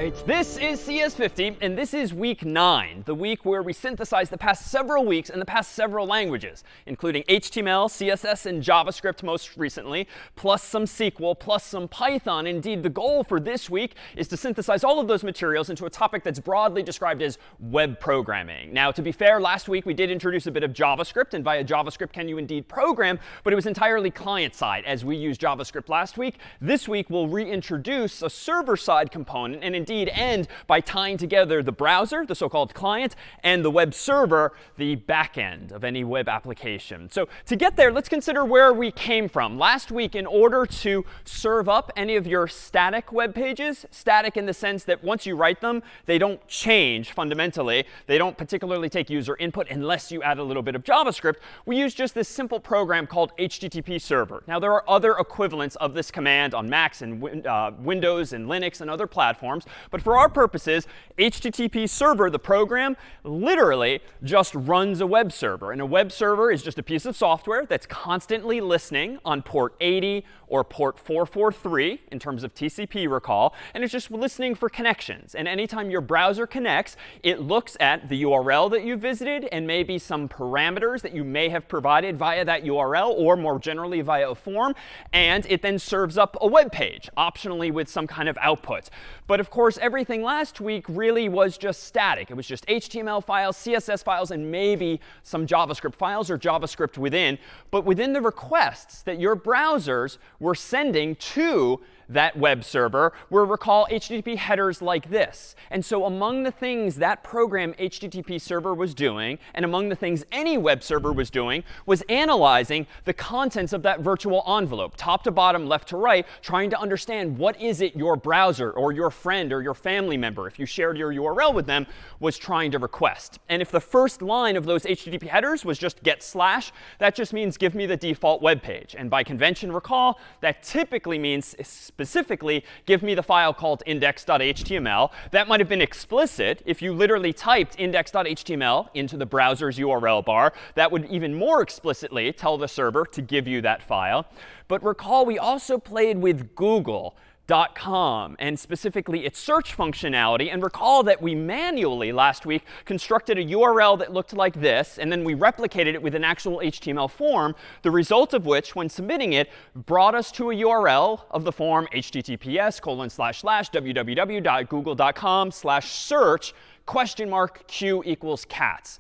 right, this is CS50, and this is week 9, the week where we synthesize the past several weeks and the past several languages, including HTML, CSS, and JavaScript most recently, plus some SQL, plus some Python. Indeed, the goal for this week is to synthesize all of those materials into a topic that's broadly described as web programming. Now, to be fair, last week we did introduce a bit of JavaScript, and via JavaScript can you indeed program, but it was entirely client-side as we used JavaScript last week. This week we'll reintroduce a server-side component and indeed end by tying together the browser, the so-called client, and the web server, the back end of any web application. So to get there, let's consider where we came from. Last week, in order to serve up any of your static web pages, static in the sense that once you write them, they don't change fundamentally. They don't particularly take user input unless you add a little bit of JavaScript. We use just this simple program called HTTP server. Now, there are other equivalents of this command on Macs and Windows and Linux and other platforms. But for our purposes, HTTP server, the program, literally just runs a web server. And a web server is just a piece of software that's constantly listening on port 80 or port 443 in terms of TCP recall. And it's just listening for connections. And anytime your browser connects, it looks at the URL that you visited and maybe some parameters that you may have provided via that URL or more generally via a form. And it then serves up a web page, optionally with some kind of output. But of course, everything last week really was just static. It was just HTML files, CSS files, and maybe some JavaScript files or JavaScript within. But within the requests that your browsers were sending to that web server were, recall, HTTP headers like this. And so among the things that program HTTP server was doing, and among the things any web server was doing, was analyzing the contents of that virtual envelope, top to bottom, left to right, trying to understand what is it your browser or your friend or your family member, if you shared your URL with them, was trying to request. And if the first line of those HTTP headers was just get slash, that just means give me the default web page. And by convention, recall, that typically means specifically give me the file called index.html. That might have been explicit if you literally typed index.html into the browser's URL bar. That would even more explicitly tell the server to give you that file. But recall, we also played with Google.com and specifically its search functionality. And recall that we manually last week constructed a URL that looked like this, and then we replicated it with an actual HTML form, the result of which, when submitting it, brought us to a URL of the form https://www.google.com/search?Q equals cats.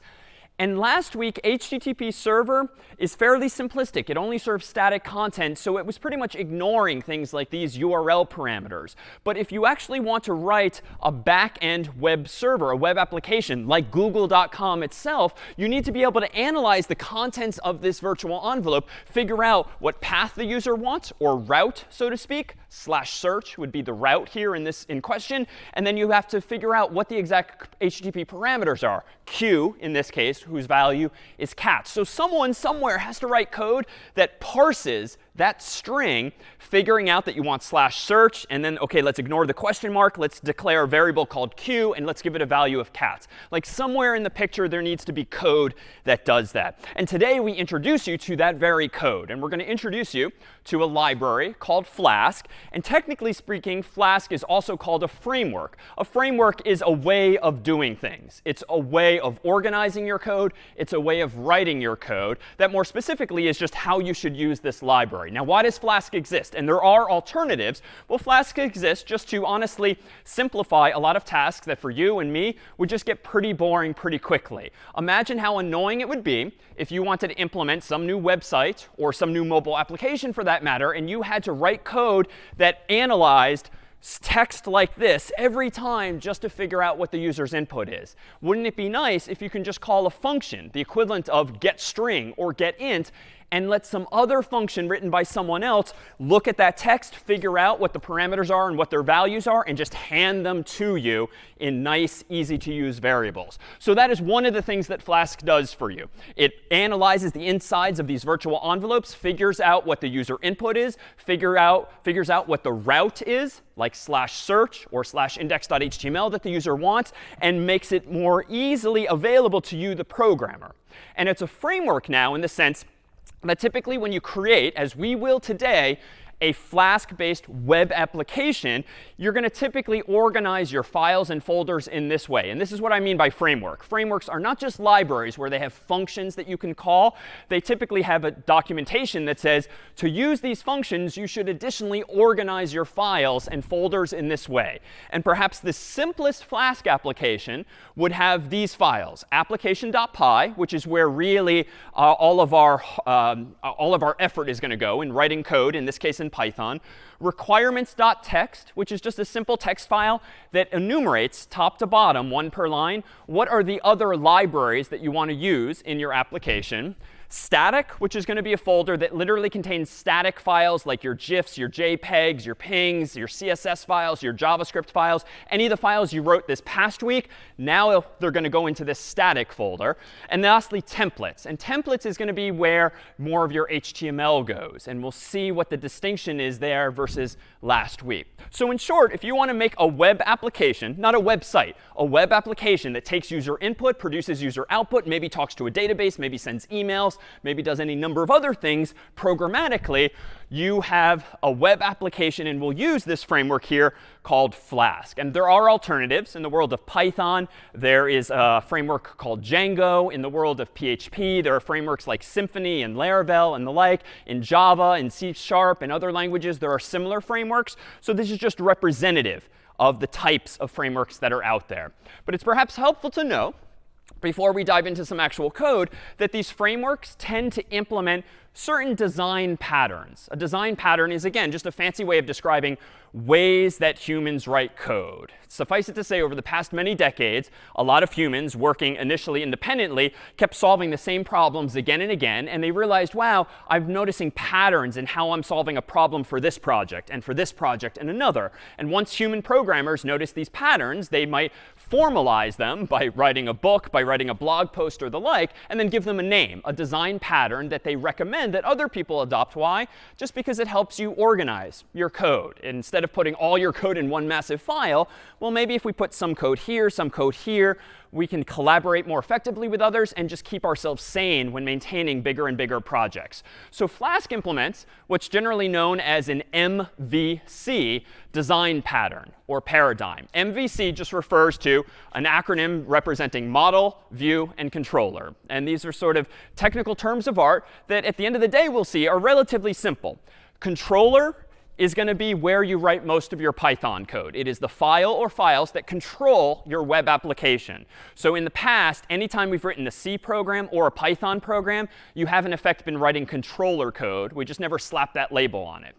And last week, HTTP server is fairly simplistic. It only serves static content, so it was pretty much ignoring things like these URL parameters. But if you actually want to write a back-end web server, a web application like Google.com itself, you need to be able to analyze the contents of this virtual envelope, figure out what path the user wants, or route, so to speak. /search would be the route here in question. And then you have to figure out what the exact HTTP parameters are. Q, in this case, whose value is cats. So someone somewhere has to write code that parses that string, figuring out that you want /search, and then, OK, let's ignore the question mark. Let's declare a variable called Q, and let's give it a value of cats. Like somewhere in the picture, there needs to be code that does that. And today, we introduce you to that very code. And we're going to introduce you to a library called Flask. And technically speaking, Flask is also called a framework. A framework is a way of doing things. It's a way of organizing your code. It's a way of writing your code. That more specifically is just how you should use this library. Now, why does Flask exist? And there are alternatives. Well, Flask exists just to honestly simplify a lot of tasks that for you and me would just get pretty boring pretty quickly. Imagine how annoying it would be if you wanted to implement some new website or some new mobile application for that matter, and you had to write code that analyzed text like this every time just to figure out what the user's input is. Wouldn't it be nice if you can just call a function, the equivalent of getString or getInt, and let some other function written by someone else look at that text, figure out what the parameters are and what their values are, and just hand them to you in nice, easy-to-use variables. So that is one of the things that Flask does for you. It analyzes the insides of these virtual envelopes, figures out what the user input is, figures out what the route is, like /search or /index.html that the user wants, and makes it more easily available to you, the programmer. And it's a framework now in the sense that typically when you create, as we will today, a Flask-based web application, you're going to typically organize your files and folders in this way. And this is what I mean by framework. Frameworks are not just libraries where they have functions that you can call. They typically have a documentation that says, to use these functions, you should additionally organize your files and folders in this way. And perhaps the simplest Flask application would have these files, application.py, which is where really all of our effort is going to go in writing code, in this case in Python. Requirements.txt, which is just a simple text file that enumerates top to bottom, one per line, what are the other libraries that you want to use in your application. Static, which is going to be a folder that literally contains static files like your GIFs, your JPEGs, your PNGs, your CSS files, your JavaScript files, any of the files you wrote this past week. Now they're going to go into this static folder. And lastly, templates. And templates is going to be where more of your HTML goes. And we'll see what the distinction is there versus last week. So in short, if you want to make a web application, not a website, a web application that takes user input, produces user output, maybe talks to a database, maybe sends emails, maybe does any number of other things programmatically, you have a web application, and we'll use this framework here called Flask. And there are alternatives. In the world of Python, there is a framework called Django. In the world of PHP, there are frameworks like Symfony and Laravel and the like. In Java and C# and other languages, there are similar frameworks. So this is just representative of the types of frameworks that are out there. But it's perhaps helpful to know, before we dive into some actual code, that these frameworks tend to implement certain design patterns. A design pattern is, again, just a fancy way of describing ways that humans write code. Suffice it to say, over the past many decades, a lot of humans working initially independently kept solving the same problems again and again. And they realized, wow, I'm noticing patterns in how I'm solving a problem for this project and for this project and another. And once human programmers notice these patterns, they might formalize them by writing a book, by writing a blog post or the like, and then give them a name, a design pattern that they recommend that other people adopt. Why? Just because it helps you organize your code. Instead of putting all your code in one massive file, well, maybe if we put some code here, we can collaborate more effectively with others and just keep ourselves sane when maintaining bigger and bigger projects. So Flask implements what's generally known as an MVC design pattern or paradigm. MVC just refers to an acronym representing model, view, and controller. And these are sort of technical terms of art that at the end of the day we'll see are relatively simple. Controller is going to be where you write most of your Python code. It is the file or files that control your web application. So in the past, anytime we've written a C program or a Python program, you have in effect been writing controller code. We just never slapped that label on it.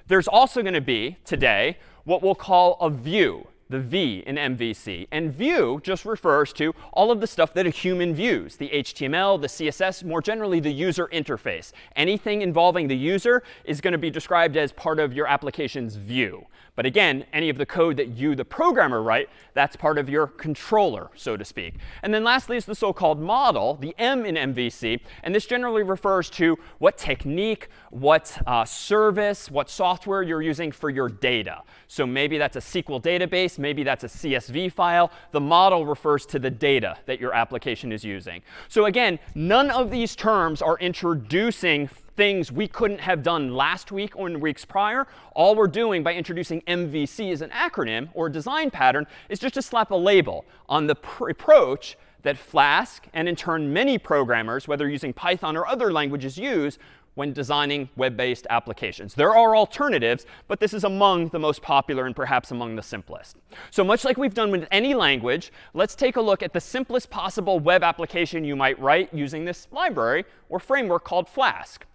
There's also going to be, today, what we'll call a view, the V in MVC. And view just refers to all of the stuff that a human views, the HTML, the CSS, more generally the user interface. Anything involving the user is going to be described as part of your application's view. But again, any of the code that you, the programmer, write, that's part of your controller, so to speak. And then lastly is the so-called model, the M in MVC. And this generally refers to what technique, what service, what software you're using for your data. So maybe that's a SQL database. Maybe that's a CSV file. The model refers to the data that your application is using. So again, none of these terms are introducing things we couldn't have done last week or in weeks prior. All we're doing by introducing MVC as an acronym or design pattern is just to slap a label on the approach that Flask and in turn many programmers, whether using Python or other languages, use when designing web-based applications. There are alternatives, but this is among the most popular and perhaps among the simplest. So much like we've done with any language, let's take a look at the simplest possible web application you might write using this library or framework called Flask.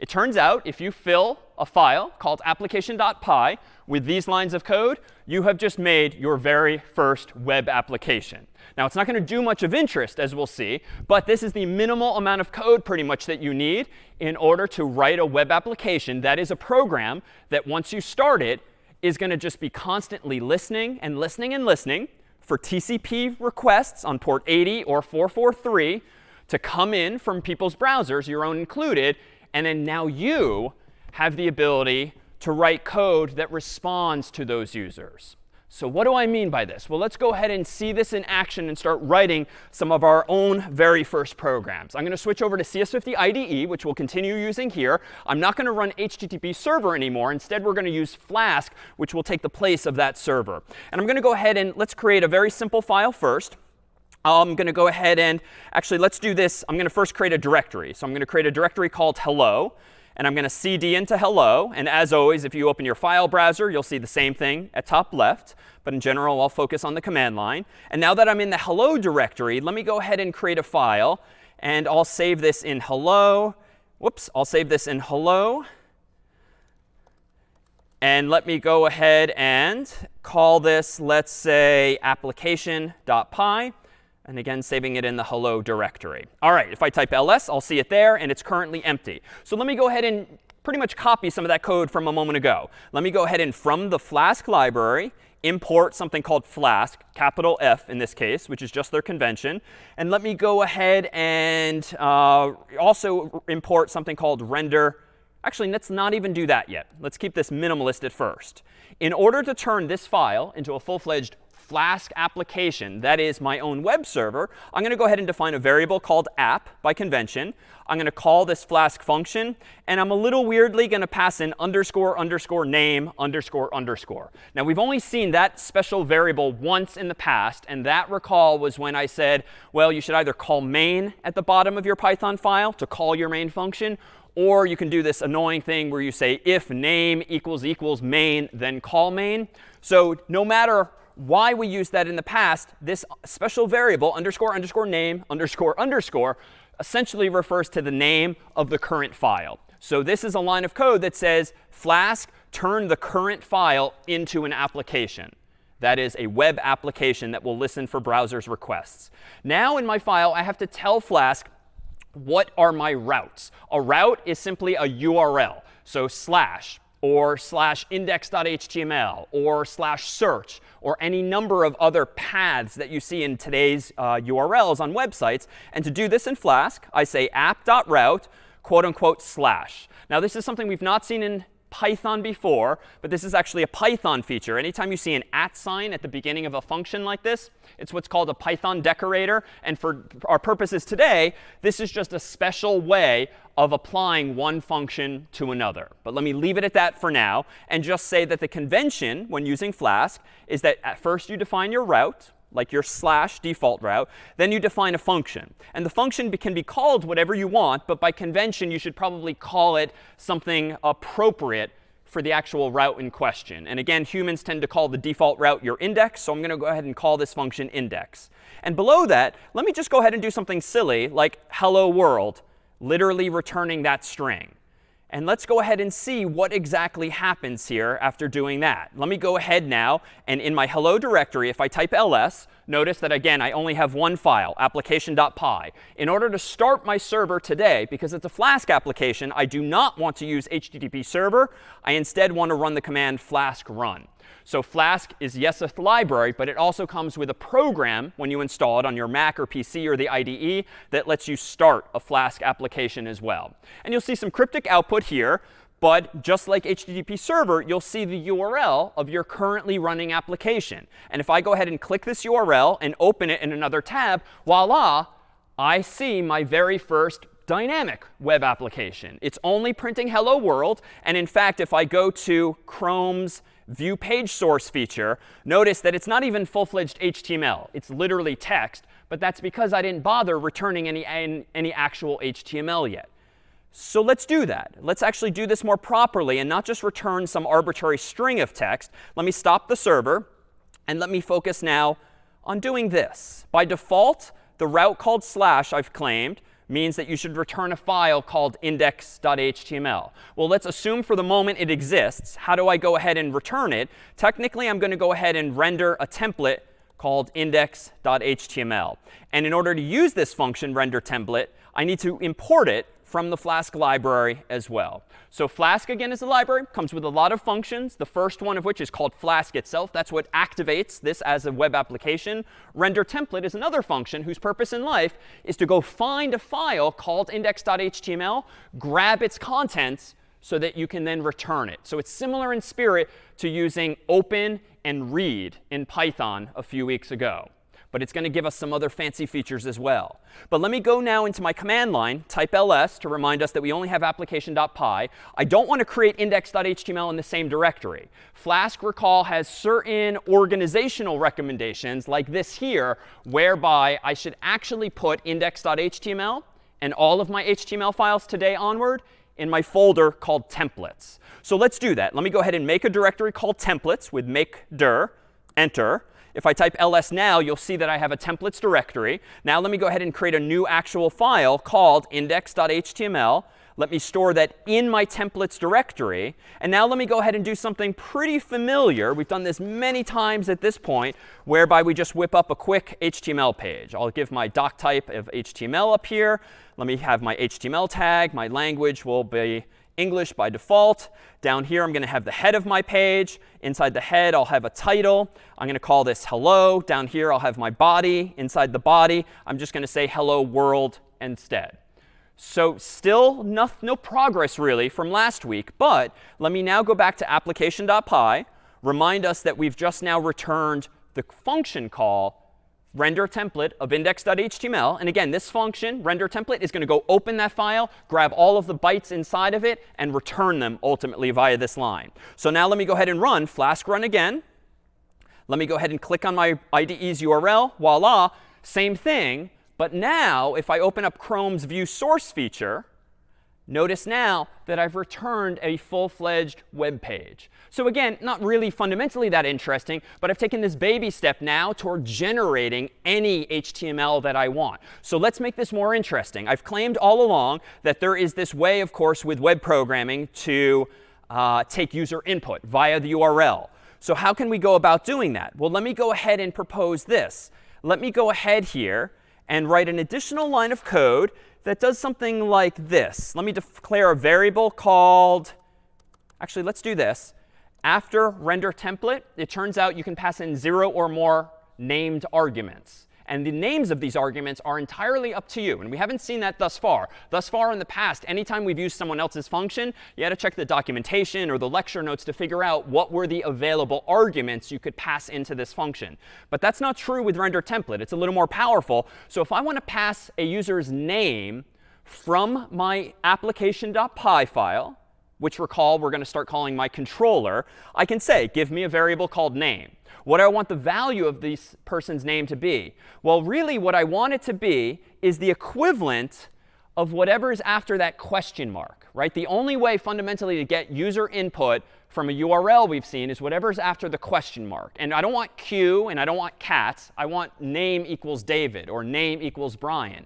It turns out if you fill a file called application.py with these lines of code, you have just made your very first web application. Now, it's not going to do much of interest, as we'll see, but this is the minimal amount of code pretty much that you need in order to write a web application that is a program that once you start it is going to just be constantly listening and listening and listening for TCP requests on port 80 or 443 to come in from people's browsers, your own included. And then now you have the ability to write code that responds to those users. So what do I mean by this? Well, let's go ahead and see this in action and start writing some of our own very first programs. I'm going to switch over to CS50 IDE, which we'll continue using here. I'm not going to run HTTP server anymore. Instead, we're going to use Flask, which will take the place of that server. And I'm going to go ahead and let's create a very simple file first. I'm going to go ahead and actually, let's do this. I'm going to first create a directory. So I'm going to create a directory called hello. And I'm going to cd into hello. And as always, if you open your file browser, you'll see the same thing at top left. But in general, I'll focus on the command line. And now that I'm in the hello directory, let me go ahead and create a file. And I'll save this in hello. Whoops, I'll save this in hello. And let me go ahead and call this, let's say, application.py. And again, saving it in the hello directory. All right, if I type ls, I'll see it there, and it's currently empty. So let me go ahead and pretty much copy some of that code from a moment ago. Let me go ahead and, from the Flask library, import something called Flask, capital F in this case, which is just their convention. And let me go ahead and also import something called render. Actually, let's not even do that yet. Let's keep this minimalist at first. In order to turn this file into a full-fledged Flask application, that is my own web server, I'm going to go ahead and define a variable called app by convention. I'm going to call this Flask function, and I'm a little weirdly going to pass in underscore underscore name underscore underscore. Now, we've only seen that special variable once in the past, and that, recall, was when I said, well, you should either call main at the bottom of your Python file to call your main function, or you can do this annoying thing where you say if name equals main, then call main. So no matter why we used that in the past, this special variable, underscore underscore name underscore underscore, essentially refers to the name of the current file. So this is a line of code that says, Flask, turn the current file into an application. That is a web application that will listen for browser's requests. Now in my file, I have to tell Flask, what are my routes? A route is simply a URL. So slash, or slash index.html, or slash search, or any number of other paths that you see in today's URLs on websites. And to do this in Flask, I say app.route, quote unquote, slash. Now, this is something we've not seen in Python before, but this is actually a Python feature. Anytime you see an @ sign at the beginning of a function like this, it's what's called a Python decorator. And for our purposes today, this is just a special way of applying one function to another. But let me leave it at that for now and just say that the convention when using Flask is that at first you define your route, like your slash default route. Then you define a function. And the function can be called whatever you want, but by convention, you should probably call it something appropriate for the actual route in question. And again, humans tend to call the default route your index. So I'm going to go ahead and call this function index. And below that, let me just go ahead and do something silly like hello world, literally returning that string. And let's go ahead and see what exactly happens here after doing that. Let me go ahead now, and in my hello directory, if I type ls, notice that, again, I only have one file, application.py. In order to start my server today, because it's a Flask application, I do not want to use HTTP server. I instead want to run the command flask run. So Flask is, yes, a library, but it also comes with a program when you install it on your Mac or PC or the IDE that lets you start a Flask application as well. And you'll see some cryptic output here. But just like HTTP server, you'll see the URL of your currently running application. And if I go ahead and click this URL and open it in another tab, voila, I see my very first dynamic web application. It's only printing hello world. And in fact, if I go to Chrome's view page source feature, notice that it's not even full-fledged HTML. It's literally text. But that's because I didn't bother returning any actual HTML yet. So let's do that. Let's actually do this more properly and not just return some arbitrary string of text. Let me stop the server, and let me focus now on doing this. By default, the route called slash, I've claimed, means that you should return a file called index.html. Well, let's assume for the moment it exists. How do I go ahead and return it? Technically, I'm going to go ahead and render a template called index.html. And in order to use this function, render template, I need to import it from the Flask library as well. So Flask, again, is a library, comes with a lot of functions, the first one of which is called Flask itself. That's what activates this as a web application. Render template is another function whose purpose in life is to go find a file called index.html, grab its contents, so that you can then return it. So it's similar in spirit to using open and read in Python a few weeks ago. But it's going to give us some other fancy features as well. But let me go now into my command line, type ls to remind us that we only have application.py. I don't want to create index.html in the same directory. Flask, recall, has certain organizational recommendations like this here, whereby I should actually put index.html and all of my HTML files today onward in my folder called templates. So let's do that. Let me go ahead and make a directory called templates with make dir, enter. If I type ls now, you'll see that I have a templates directory. Now let me go ahead and create a new actual file called index.html. Let me store that in my templates directory. And now let me go ahead and do something pretty familiar. We've done this many times at this point, whereby we just whip up a quick HTML page. I'll give my doc type of HTML up here. Let me have my HTML tag. My language will be English by default. Down here, I'm going to have the head of my page. Inside the head, I'll have a title. I'm going to call this hello. Down here, I'll have my body. Inside the body, I'm just going to say hello world instead. So still no progress really from last week. But let me now go back to application.py, remind us that we've just now returned the function call render template of index.html. And again, this function, render template, is going to go open that file, grab all of the bytes inside of it, and return them ultimately via this line. So now let me go ahead and run Flask run again. Let me go ahead and click on my IDE's URL. Voila, same thing. But now if I open up Chrome's view source feature, notice now that I've returned a full-fledged web page. So again, not really fundamentally that interesting, but I've taken this baby step now toward generating any HTML that I want. So let's make this more interesting. I've claimed all along that there is this way, of course, with web programming to take user input via the URL. So how can we go about doing that? Well, let me go ahead and propose this. Let me go ahead here and write an additional line of code that does something like this. Let me declare a variable called, actually, let's do this. After render template, it turns out you can pass in 0 or more named arguments. And the names of these arguments are entirely up to you. And we haven't seen that thus far. Thus far in the past, anytime we've used someone else's function, you had to check the documentation or the lecture notes to figure out what were the available arguments you could pass into this function. But that's not true with render template. It's a little more powerful. So if I want to pass a user's name from my application.py file, which recall we're going to start calling my controller, I can say, give me a variable called name. What do I want the value of this person's name to be? Well, really what I want it to be is the equivalent of whatever is after that question mark, right? The only way fundamentally to get user input from a URL we've seen is whatever's after the question mark. And I don't want Q and I don't want cats. I want name equals David or name equals Brian.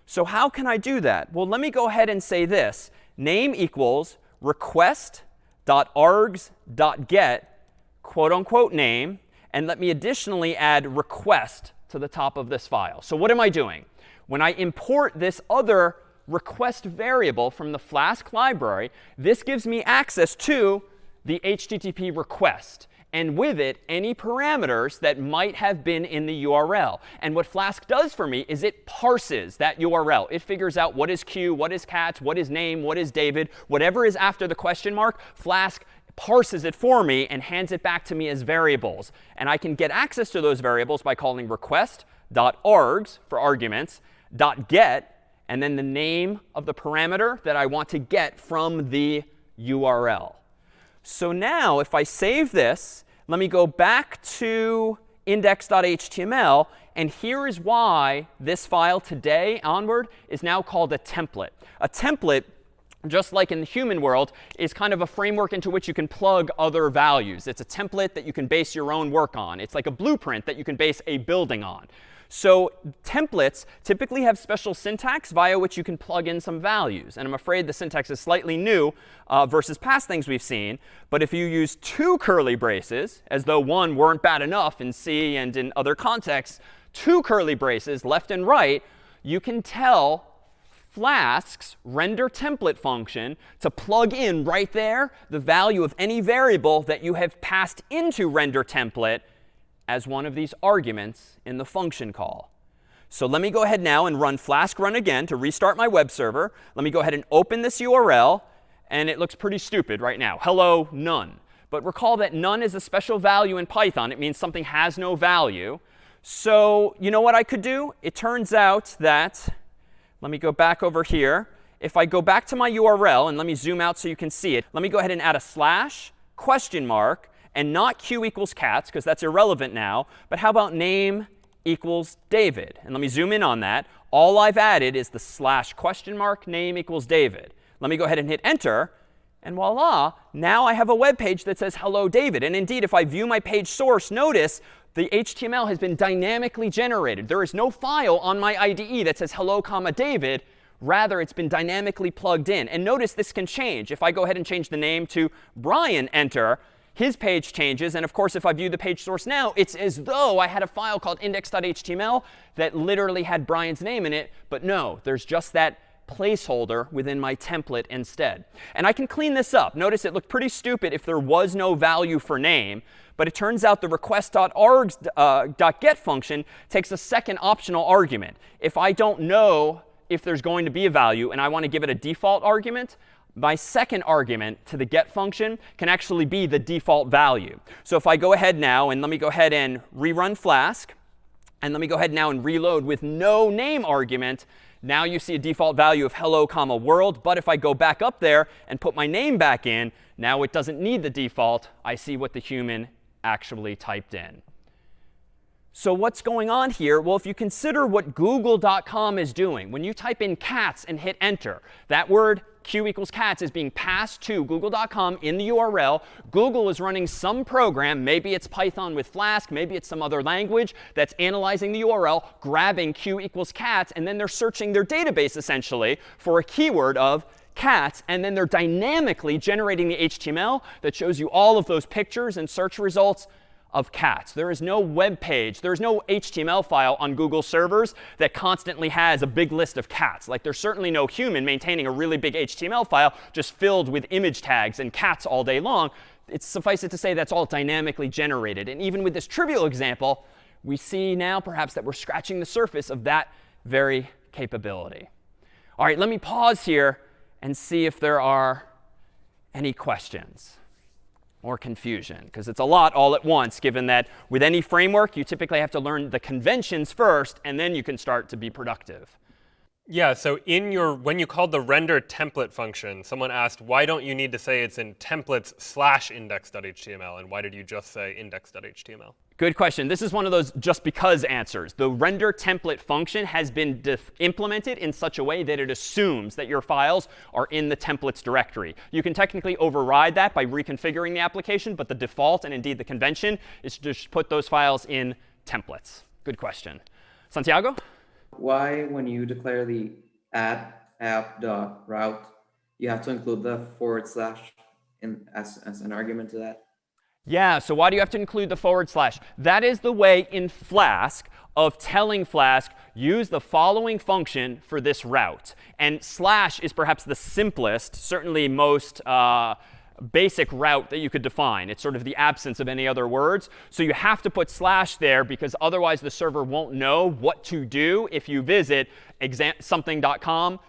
So how can I do that? Well, let me go ahead and say this. Name equals request.args.get quote unquote name. And let me additionally add request to the top of this file. So what am I doing? When I import this other request variable from the Flask library, this gives me access to the HTTP request. And with it, any parameters that might have been in the URL. And what Flask does for me is it parses that URL. It figures out what is Q, what is cats, what is name, what is David. Whatever is after the question mark, Flask parses it for me and hands it back to me as variables. And I can get access to those variables by calling request.args for arguments, .get, and then the name of the parameter that I want to get from the URL. So now if I save this, let me go back to index.html. And here is why this file today onward is now called a template. A template, just like in the human world, is kind of a framework into which you can plug other values. It's a template that you can base your own work on. It's like a blueprint that you can base a building on. So templates typically have special syntax via which you can plug in some values. And I'm afraid the syntax is slightly new versus past things we've seen. But if you use 2 curly braces, as though one weren't bad enough in C and in other contexts, 2 curly braces left and right, you can tell Flask's render template function to plug in right there the value of any variable that you have passed into render template as one of these arguments in the function call. So let me go ahead now and run Flask run again to restart my web server. Let me go ahead and open this URL. And it looks pretty stupid right now. Hello, none. But recall that none is a special value in Python. It means something has no value. So you know what I could do? It turns out that, let me go back over here. If I go back to my URL, and let me zoom out so you can see it. Let me go ahead and add a slash, question mark, and not q equals cats, because that's irrelevant now. But how about name equals David? And let me zoom in on that. All I've added is the slash question mark name equals David. Let me go ahead and hit enter. And voila, now I have a web page that says hello David. And indeed, if I view my page source, notice the HTML has been dynamically generated. There is no file on my IDE that says hello, comma, David. Rather, it's been dynamically plugged in. And notice this can change. If I go ahead and change the name to Brian, enter, his page changes. And of course, if I view the page source now, it's as though I had a file called index.html that literally had Brian's name in it. But no, there's just that placeholder within my template instead. And I can clean this up. Notice it looked pretty stupid if there was no value for name. But it turns out the request.args.get function takes a second optional argument. If I don't know if there's going to be a value and I want to give it a default argument, my second argument to the get function can actually be the default value. So if I go ahead now and let me go ahead and rerun Flask, and let me go ahead now and reload with no name argument, now you see a default value of hello, comma, world. But if I go back up there and put my name back in, now it doesn't need the default. I see what the human actually typed in. So what's going on here? Well, if you consider what google.com is doing, when you type in cats and hit enter, that word q equals cats is being passed to google.com in the URL. Google is running some program. Maybe it's Python with Flask. Maybe it's some other language that's analyzing the URL, grabbing q equals cats, and then they're searching their database, essentially, for a keyword of cats. And then they're dynamically generating the HTML that shows you all of those pictures and search results of cats. There is no web page, there is no HTML file on Google servers that constantly has a big list of cats. Like there's certainly no human maintaining a really big HTML file just filled with image tags and cats all day long. It's suffice it to say that's all dynamically generated. And even with this trivial example, we see now perhaps that we're scratching the surface of that very capability. All right, let me pause here and see if there are any questions or confusion, because it's a lot all at once, given that with any framework, you typically have to learn the conventions first, and then you can start to be productive. Yeah, so when you called the render template function, someone asked, why don't you need to say it's in templates/index.html, and why did you just say index.html? Good question. This is one of those just because answers. The render template function has been implemented in such a way that it assumes that your files are in the templates directory. You can technically override that by reconfiguring the application, but the default and indeed the convention is to just put those files in templates. Good question. Santiago? Why, when you declare the add app.route, you have to include the / as an argument to that? Yeah, so why do you have to include the /? That is the way in Flask of telling Flask, use the following function for this route. And / is perhaps the simplest, certainly most basic route that you could define. It's sort of the absence of any other words. So you have to put / there because otherwise the server won't know what to do if you visit something.com/.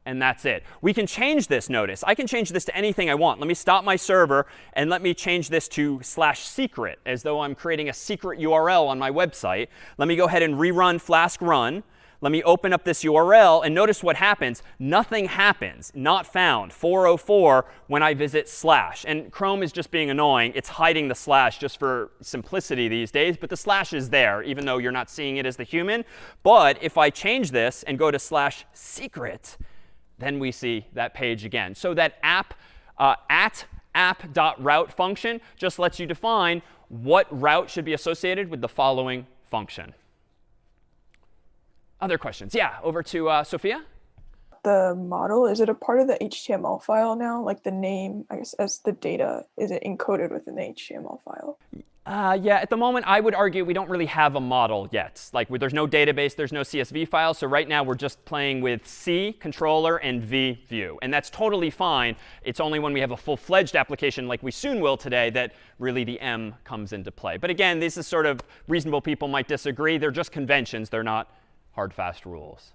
And that's it. We can change this, notice. I can change this to anything I want. Let me stop my server and let me change this to /secret, as though I'm creating a secret URL on my website. Let me go ahead and rerun Flask run. Let me open up this URL, and notice what happens. Nothing happens, not found, 404, when I visit /. And Chrome is just being annoying. It's hiding the / just for simplicity these days. But the / is there, even though you're not seeing it as the human. But if I change this and go to /secret, then we see that page again. So that app.route function just lets you define what route should be associated with the following function. Other questions? Yeah, over to Sophia. The model, is it a part of the HTML file now? Like the name, I guess, as the data, is it encoded within the HTML file? Yeah, at the moment, I would argue we don't really have a model yet. Like, there's no database, there's no CSV file. So right now, we're just playing with C, controller, and V, view. And that's totally fine. It's only when we have a full-fledged application, like we soon will today, that really the M comes into play. But again, this is sort of reasonable people might disagree. They're just conventions. They're not hard, fast rules.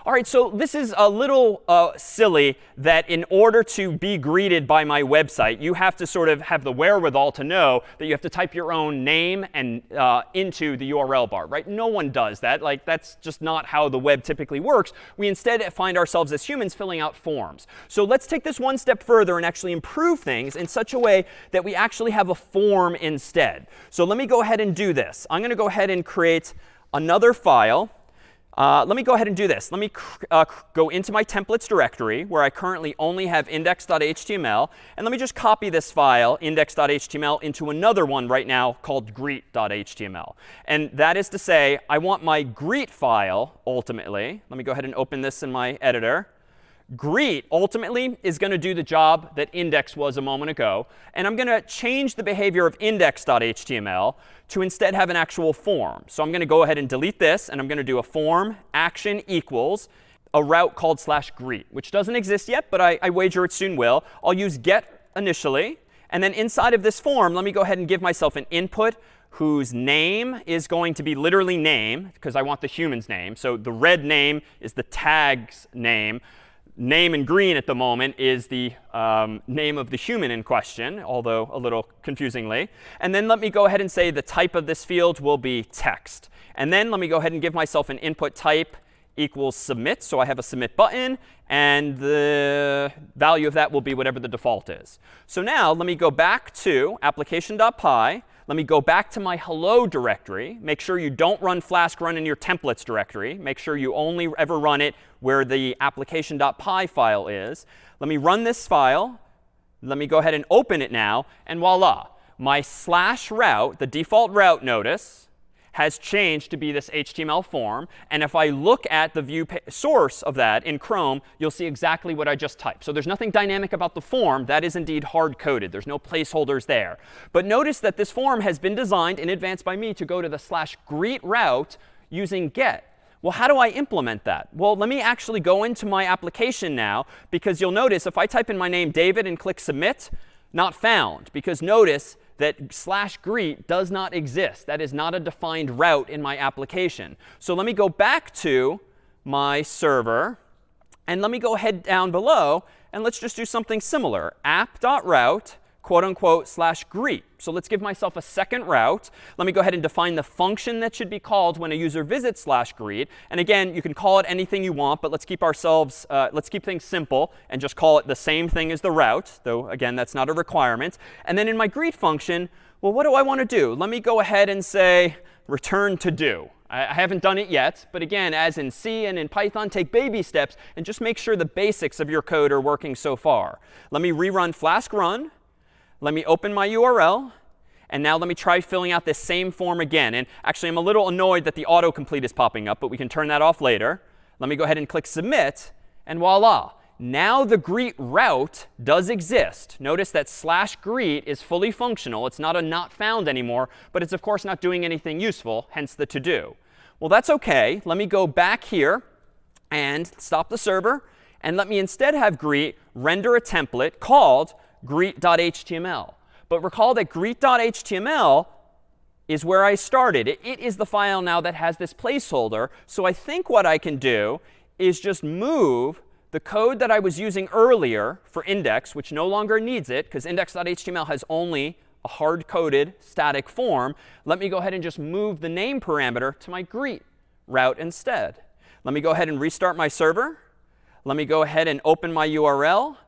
All right, so this is a little silly that in order to be greeted by my website, you have to sort of have the wherewithal to know that you have to type your own name and into the URL bar, right? No one does that. Like, that's just not how the web typically works. We instead find ourselves as humans filling out forms. So let's take this one step further and actually improve things in such a way that we actually have a form instead. So let me go ahead and do this. I'm going to go ahead and create another file. Let me go ahead and do this. Let me go into my templates directory where I currently only have index.html. And let me just copy this file, index.html, into another one right now called greet.html. And that is to say, I want my greet file ultimately. Let me go ahead and open this in my editor. Greet ultimately is going to do the job that index was a moment ago. And I'm going to change the behavior of index.html to instead have an actual form. So I'm going to go ahead and delete this, and I'm going to do a form action equals a route called /greet, which doesn't exist yet, but I wager it soon will. I'll use get initially. And then inside of this form, let me go ahead and give myself an input whose name is going to be literally name, because I want the human's name. So the red name is the tag's name. Name in green at the moment is the name of the human in question, although a little confusingly. And then let me go ahead and say the type of this field will be text. And then let me go ahead and give myself an input type equals submit. So I have a submit button, and the value of that will be whatever the default is. So now let me go back to application.py. Let me go back to my hello directory. Make sure you don't run Flask run in your templates directory. Make sure you only ever run it where the application.py file is. Let me run this file. Let me go ahead and open it now. And voila, my /route, the default route notice, has changed to be this HTML form. And if I look at the view source of that in Chrome, you'll see exactly what I just typed. So there's nothing dynamic about the form. That is indeed hard-coded. There's no placeholders there. But notice that this form has been designed in advance by me to go to the /greet route using get. Well, how do I implement that? Well, let me actually go into my application now, because you'll notice if I type in my name, David, and click submit, not found. Because notice that /greet does not exist. That is not a defined route in my application. So let me go back to my server, and let me go ahead down below, and let's just do something similar. app.route, quote unquote, /greet. So let's give myself a second route. Let me go ahead and define the function that should be called when a user visits /greet. And again, you can call it anything you want, but let's keep things simple and just call it the same thing as the route, though again, that's not a requirement. And then in my greet function, well, what do I want to do? Let me go ahead and say return to do. I haven't done it yet, but again, as in C and in Python, take baby steps and just make sure the basics of your code are working so far. Let me rerun Flask run. Let me open my URL. And now let me try filling out this same form again. And actually, I'm a little annoyed that the autocomplete is popping up, but we can turn that off later. Let me go ahead and click submit. And voila. Now the greet route does exist. Notice that /greet is fully functional. It's not a not found anymore, but it's, of course, not doing anything useful, hence the to do. Well, that's OK. Let me go back here and stop the server. And let me instead have greet render a template called greet.html. But recall that greet.html is where I started. It is the file now that has this placeholder. So I think what I can do is just move the code that I was using earlier for index, which no longer needs it, because index.html has only a hard-coded static form. Let me go ahead and just move the name parameter to my greet route instead. Let me go ahead and restart my server. Let me go ahead and open my URL.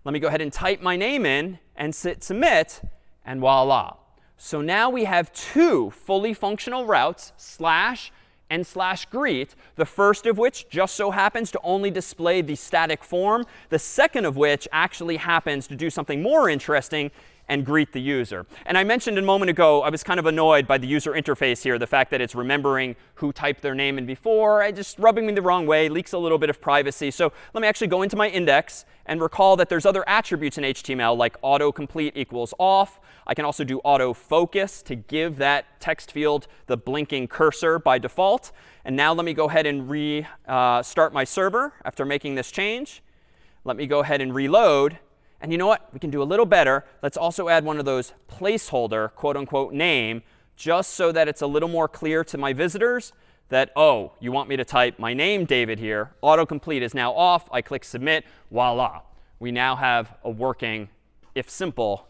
Let me go ahead and type my name in and hit submit, and voila. So now we have two fully functional routes, / and /greet, the first of which just so happens to only display the static form, the second of which actually happens to do something more interesting and greet the user. And I mentioned a moment ago, I was kind of annoyed by the user interface here, the fact that it's remembering who typed their name in before, just rubbing me the wrong way, leaks a little bit of privacy. So let me actually go into my index and recall that there's other attributes in HTML, like autocomplete equals off. I can also do autofocus to give that text field the blinking cursor by default. And now let me go ahead and restart my server after making this change. Let me go ahead and reload. And you know what? We can do a little better. Let's also add one of those placeholder, quote unquote, name, just so that it's a little more clear to my visitors that, oh, you want me to type my name, David, here. Autocomplete is now off. I click submit. Voila. We now have a working, if simple,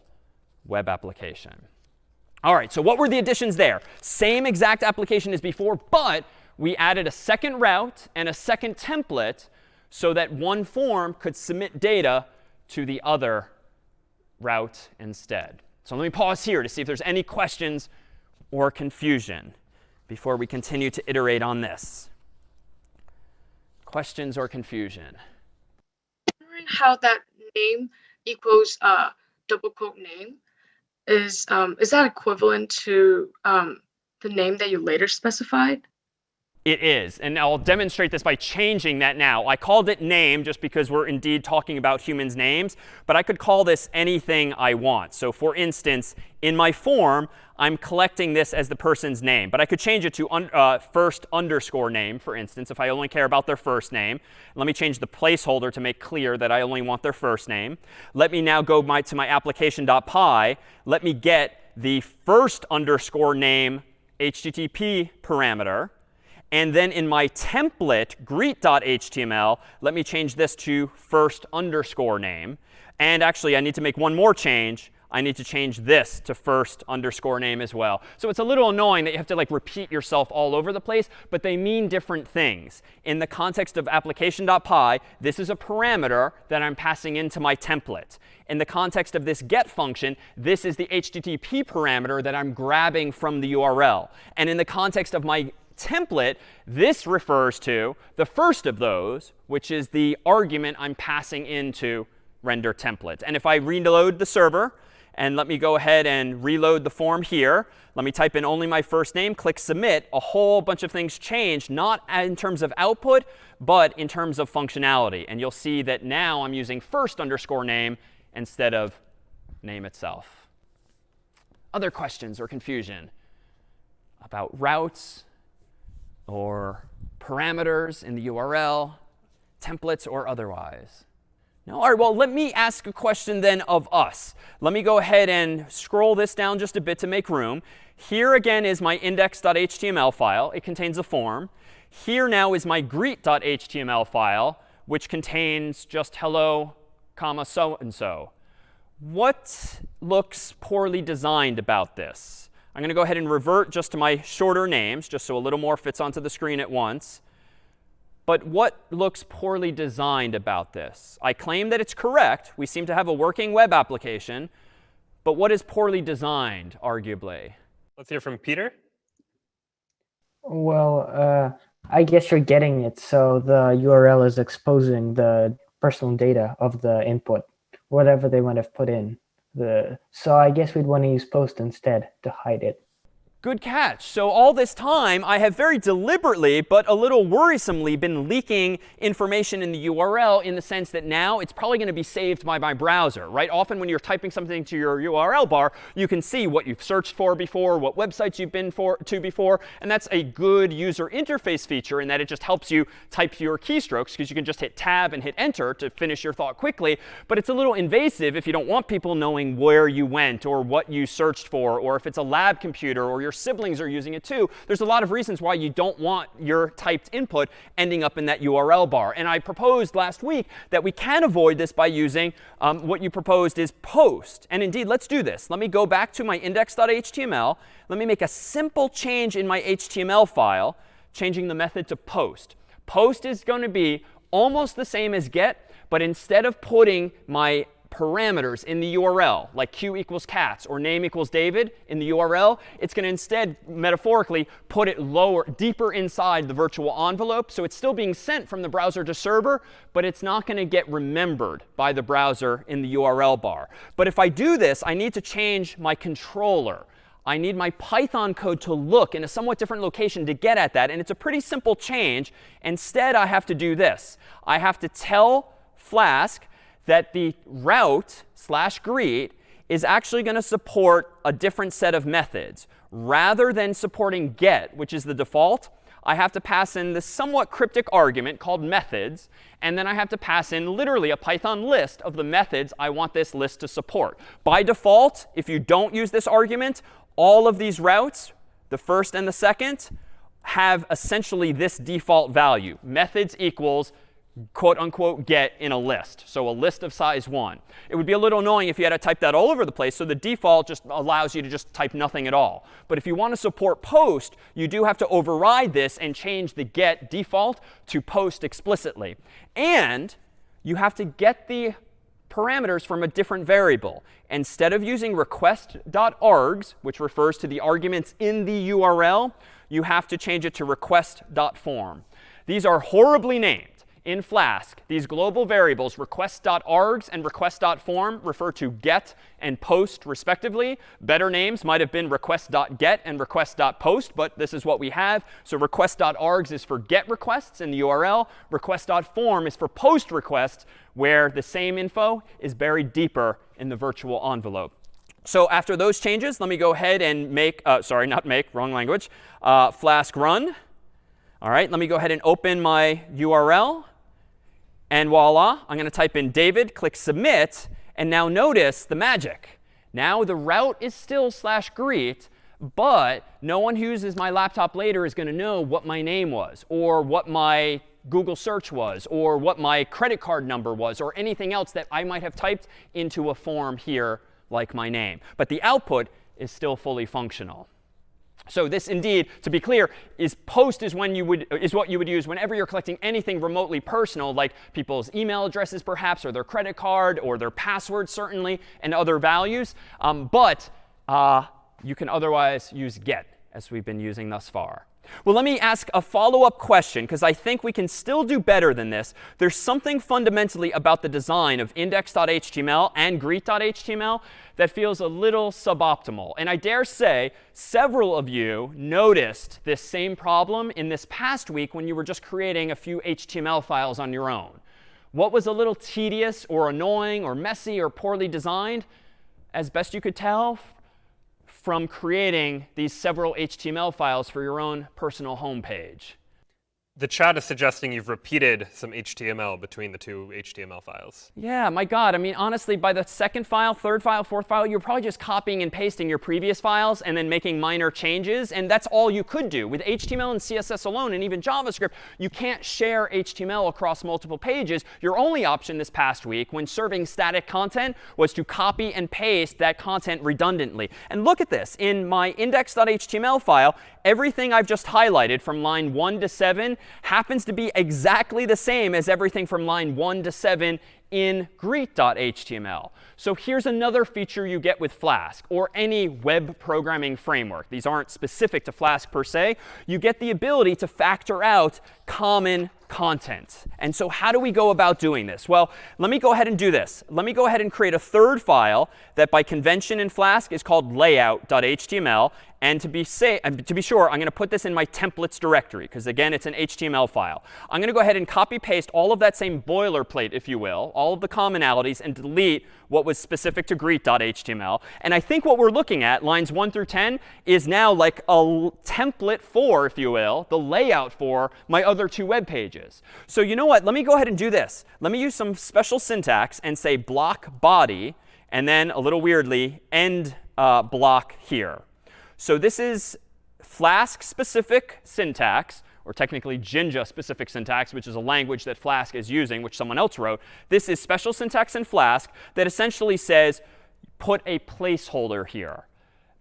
web application. All right, so what were the additions there? Same exact application as before, but we added a second route and a second template so that one form could submit data to the other route instead. So let me pause here to see if there's any questions or confusion before we continue to iterate on this. Questions or confusion? Wondering how that name equals double quote name is that equivalent to the name that you later specified? It is. And I'll demonstrate this by changing that now. I called it name just because we're indeed talking about humans' names. But I could call this anything I want. So for instance, in my form, I'm collecting this as the person's name. But I could change it to first underscore name, for instance, if I only care about their first name. Let me change the placeholder to make clear that I only want their first name. Let me now go to my application.py. Let me get the first underscore name HTTP parameter. And then in my template, greet.html, let me change this to first underscore name. And actually, I need to make one more change. I need to change this to first underscore name as well. So it's a little annoying that you have to like repeat yourself all over the place, but they mean different things. In the context of application.py, this is a parameter that I'm passing into my template. In the context of this get function, this is the HTTP parameter that I'm grabbing from the URL. And in the context of my template, this refers to the first of those, which is the argument I'm passing into render template. And if I reload the server, and let me go ahead and reload the form here, let me type in only my first name, click submit, a whole bunch of things change, not in terms of output, but in terms of functionality. And you'll see that now I'm using first underscore name instead of name itself. Other questions or confusion about routes or parameters in the URL, templates or otherwise? No? All right, well, let me ask a question then of us. Let me go ahead and scroll this down just a bit to make room. Here again is my index.html file. It contains a form. Here now is my greet.html file, which contains just hello, comma, so-and-so. What looks poorly designed about this? I'm going to go ahead and revert just to my shorter names, just so a little more fits onto the screen at once. But what looks poorly designed about this? I claim that it's correct. We seem to have a working web application. But what is poorly designed, arguably? Let's hear from Peter. Well, I guess you're getting it. So the URL is exposing the personal data of the input, whatever they might have put in. So I guess we'd want to use post instead to hide it. Good catch. So all this time, I have very deliberately, but a little worrisomely, been leaking information in the URL in the sense that now it's probably going to be saved by my browser, right? Often when you're typing something to your URL bar, you can see what you've searched for before, what websites you've been to before. And that's a good user interface feature in that it just helps you type fewer keystrokes because you can just hit tab and hit enter to finish your thought quickly. But it's a little invasive if you don't want people knowing where you went or what you searched for, or if it's a lab computer or your siblings are using it too. There's a lot of reasons why you don't want your typed input ending up in that URL bar. And I proposed last week that we can avoid this by using what you proposed is post. And indeed, let's do this. Let me go back to my index.html. Let me make a simple change in my HTML file, changing the method to post. Post is going to be almost the same as get, but instead of putting my parameters in the URL, like q equals cats or name equals David in the URL, it's going to instead, metaphorically, put it lower, deeper inside the virtual envelope. So it's still being sent from the browser to server, but it's not going to get remembered by the browser in the URL bar. But if I do this, I need to change my controller. I need my Python code to look in a somewhat different location to get at that. And it's a pretty simple change. Instead, I have to do this. I have to tell Flask that the route / greet is actually going to support a different set of methods. Rather than supporting get, which is the default, I have to pass in this somewhat cryptic argument called methods. And then I have to pass in literally a Python list of the methods I want this list to support. By default, if you don't use this argument, all of these routes, the first and the second, have essentially this default value. Methods equals quote unquote get in a list. So a list of size 1. It would be a little annoying if you had to type that all over the place. So the default just allows you to just type nothing at all. But if you want to support post, you do have to override this and change the get default to post explicitly. And you have to get the parameters from a different variable. Instead of using request.args, which refers to the arguments in the URL, you have to change it to request.form. These are horribly named. In Flask, these global variables, request.args and request.form, refer to get and post, respectively. Better names might have been request.get and request.post, but this is what we have. So request.args is for get requests in the URL. Request.form is for post requests, where the same info is buried deeper in the virtual envelope. So after those changes, let me go ahead and make, sorry, not make, wrong language, Flask run. All right, let me go ahead and open my URL. And voila, I'm going to type in David, click submit, and now notice the magic. Now the route is still /greet, but no one who uses my laptop later is going to know what my name was, or what my Google search was, or what my credit card number was, or anything else that I might have typed into a form here like my name. But the output is still fully functional. So this indeed, to be clear, is post is what you would use whenever you're collecting anything remotely personal, like people's email addresses perhaps, or their credit card, or their password certainly, and other values. But you can otherwise use get, as we've been using thus far. Well, let me ask a follow-up question, because I think we can still do better than this. There's something fundamentally about the design of index.html and greet.html that feels a little suboptimal. And I dare say several of you noticed this same problem in this past week when you were just creating a few HTML files on your own. What was a little tedious or annoying or messy or poorly designed, as best you could tell, from creating these several HTML files for your own personal home page? The chat is suggesting you've repeated some HTML between the two HTML files. Yeah, my God. I mean, honestly, by the second file, third file, fourth file, you're probably just copying and pasting your previous files and then making minor changes. And that's all you could do. With HTML and CSS alone, and even JavaScript, you can't share HTML across multiple pages. Your only option this past week when serving static content was to copy and paste that content redundantly. And look at this. In my index.html file, everything I've just highlighted from line 1 to 7 happens to be exactly the same as everything from line 1 to 7 in greet.html. So here's another feature you get with Flask, or any web programming framework. These aren't specific to Flask per se. You get the ability to factor out common content. And so how do we go about doing this? Well, let me go ahead and do this. Let me go ahead and create a third file that by convention in Flask is called layout.html. And to be sure, I'm going to put this in my templates directory, because again, it's an HTML file. I'm going to go ahead and copy paste all of that same boilerplate, if you will, all of the commonalities, and delete what was specific to greet.html. And I think what we're looking at, lines 1 through 10, is now like a template for, if you will, the layout for my other two web pages. So you know what? Let me go ahead and do this. Let me use some special syntax and say block body, and then a little weirdly, end block here. So this is Flask-specific syntax, or technically Jinja-specific syntax, which is a language that Flask is using, which someone else wrote. This is special syntax in Flask that essentially says, put a placeholder here.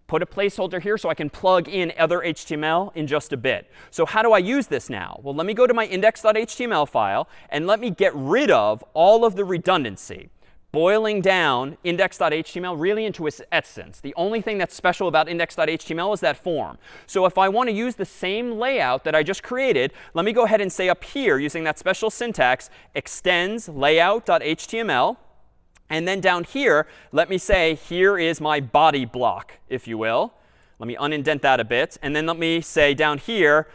Put a placeholder here so I can plug in other HTML in just a bit. So how do I use this now? Well, let me go to my index.html file, and let me get rid of all of the redundancy, boiling down index.html really into its essence. The only thing that's special about index.html is that form. So if I want to use the same layout that I just created, let me go ahead and say up here, using that special syntax, extends layout.html. And then down here, let me say, here is my body block, if you will. Let me unindent that a bit. And then let me say down here,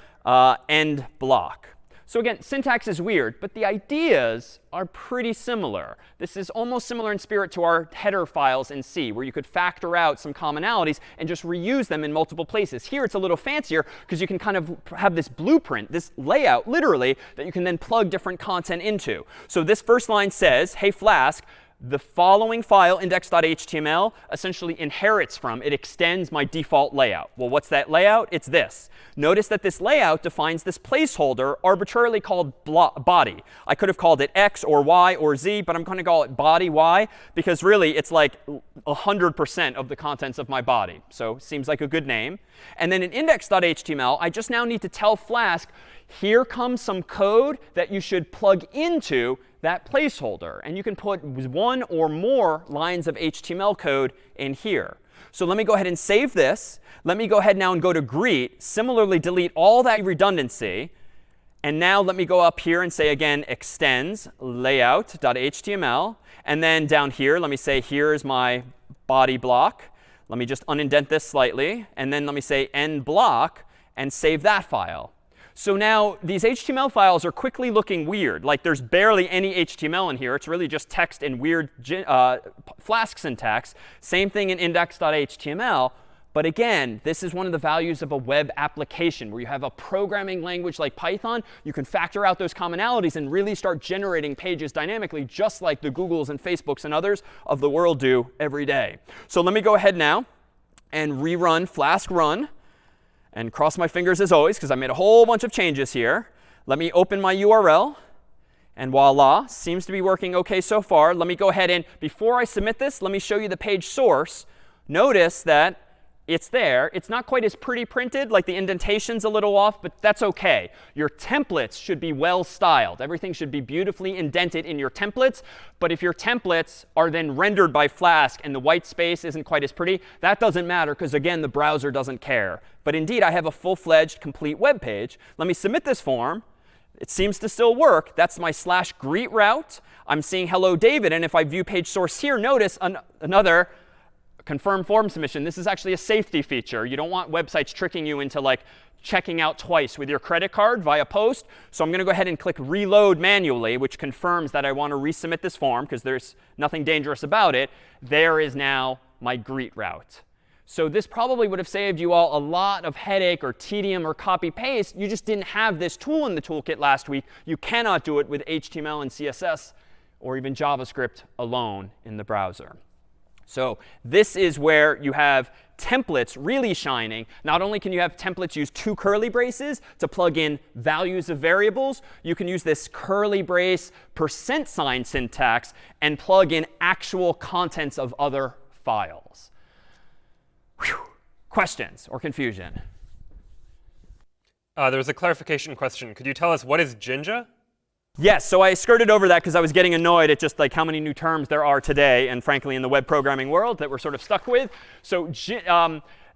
end block. So again, syntax is weird, but the ideas are pretty similar. This is almost similar in spirit to our header files in C, where you could factor out some commonalities and just reuse them in multiple places. Here it's a little fancier because you can kind of have this blueprint, this layout, literally, that you can then plug different content into. So this first line says, hey, Flask, the following file, index.html, essentially inherits from, it extends my default layout. Well, what's that layout? It's this. Notice that this layout defines this placeholder arbitrarily called body. I could have called it X or Y or Z, but I'm going to call it body Y because really it's like 100% of the contents of my body. So seems like a good name. And then in index.html, I just now need to tell Flask, here comes some code that you should plug into that placeholder. And you can put one or more lines of HTML code in here. So let me go ahead and save this. Let me go ahead now and go to greet. Similarly, delete all that redundancy. And now let me go up here and say again, extends layout.html. And then down here, let me say, here's my body block. Let me just unindent this slightly. And then let me say end block and save that file. So now these HTML files are quickly looking weird. Like there's barely any HTML in here. It's really just text and weird Flask syntax. Same thing in index.html. But again, this is one of the values of a web application where you have a programming language like Python. You can factor out those commonalities and really start generating pages dynamically, just like the Googles and Facebooks and others of the world do every day. So let me go ahead now and rerun Flask run. And cross my fingers as always, because I made a whole bunch of changes here. Let me open my URL. And voila, seems to be working OK so far. Let me go ahead and, before I submit this, let me show you the page source. Notice that it's there. It's not quite as pretty printed, like the indentation's a little off, but that's OK. Your templates should be well styled. Everything should be beautifully indented in your templates. But if your templates are then rendered by Flask and the white space isn't quite as pretty, that doesn't matter because, again, the browser doesn't care. But indeed, I have a full-fledged, complete web page. Let me submit this form. It seems to still work. That's my /greet route. I'm seeing hello, David. And if I view page source here, notice another confirm form submission. This is actually a safety feature. You don't want websites tricking you into like checking out twice with your credit card via post. So I'm going to go ahead and click reload manually, which confirms that I want to resubmit this form because there's nothing dangerous about it. There is now my greet route. So this probably would have saved you all a lot of headache or tedium or copy paste. You just didn't have this tool in the toolkit last week. You cannot do it with HTML and CSS or even JavaScript alone in the browser. So this is where you have templates really shining. Not only can you have templates use two curly braces to plug in values of variables, you can use this curly brace %sign syntax and plug in actual contents of other files. Whew. Questions or confusion? There was a clarification question. Could you tell us what is Jinja? Yes, so I skirted over that because I was getting annoyed at just like how many new terms there are today, and frankly in the web programming world that we're sort of stuck with. So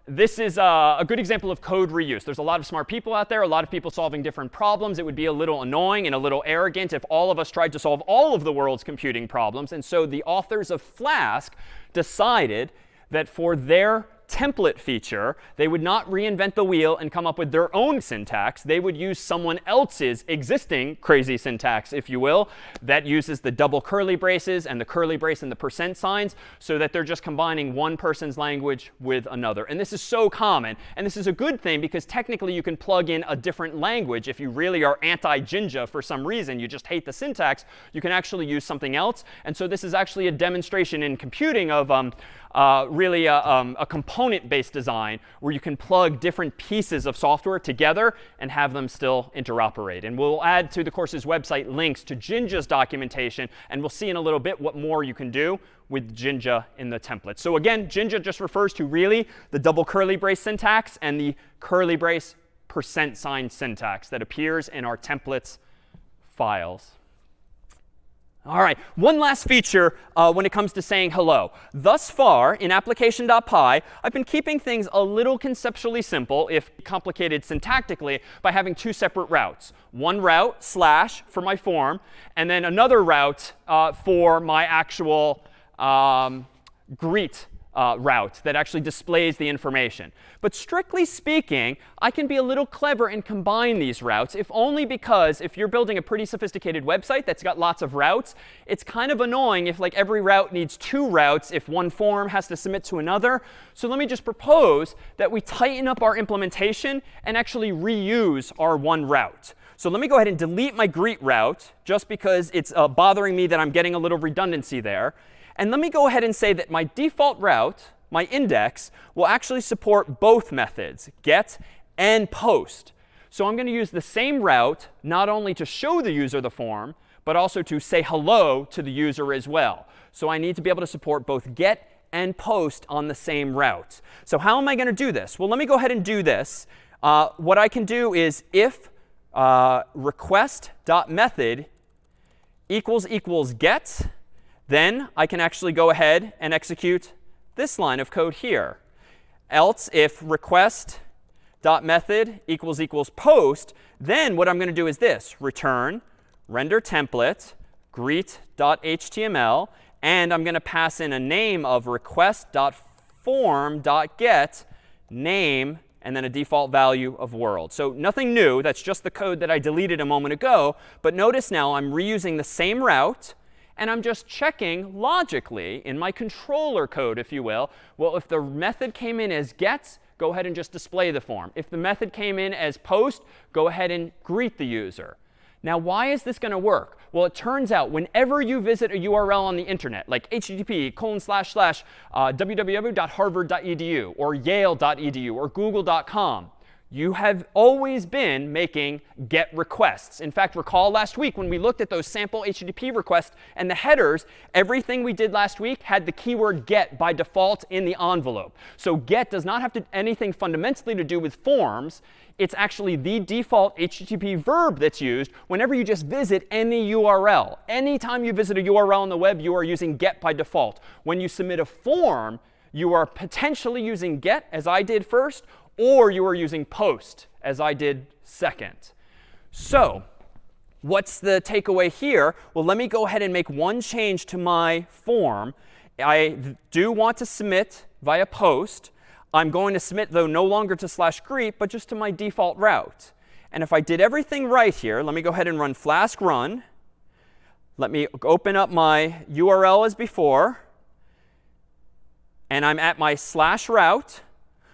this is a good example of code reuse. There's a lot of smart people out there, a lot of people solving different problems. It would be a little annoying and a little arrogant if all of us tried to solve all of the world's computing problems. And so the authors of Flask decided that for their template feature, they would not reinvent the wheel and come up with their own syntax. They would use someone else's existing crazy syntax, if you will, that uses the double curly braces and the curly brace and the %signs so that they're just combining one person's language with another. And this is so common. And this is a good thing because technically you can plug in a different language. If you really are anti-Jinja for some reason, you just hate the syntax, you can actually use something else. And so this is actually a demonstration in computing of really a component-based design where you can plug different pieces of software together and have them still interoperate. And we'll add to the course's website links to Jinja's documentation, and we'll see in a little bit what more you can do with Jinja in the template. So again, Jinja just refers to really the double curly brace syntax and the curly brace %sign syntax that appears in our templates files. All right, one last feature when it comes to saying hello. Thus far, in application.py, I've been keeping things a little conceptually simple, if complicated syntactically, by having two separate routes. One route, / for my form, and then another route for my actual greet route that actually displays the information. But strictly speaking, I can be a little clever and combine these routes, if only because if you're building a pretty sophisticated website that's got lots of routes, it's kind of annoying if like every route needs two routes if one form has to submit to another. So let me just propose that we tighten up our implementation and actually reuse our one route. So let me go ahead and delete my greet route, just because it's bothering me that I'm getting a little redundancy there. And let me go ahead and say that my default route, my index, will actually support both methods, get and post. So I'm going to use the same route not only to show the user the form, but also to say hello to the user as well. So I need to be able to support both get and post on the same route. So how am I going to do this? Well, let me go ahead and do this. What I can do is if request.method equals get, then I can actually go ahead and execute this line of code here. Else, if request.method equals post, then what I'm going to do is this: return render template greet.html, and I'm going to pass in a name of request.form.get name, and then a default value of world. So nothing new. That's just the code that I deleted a moment ago. But notice now I'm reusing the same route, and I'm just checking logically in my controller code, if you will. Well, if the method came in as get, go ahead and just display the form. If the method came in as post, go ahead and greet the user. Now, why is this going to work? Well, it turns out whenever you visit a URL on the internet, like http://www.harvard.edu or yale.edu or google.com, you have always been making GET requests. In fact, recall last week when we looked at those sample HTTP requests and the headers, everything we did last week had the keyword GET by default in the envelope. So GET does not have anything fundamentally to do with forms. It's actually the default HTTP verb that's used whenever you just visit any URL. Anytime you visit a URL on the web, you are using GET by default. When you submit a form, you are potentially using GET, as I did first, or you are using post, as I did second. So what's the takeaway here? Well, let me go ahead and make one change to my form. I do want to submit via post. I'm going to submit, though, no longer to /greet, but just to my default route. And if I did everything right here, let me go ahead and run flask run. Let me open up my URL as before. And I'm at my /route.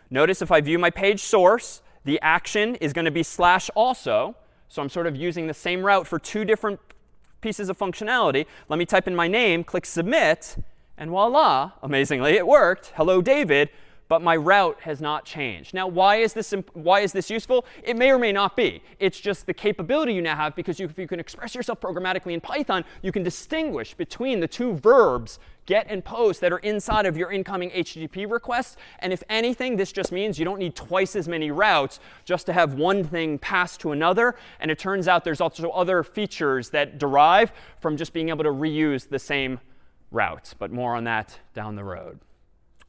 Notice if I view my page source, the action is going to be / also. So I'm sort of using the same route for two different pieces of functionality. Let me type in my name, click submit, and voila, amazingly, it worked. Hello, David. But my route has not changed. Now, why is this useful? It may or may not be. It's just the capability you now have, because if you can express yourself programmatically in Python, you can distinguish between the two verbs, get and post, that are inside of your incoming HTTP request. And if anything, this just means you don't need twice as many routes just to have one thing pass to another. And it turns out there's also other features that derive from just being able to reuse the same route. But more on that down the road.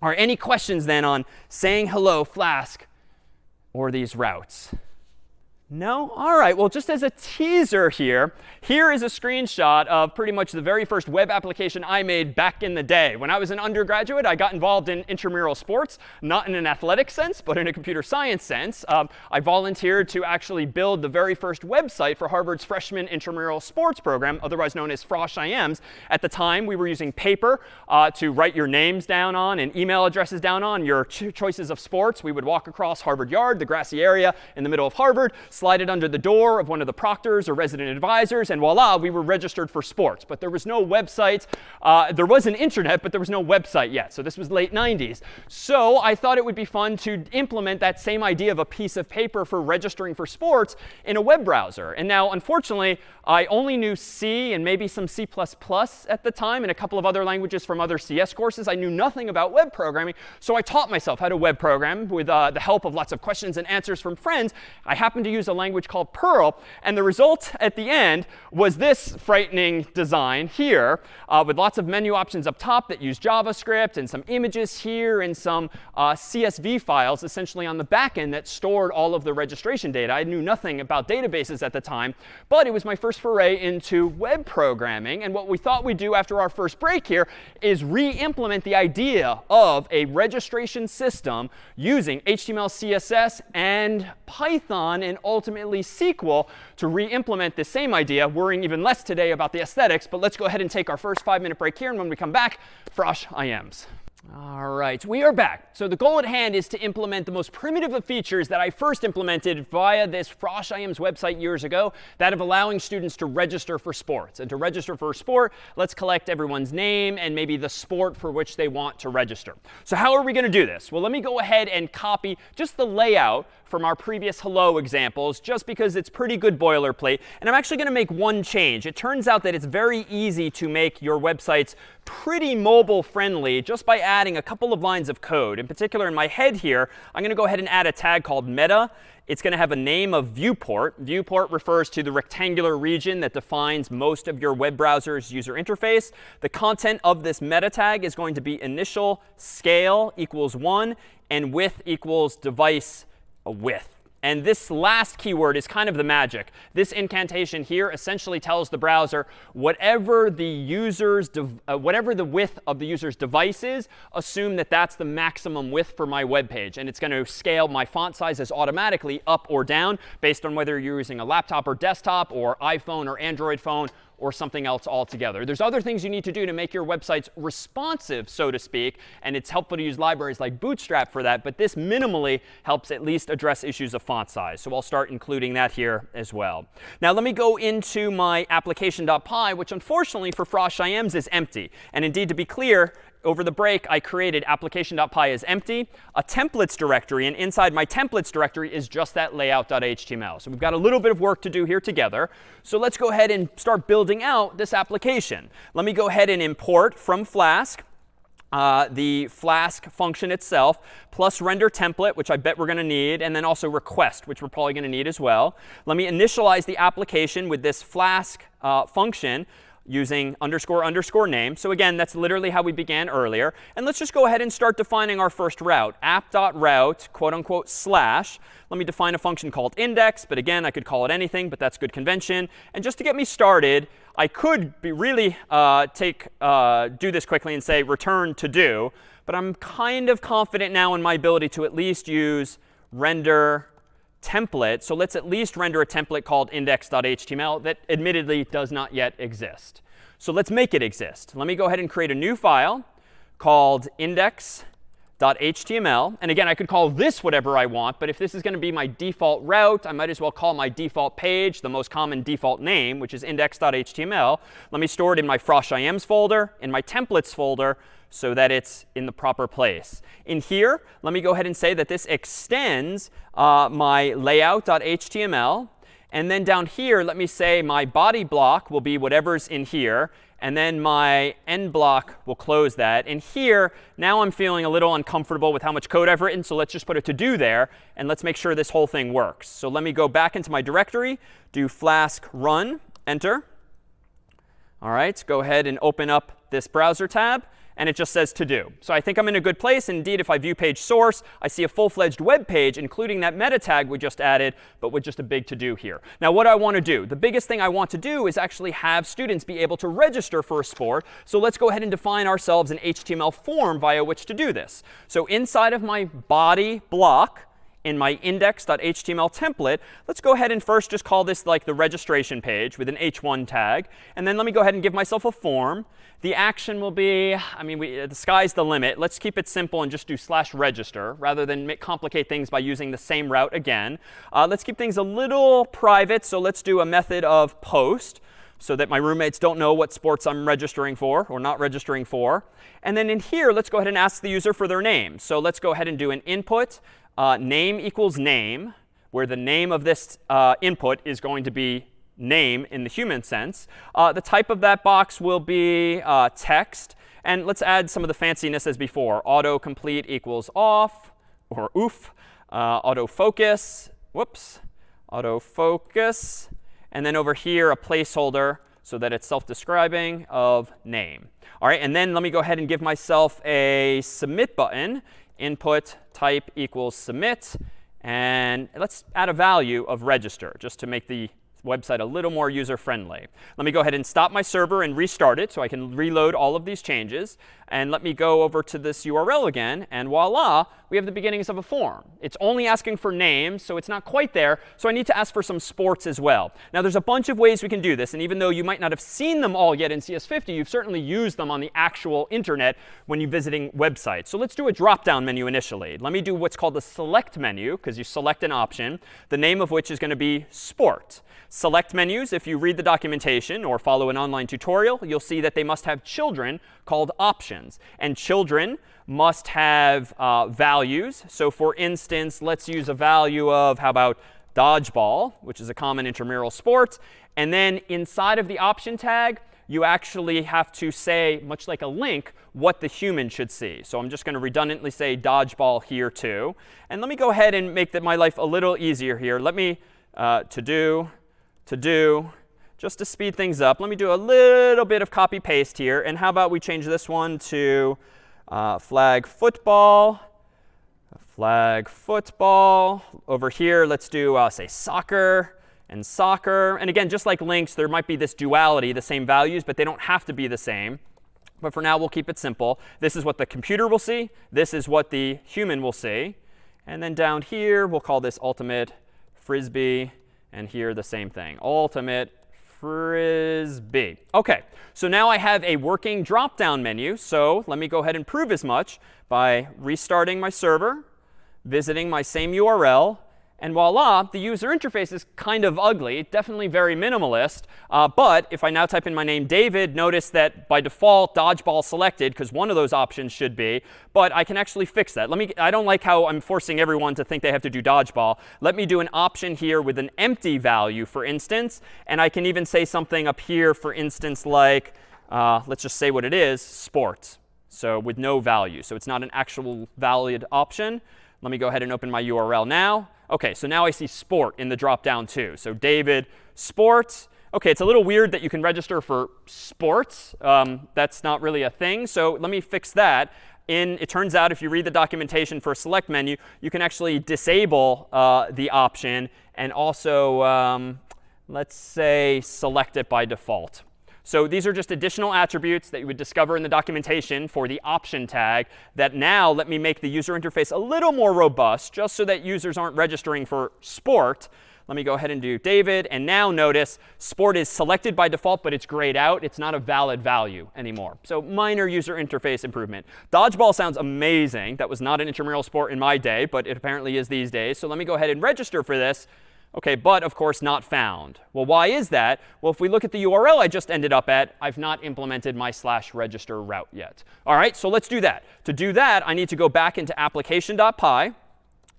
Are any questions then on saying hello, Flask, or these routes? No? All right. Well, just as a teaser here, here is a screenshot of pretty much the very first web application I made back in the day. When I was an undergraduate, I got involved in intramural sports, not in an athletic sense, but in a computer science sense. I volunteered to actually build the very first website for Harvard's freshman intramural sports program, otherwise known as Frosh IMs. At the time, we were using paper to write your names down on and email addresses down on, your choices of sports. We would walk across Harvard Yard, the grassy area in the middle of Harvard, slide it under the door of one of the proctors or resident advisors, and voila, we were registered for sports. But there was no website. There was an internet, but there was no website yet. So this was late 90s. So I thought it would be fun to implement that same idea of a piece of paper for registering for sports in a web browser. And now, unfortunately, I only knew C and maybe some C++ at the time and a couple of other languages from other CS courses. I knew nothing about web programming. So I taught myself how to web program with the help of lots of questions and answers from friends. I happened to use a language called Perl. And the result at the end was this frightening design here with lots of menu options up top that use JavaScript and some images here and some CSV files essentially on the back end that stored all of the registration data. I knew nothing about databases at the time, but it was my first foray into web programming. And what we thought we'd do after our first break here is re-implement the idea of a registration system using HTML, CSS, and Python, and ultimately SQL to re-implement the same idea, worrying even less today about the aesthetics. But let's go ahead and take our first 5-minute break here. And when we come back, Frosh IMs. All right, we are back. So the goal at hand is to implement the most primitive of features that I first implemented via this Frosh IM's website years ago, that of allowing students to register for sports. And to register for a sport, let's collect everyone's name and maybe the sport for which they want to register. So how are we going to do this? Well, let me go ahead and copy just the layout from our previous hello examples, just because it's pretty good boilerplate. And I'm actually going to make one change. It turns out that it's very easy to make your websites pretty mobile friendly just by adding a couple of lines of code. In particular, in my head here, I'm going to go ahead and add a tag called meta. It's going to have a name of viewport. Viewport refers to the rectangular region that defines most of your web browser's user interface. The content of this meta tag is going to be initial scale equals 1 and width equals device width. And this last keyword is kind of the magic. This incantation here essentially tells the browser whatever the width of the user's device is, assume that that's the maximum width for my web page. And it's going to scale my font sizes automatically up or down based on whether you're using a laptop or desktop or iPhone or Android phone or something else altogether. There's other things you need to do to make your websites responsive, so to speak, and it's helpful to use libraries like Bootstrap for that, but this minimally helps at least address issues of font size. So I'll start including that here as well. Now let me go into my application.py, which unfortunately for Frosh IMs is empty. And indeed, to be clear, over the break, I created application.py as empty, a templates directory, and inside my templates directory is just that layout.html. So we've got a little bit of work to do here together. So let's go ahead and start building out this application. Let me go ahead and import from Flask the Flask function itself, plus render template, which I bet we're going to need, and then also request, which we're probably going to need as well. Let me initialize the application with this Flask function using __ name. So again, that's literally how we began earlier. And let's just go ahead and start defining our first route. App.route, quote unquote, slash. Let me define a function called index. But again, I could call it anything, but that's good convention. And just to get me started, I could do this quickly and say return to do. But I'm kind of confident now in my ability to at least use render template. So let's at least render a template called index.html that admittedly does not yet exist. So let's make it exist. Let me go ahead and create a new file called index.html. And again, I could call this whatever I want. But if this is going to be my default route, I might as well call my default page the most common default name, which is index.html. Let me store it in my Frosh IMs folder, in my templates folder, so that it's in the proper place. In here, let me go ahead and say that this extends my layout.html. And then down here, let me say my body block will be whatever's in here. And then my end block will close that. And here, now I'm feeling a little uncomfortable with how much code I've written. So let's just put a to-do there. And let's make sure this whole thing works. So let me go back into my directory, do flask run, enter. All right, go ahead and open up this browser tab. And it just says to do. So I think I'm in a good place. Indeed, if I view page source, I see a full-fledged web page, including that meta tag we just added, but with just a big to do here. Now, what do I want to do? The biggest thing I want to do is actually have students be able to register for a sport. So let's go ahead and define ourselves an HTML form via which to do this. So inside of my body block, in my index.html template, let's go ahead and first just call this like the registration page with an h1 tag. And then let me go ahead and give myself a form. The action will be, the sky's the limit. Let's keep it simple and just do /register rather than complicate things by using the same route again. Let's keep things a little private. So let's do a method of post so that my roommates don't know what sports I'm registering for or not registering for. And then in here, let's go ahead and ask the user for their name. So let's go ahead and do an input. Name equals name, where the name of this input is going to be name in the human sense. The type of that box will be text. And let's add some of the fanciness as before. Autocomplete equals off, or oof. Autofocus, whoops. Autofocus. And then over here, a placeholder so that it's self-describing of name. All right, and then let me go ahead and give myself a submit button. Input type equals submit. And let's add a value of register just to make the website a little more user-friendly. Let me go ahead and stop my server and restart it so I can reload all of these changes. And let me go over to this URL again. And voila, we have the beginnings of a form. It's only asking for names, so it's not quite there. So I need to ask for some sports as well. Now, there's a bunch of ways we can do this. And even though you might not have seen them all yet in CS50, you've certainly used them on the actual internet when you're visiting websites. So let's do a drop-down menu initially. Let me do what's called the select menu, because you select an option, the name of which is going to be sport. Select menus, if you read the documentation or follow an online tutorial, you'll see that they must have children called options. And children must have values. So for instance, let's use a value of, how about dodgeball, which is a common intramural sport. And then inside of the option tag, you actually have to say, much like a link, what the human should see. So I'm just going to redundantly say dodgeball here too. And let me go ahead and make my life a little easier here. Let me to do, just to speed things up, let me do a little bit of copy paste here. And how about we change this one to flag football. Flag football. Over here, let's do, say, soccer and soccer. And again, just like links, there might be this duality, the same values, but they don't have to be the same. But for now, we'll keep it simple. This is what the computer will see. This is what the human will see. And then down here, we'll call this ultimate frisbee. And here, the same thing, ultimate frisbee. OK, so now I have a working drop-down menu. So let me go ahead and prove as much by restarting my server, visiting my same URL. And voila, the user interface is kind of ugly, definitely very minimalist. But if I now type in my name, David, notice that by default, dodgeball selected, because one of those options should be. But I can actually fix that. I don't like how I'm forcing everyone to think they have to do dodgeball. Let me do an option here with an empty value, for instance. And I can even say something up here, for instance, like, let's just say what it is, sports. So with no value. So it's not an actual valid option. Let me go ahead and open my URL now. OK, so now I see sport in the drop-down too. So David, sports. OK, it's a little weird that you can register for sports. That's not really a thing. So let me fix that. It turns out if you read the documentation for a select menu, you can actually disable the option and also, let's say, select it by default. So these are just additional attributes that you would discover in the documentation for the option tag that now let me make the user interface a little more robust, just so that users aren't registering for sport. Let me go ahead and do David. And now notice sport is selected by default, but it's grayed out. It's not a valid value anymore. So minor user interface improvement. Dodgeball sounds amazing. That was not an intramural sport in my day, but it apparently is these days. So let me go ahead and register for this. OK, but of course not found. Well, why is that? Well, if we look at the URL I just ended up at, I've not implemented my /register route yet. All right, so let's do that. To do that, I need to go back into application.py.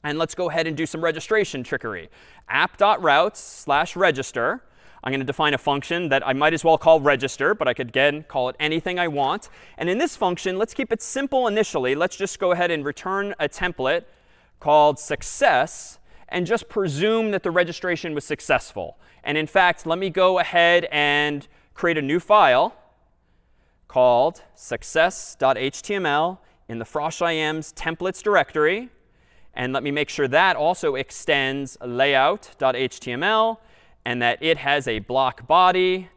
And let's go ahead and do some registration trickery. app.routes/register. I'm going to define a function that I might as well call register, but I could, again, call it anything I want. And in this function, let's keep it simple initially. Let's just go ahead and return a template called success and just presume that the registration was successful. And in fact, let me go ahead and create a new file called success.html in the frosh.im's templates directory. And let me make sure that also extends layout.html and that it has a block body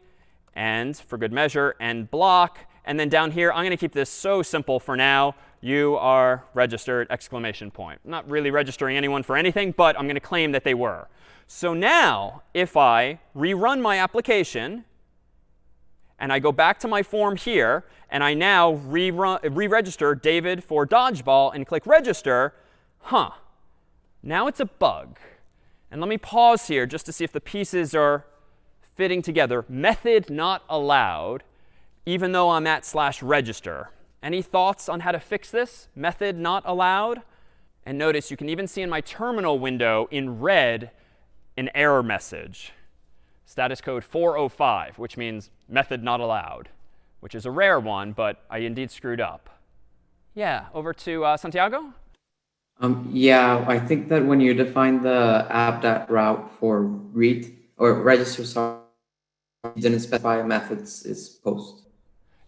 and, for good measure, and block. And then down here, I'm going to keep this so simple for now. You are registered, exclamation point. I'm not really registering anyone for anything, but I'm going to claim that they were. So now, if I rerun my application, and I go back to my form here, and I now re-register David for dodgeball and click register, now it's a bug. And let me pause here just to see if the pieces are fitting together. Method not allowed, even though I'm at /register. Any thoughts on how to fix this? Method not allowed? And notice you can even see in my terminal window in red an error message. Status code 405, which means method not allowed, which is a rare one, but I indeed screwed up. Yeah, over to Santiago. Yeah, I think that when you define the app.route for read or register, sorry, you didn't specify methods is post.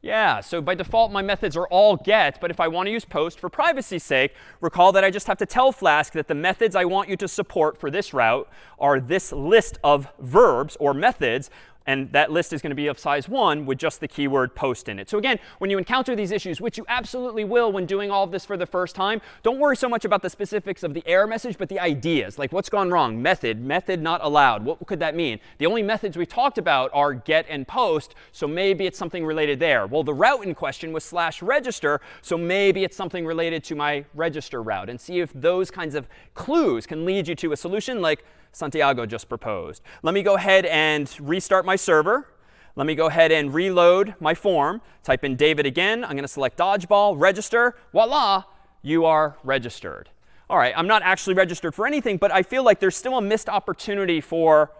Yeah, so by default, my methods are all get. But if I want to use post for privacy's sake, recall that I just have to tell Flask that the methods I want you to support for this route are this list of verbs or methods And that list is going to be of size 1 with just the keyword post in it. So again, when you encounter these issues, which you absolutely will when doing all of this for the first time, don't worry so much about the specifics of the error message, but the ideas. Like what's gone wrong? Method not allowed. What could that mean? The only methods we talked about are get and post, so maybe it's something related there. Well, the route in question was /register, so maybe it's something related to my register route. And see if those kinds of clues can lead you to a solution like Santiago just proposed. Let me go ahead and restart my server. Let me go ahead and reload my form. Type in David again. I'm going to select dodgeball, register. Voila, you are registered. All right, I'm not actually registered for anything, but I feel like there's still a missed opportunity for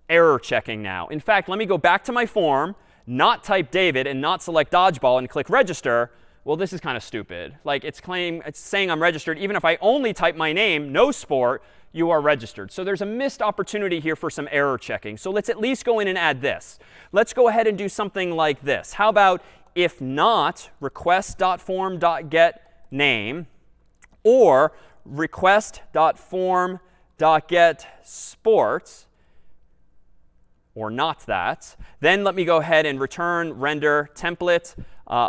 error checking now. In fact, let me go back to my form, not type David, and not select dodgeball and click register. Well, this is kind of stupid. Like it's saying I'm registered. Even if I only type my name, no sport, you are registered. So there's a missed opportunity here for some error checking. So let's at least go in and add this. Let's go ahead and do something like this. How about if not request.form.get name or request.form.get sports, or not that, then let me go ahead and return render template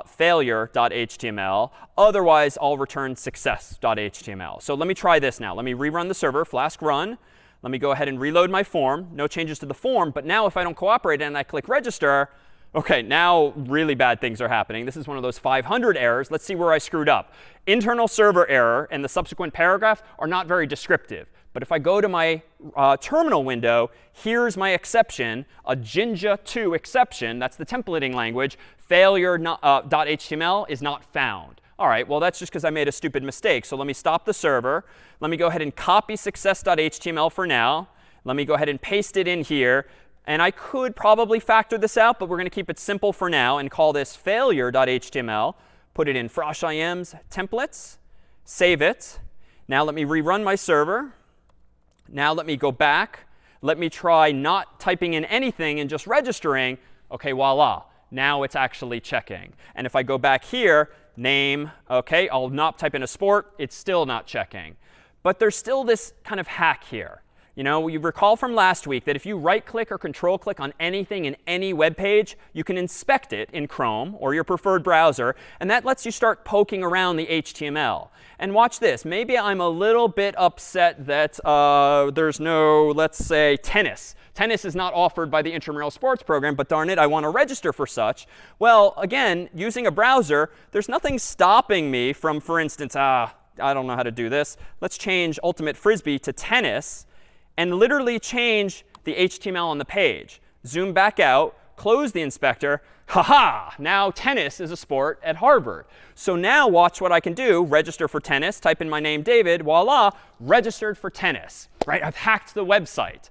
failure.html. Otherwise, I'll return success.html. So let me try this now. Let me rerun the server, flask run. Let me go ahead and reload my form. No changes to the form. But now if I don't cooperate and I click register, OK, now really bad things are happening. This is one of those 500 errors. Let's see where I screwed up. Internal server error and the subsequent paragraph are not very descriptive. But if I go to my terminal window, here's my exception, a Jinja2 exception. That's the templating language. Failure.html is not found. All right, well, that's just because I made a stupid mistake. So let me stop the server. Let me go ahead and copy success.html for now. Let me go ahead and paste it in here. And I could probably factor this out, but we're going to keep it simple for now and call this failure.html. Put it in frosh.im's templates. Save it. Now let me rerun my server. Now let me go back. Let me try not typing in anything and just registering. OK, voila. Now it's actually checking. And if I go back here, name, OK, I'll not type in a sport. It's still not checking. But there's still this kind of hack here. You know, you recall from last week that if you right-click or control-click on anything in any web page, you can inspect it in Chrome or your preferred browser. And that lets you start poking around the HTML. And watch this. Maybe I'm a little bit upset that there's no, let's say, tennis. Tennis is not offered by the intramural sports program, but darn it, I want to register for such. Well, again, using a browser, there's nothing stopping me from, for instance, I don't know how to do this. Let's change Ultimate Frisbee to tennis and literally change the HTML on the page. Zoom back out, close the inspector. Ha-ha! Now tennis is a sport at Harvard. So now watch what I can do. Register for tennis. Type in my name, David. Voila, registered for tennis. Right? I've hacked the website.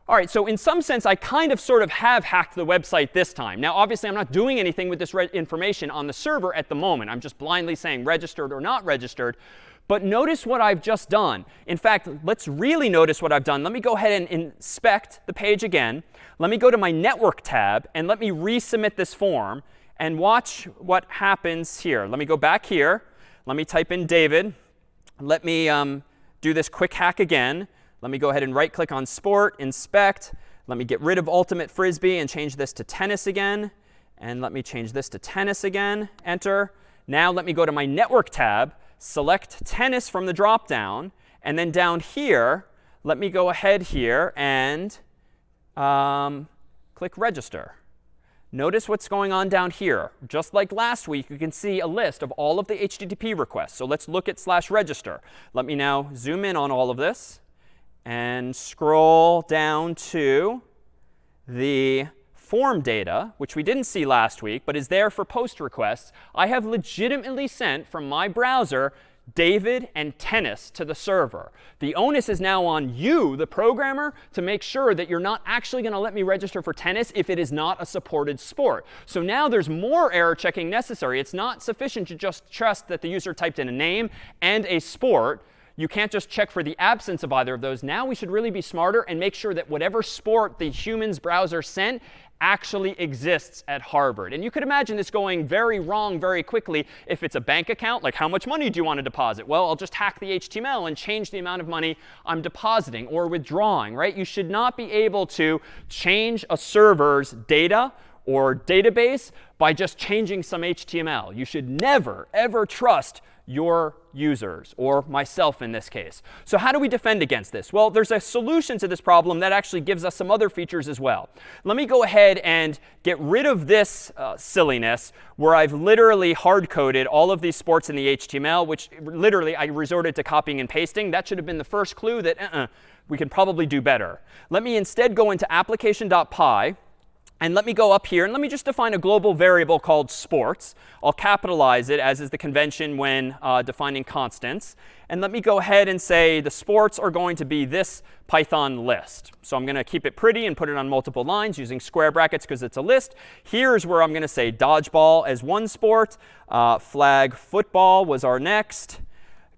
All right, so in some sense, I kind of sort of have hacked the website this time. Now, obviously, I'm not doing anything with this information on the server at the moment. I'm just blindly saying registered or not registered. But notice what I've just done. In fact, let's really notice what I've done. Let me go ahead and inspect the page again. Let me go to my network tab, and let me resubmit this form. And watch what happens here. Let me go back here. Let me type in David. Let me do this quick hack again. Let me go ahead and right-click on Sport, Inspect. Let me get rid of Ultimate Frisbee and change this to Tennis again. And let me change this to Tennis again. Enter. Now let me go to my Network tab, select Tennis from the drop-down. And then down here, let me go ahead here and click Register. Notice what's going on down here. Just like last week, you can see a list of all of the HTTP requests. So let's look at /register. Let me now zoom in on all of this and scroll down to the form data, which we didn't see last week, but is there for post requests. I have legitimately sent from my browser David and tennis to the server. The onus is now on you, the programmer, to make sure that you're not actually going to let me register for tennis if it is not a supported sport. So now there's more error checking necessary. It's not sufficient to just trust that the user typed in a name and a sport. You can't just check for the absence of either of those. Now we should really be smarter and make sure that whatever sport the human's browser sent actually exists at Harvard. And you could imagine this going very wrong very quickly if it's a bank account. Like, how much money do you want to deposit? Well, I'll just hack the HTML and change the amount of money I'm depositing or withdrawing, right? You should not be able to change a server's data or database by just changing some HTML. You should never, ever trust your users, or myself in this case. So how do we defend against this? Well, there's a solution to this problem that actually gives us some other features as well. Let me go ahead and get rid of this silliness where I've literally hard-coded all of these sports in the HTML, which literally I resorted to copying and pasting. That should have been the first clue that we can probably do better. Let me instead go into application.py. And let me go up here and let me just define a global variable called sports. I'll capitalize it, as is the convention when defining constants. And let me go ahead and say the sports are going to be this Python list. So I'm going to keep it pretty and put it on multiple lines using square brackets because it's a list. Here's where I'm going to say dodgeball as one sport, flag football was our next,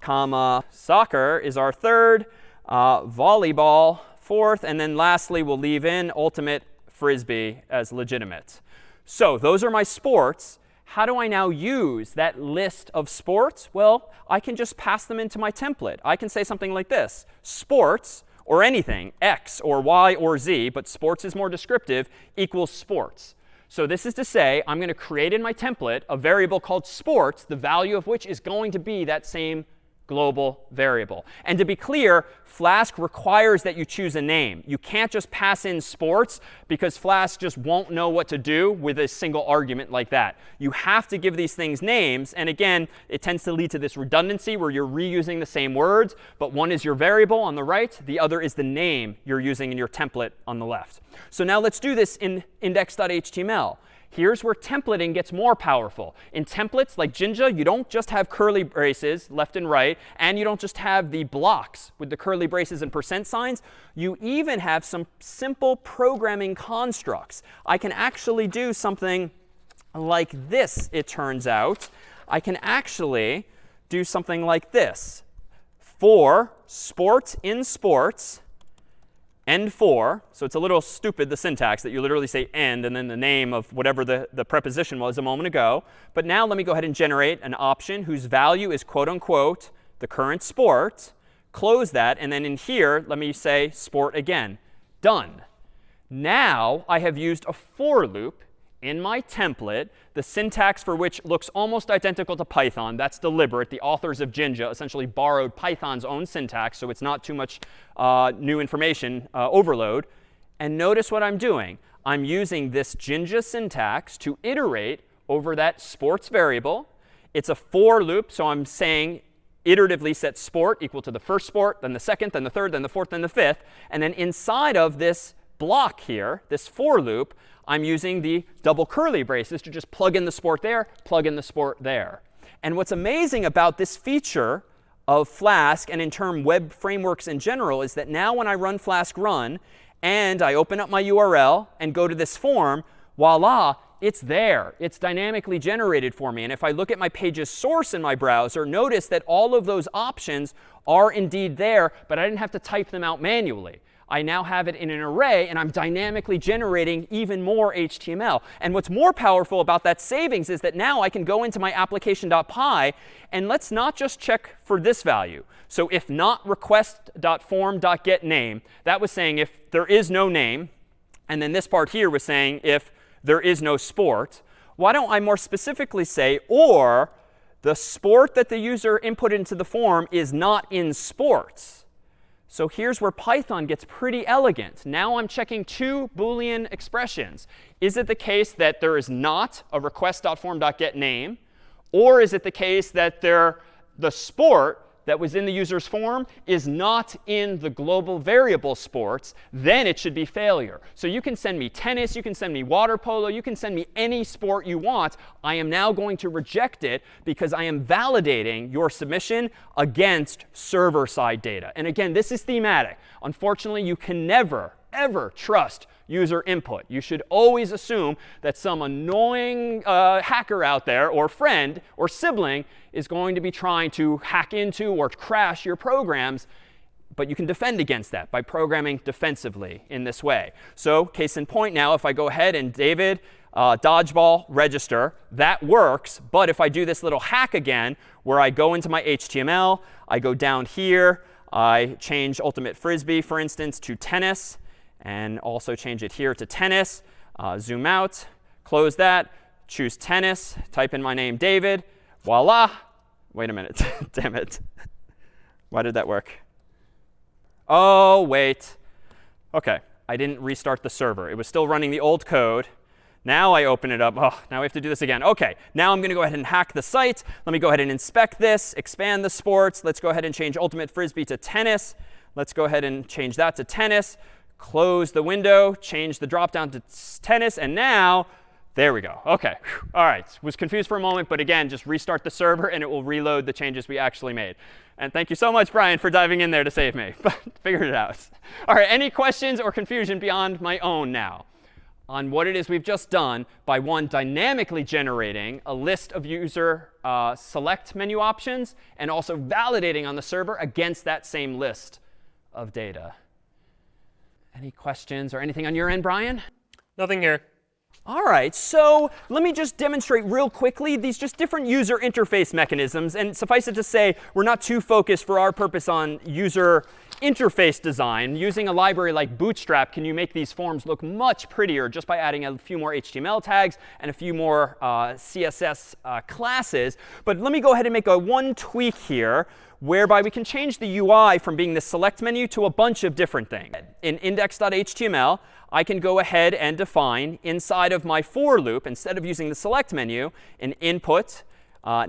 comma soccer is our third, volleyball fourth, and then lastly we'll leave in ultimate Frisbee as legitimate. So those are my sports. How do I now use that list of sports? Well, I can just pass them into my template. I can say something like this: sports, or anything, X or Y or Z, but sports is more descriptive, equals sports. So this is to say I'm going to create in my template a variable called sports, the value of which is going to be that same global variable. And to be clear, Flask requires that you choose a name. You can't just pass in sports because Flask just won't know what to do with a single argument like that. You have to give these things names. And again, it tends to lead to this redundancy where you're reusing the same words, but one is your variable on the right, the other is the name you're using in your template on the left. So now let's do this in index.html. Here's where templating gets more powerful. In templates like Jinja, you don't just have curly braces left and right, and you don't just have the blocks with the curly braces and percent signs. You even have some simple programming constructs. I can actually do something like this, it turns out. I can actually do something like this. For sport in sports, end for, so it's a little stupid, the syntax, that you literally say end and then the name of whatever the preposition was a moment ago. But now let me go ahead and generate an option whose value is quote unquote the current sport. Close that. And then in here, let me say sport again. Done. Now I have used a for loop in my template, the syntax for which looks almost identical to Python. That's deliberate. The authors of Jinja essentially borrowed Python's own syntax, so it's not too much new information overload. And notice what I'm doing. I'm using this Jinja syntax to iterate over that sports variable. It's a for loop, so I'm saying iteratively set sport equal to the first sport, then the second, then the third, then the fourth, then the fifth. And then inside of this block here, this for loop, I'm using the double curly braces to just plug in the sport there, plug in the sport there. And what's amazing about this feature of Flask and in term web frameworks in general is that now when I run Flask run and I open up my URL and go to this form, voila, it's there. It's dynamically generated for me. And if I look at my page's source in my browser, notice that all of those options are indeed there, but I didn't have to type them out manually. I now have it in an array, and I'm dynamically generating even more HTML. And what's more powerful about that savings is that now I can go into my application.py, and let's not just check for this value. So if not request.form.getName, that was saying if there is no name, and then this part here was saying if there is no sport. Why don't I more specifically say, or the sport that the user input into the form is not in sports? So here's where Python gets pretty elegant. Now I'm checking two Boolean expressions. Is it the case that there is not a request.form.getName? Or is it the case that the sport that was in the user's form is not in the global variable sports? Then it should be failure. So you can send me tennis, you can send me water polo, you can send me any sport you want. I am now going to reject it because I am validating your submission against server-side data. And again, this is thematic. Unfortunately, you can never ever trust user input. You should always assume that some annoying hacker out there, or friend, or sibling, is going to be trying to hack into or crash your programs. But you can defend against that by programming defensively in this way. So case in point now, if I go ahead and David dodgeball register, that works. But if I do this little hack again, where I go into my HTML, I go down here, I change ultimate frisbee, for instance, to tennis, and also change it here to tennis, zoom out, close that, choose tennis, type in my name, David, voila. Wait a minute. Damn it. Why did that work? Oh, wait. OK, I didn't restart the server. It was still running the old code. Now I open it up. Oh, now we have to do this again. OK, now I'm going to go ahead and hack the site. Let me go ahead and inspect this, expand the sports. Let's go ahead and change ultimate frisbee to tennis. Let's go ahead and change that to tennis. Close the window, change the dropdown to tennis. And now, there we go. OK, all right. Was confused for a moment. But again, just restart the server, and it will reload the changes we actually made. And thank you so much, Brian, for diving in there to save me. But figured it out. All right, any questions or confusion beyond my own now on what it is we've just done by, one, dynamically generating a list of user select menu options, and also validating on the server against that same list of data? Any questions or anything on your end, Brian? Nothing here. All right, so let me just demonstrate real quickly these just different user interface mechanisms. And suffice it to say, we're not too focused for our purpose on user interface design. Using a library like Bootstrap, can you make these forms look much prettier just by adding a few more HTML tags and a few more CSS classes. But let me go ahead and make one tweak here, whereby we can change the UI from being the select menu to a bunch of different things. In index.html, I can go ahead and define inside of my for loop, instead of using the select menu, an input,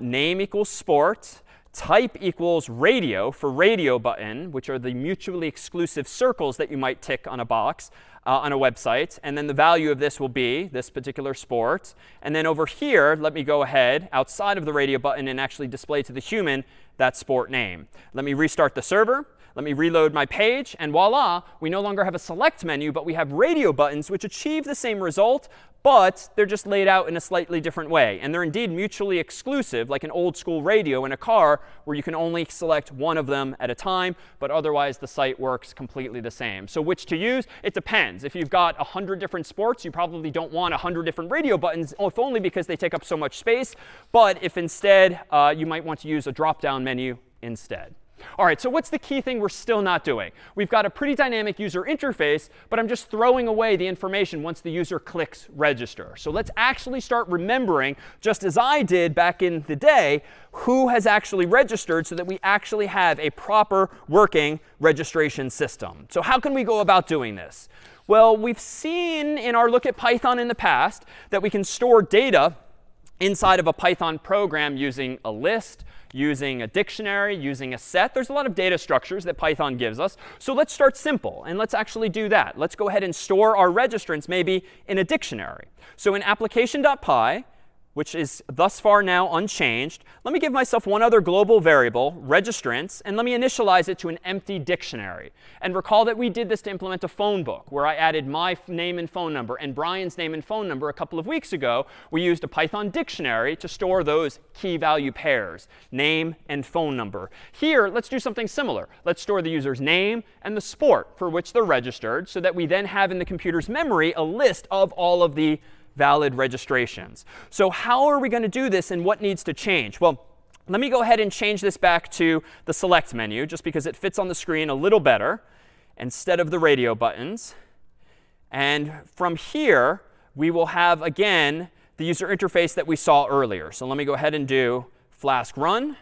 name equals sport, type equals radio for radio button, which are the mutually exclusive circles that you might tick on a box on a website. And then the value of this will be this particular sport. And then over here, let me go ahead outside of the radio button and actually display to the human that sport name. Let me restart the server. Let me reload my page. And voila, we no longer have a select menu, but we have radio buttons, which achieve the same result, but they're just laid out in a slightly different way. And they're indeed mutually exclusive, like an old school radio in a car, where you can only select one of them at a time, but otherwise the site works completely the same. So which to use? It depends. If you've got 100 different sports, you probably don't want 100 different radio buttons, if only because they take up so much space. But if instead, you might want to use a drop-down menu instead. All right, so what's the key thing we're still not doing? We've got a pretty dynamic user interface, but I'm just throwing away the information once the user clicks register. So let's actually start remembering, just as I did back in the day, who has actually registered so that we actually have a proper working registration system. So how can we go about doing this? Well, we've seen in our look at Python in the past that we can store data inside of a Python program using a list, using a dictionary, using a set. There's a lot of data structures that Python gives us. So let's start simple, and let's actually do that. Let's go ahead and store our registrants maybe in a dictionary. So in application.py, which is thus far now unchanged, let me give myself one other global variable, registrants, and let me initialize it to an empty dictionary. And recall that we did this to implement a phone book, where I added my name and phone number and Brian's name and phone number a couple of weeks ago. We used a Python dictionary to store those key value pairs, name and phone number. Here, let's do something similar. Let's store the user's name and the sport for which they're registered, so that we then have in the computer's memory a list of all of the valid registrations. So how are we going to do this, and what needs to change? Well, let me go ahead and change this back to the select menu, just because it fits on the screen a little better instead of the radio buttons. And from here, we will have, again, the user interface that we saw earlier. So let me go ahead and do Flask run.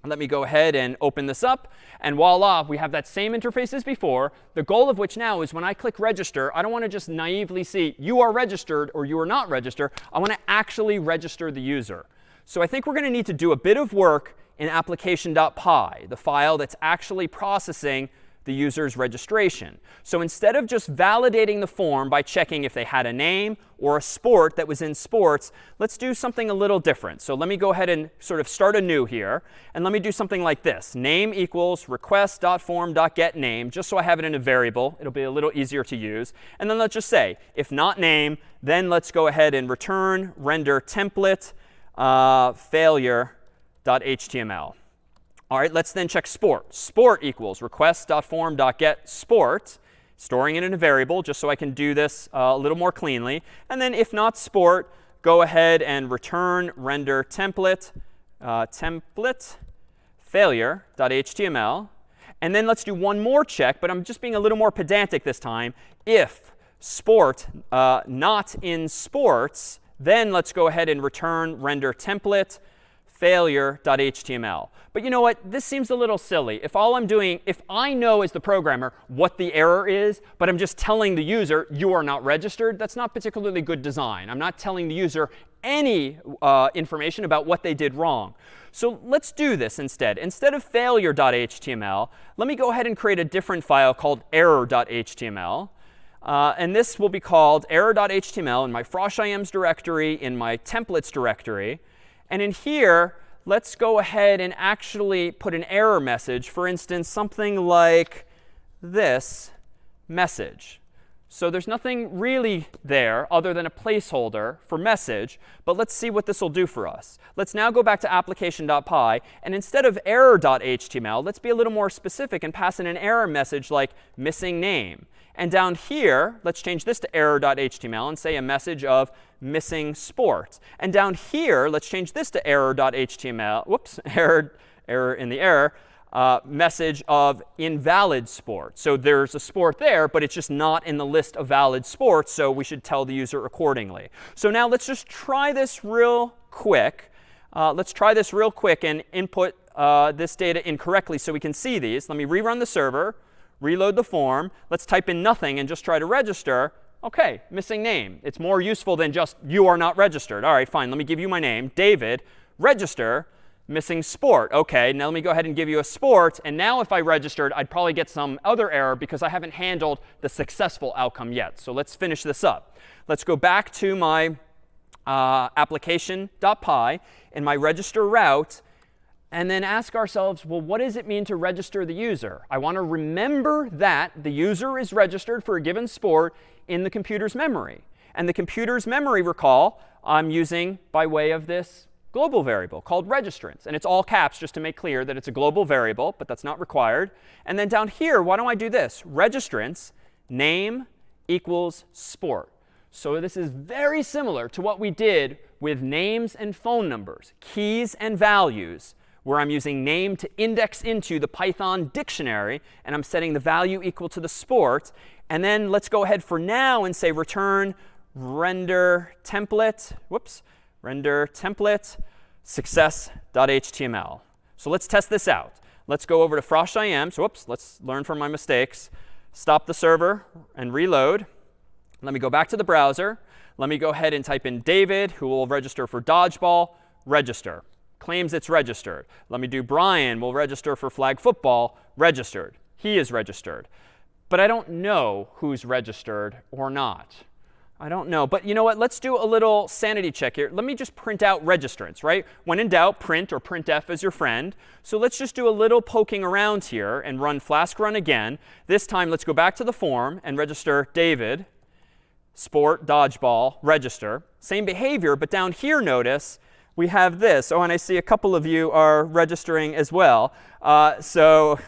Let me go ahead and open this up. And voila, we have that same interface as before, the goal of which now is when I click register, I don't want to just naively see you are registered or you are not registered. I want to actually register the user. So I think we're going to need to do a bit of work in application.py, the file that's actually processing the user's registration. So instead of just validating the form by checking if they had a name or a sport that was in sports, let's do something a little different. So let me go ahead and sort of start anew here. And let me do something like this. Name equals request.form.getName, just so I have it in a variable. It'll be a little easier to use. And then let's just say, if not name, then let's go ahead and return render template failure.html. All right, let's then check sport. Sport equals request.form.getSport, storing it in a variable just so I can do this a little more cleanly. And then if not sport, go ahead and return render template failure.html. And then let's do one more check, but I'm just being a little more pedantic this time. If sport not in sports, then let's go ahead and return render template failure.html. But you know what? This seems a little silly. If all I'm doing, if I know as the programmer what the error is, but I'm just telling the user you are not registered, that's not particularly good design. I'm not telling the user any information about what they did wrong. So let's do this instead. Instead of failure.html, let me go ahead and create a different file called error.html. And this will be called error.html in my frosh.ims directory, in my templates directory. And in here, let's go ahead and actually put an error message. For instance, something like this message. So there's nothing really there other than a placeholder for message. But let's see what this will do for us. Let's now go back to application.py. And instead of error.html, let's be a little more specific and pass in an error message like missing name. And down here, let's change this to error.html and say a message of missing sport. And down here, let's change this to error.html. Whoops, error in the error. Message of invalid sport. So there's a sport there, but it's just not in the list of valid sports, so we should tell the user accordingly. So now let's just try this real quick. Let's try this real quick and input this data incorrectly so we can see these. Let me rerun the server, reload the form. Let's type in nothing and just try to register. OK, missing name. It's more useful than just you are not registered. All right, fine. Let me give you my name, David, register. Missing sport. OK, now let me go ahead and give you a sport. And now if I registered, I'd probably get some other error because I haven't handled the successful outcome yet. So let's finish this up. Let's go back to my application.py in my register route and then ask ourselves, well, what does it mean to register the user? I want to remember that the user is registered for a given sport in the computer's memory. And the computer's memory, recall, I'm using by way of this global variable called registrants. And it's all caps just to make clear that it's a global variable, but that's not required. And then down here, why don't I do this? Registrants name equals sport. So this is very similar to what we did with names and phone numbers, keys and values, where I'm using name to index into the Python dictionary, and I'm setting the value equal to the sport. And then let's go ahead for now and say return render template. Whoops. Render template success.html. So let's test this out. Let's go over to frosh.ims. Whoops, let's learn from my mistakes. Stop the server and reload. Let me go back to the browser. Let me go ahead and type in David, who will register for dodgeball, register. Claims it's registered. Let me do Brian, will register for flag football, registered. He is registered. But I don't know who's registered or not. I don't know. But you know what? Let's do a little sanity check here. Let me just print out registrants, right? When in doubt, print or printf as your friend. So let's just do a little poking around here and run flask run again. This time, let's go back to the form and register David, sport, dodgeball, register. Same behavior, but down here, notice, we have this. Oh, and I see a couple of you are registering as well. So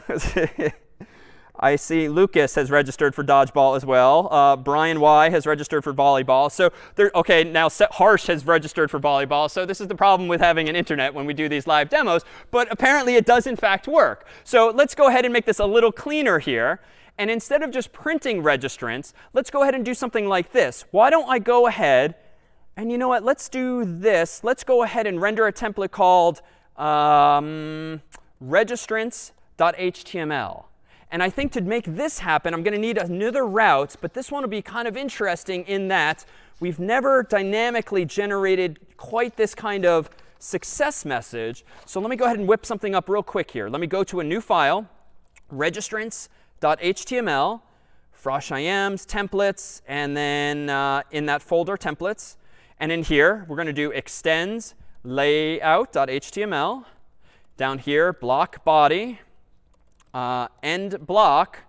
I see Lucas has registered for dodgeball as well. Brian Y has registered for volleyball. So OK, now Harsh has registered for volleyball. So this is the problem with having an internet when we do these live demos. But apparently, it does, in fact, work. So let's go ahead and make this a little cleaner here. And instead of just printing registrants, let's go ahead and do something like this. Why don't I go ahead and you know what? Let's do this. Let's go ahead and render a template called registrants.html. And I think to make this happen, I'm going to need another route. But this one will be kind of interesting in that we've never dynamically generated quite this kind of success message. So let me go ahead and whip something up real quick here. Let me go to a new file, registrants .html, frosh.ims, templates, and then in that folder, templates. And in here, we're going to do extends layout.html. Down here, block body, end block.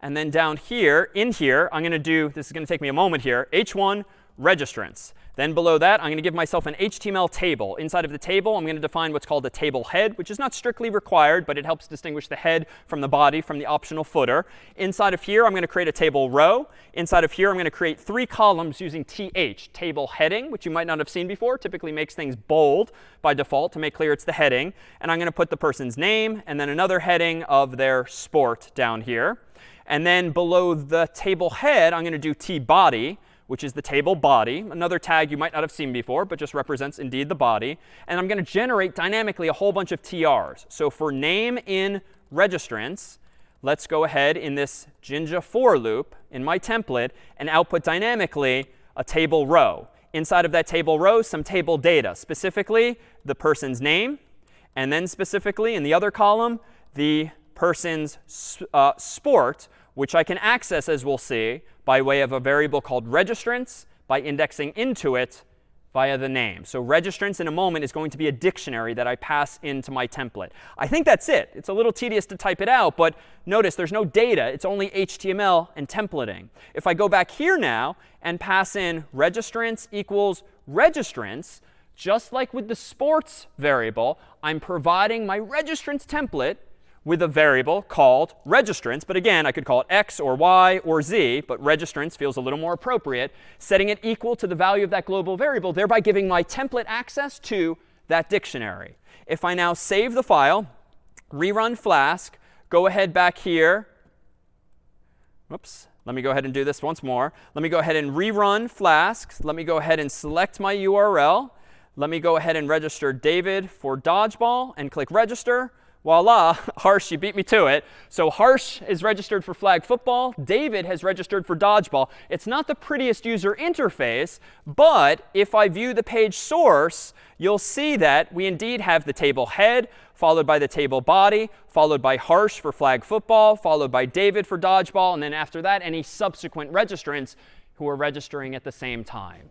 And then down here, in here, I'm going to do, this is going to take me a moment here, h1 registrants. Then below that, I'm going to give myself an HTML table. Inside of the table, I'm going to define what's called a table head, which is not strictly required, but it helps distinguish the head from the body from the optional footer. Inside of here, I'm going to create a table row. Inside of here, I'm going to create 3 columns using TH, table heading, which you might not have seen before. Typically makes things bold by default to make clear it's the heading. And I'm going to put the person's name and then another heading of their sport down here. And then below the table head, I'm going to do tbody, which is the table body, another tag you might not have seen before, but just represents indeed the body. And I'm going to generate dynamically a whole bunch of TRs. So for name in registrants, let's go ahead in this Jinja for loop in my template and output dynamically a table row. Inside of that table row, some table data, specifically the person's name, and then specifically in the other column, the person's sport, which I can access, as we'll see, by way of a variable called registrants by indexing into it via the name. So registrants in a moment is going to be a dictionary that I pass into my template. I think that's it. It's a little tedious to type it out, but notice there's no data. It's only HTML and templating. If I go back here now and pass in registrants equals registrants, just like with the sports variable, I'm providing my registrants template with a variable called registrants. But again, I could call it X or Y or Z, but registrants feels a little more appropriate, setting it equal to the value of that global variable, thereby giving my template access to that dictionary. If I now save the file, rerun Flask, go ahead back here. Whoops. Let me go ahead and do this once more. Let me go ahead and rerun Flask. Let me go ahead and select my URL. Let me go ahead and register David for dodgeball and click register. Voila, Harsh, you beat me to it. So Harsh is registered for flag football. David has registered for dodgeball. It's not the prettiest user interface, but if I view the page source, you'll see that we indeed have the table head, followed by the table body, followed by Harsh for flag football, followed by David for dodgeball, and then after that, any subsequent registrants who are registering at the same time.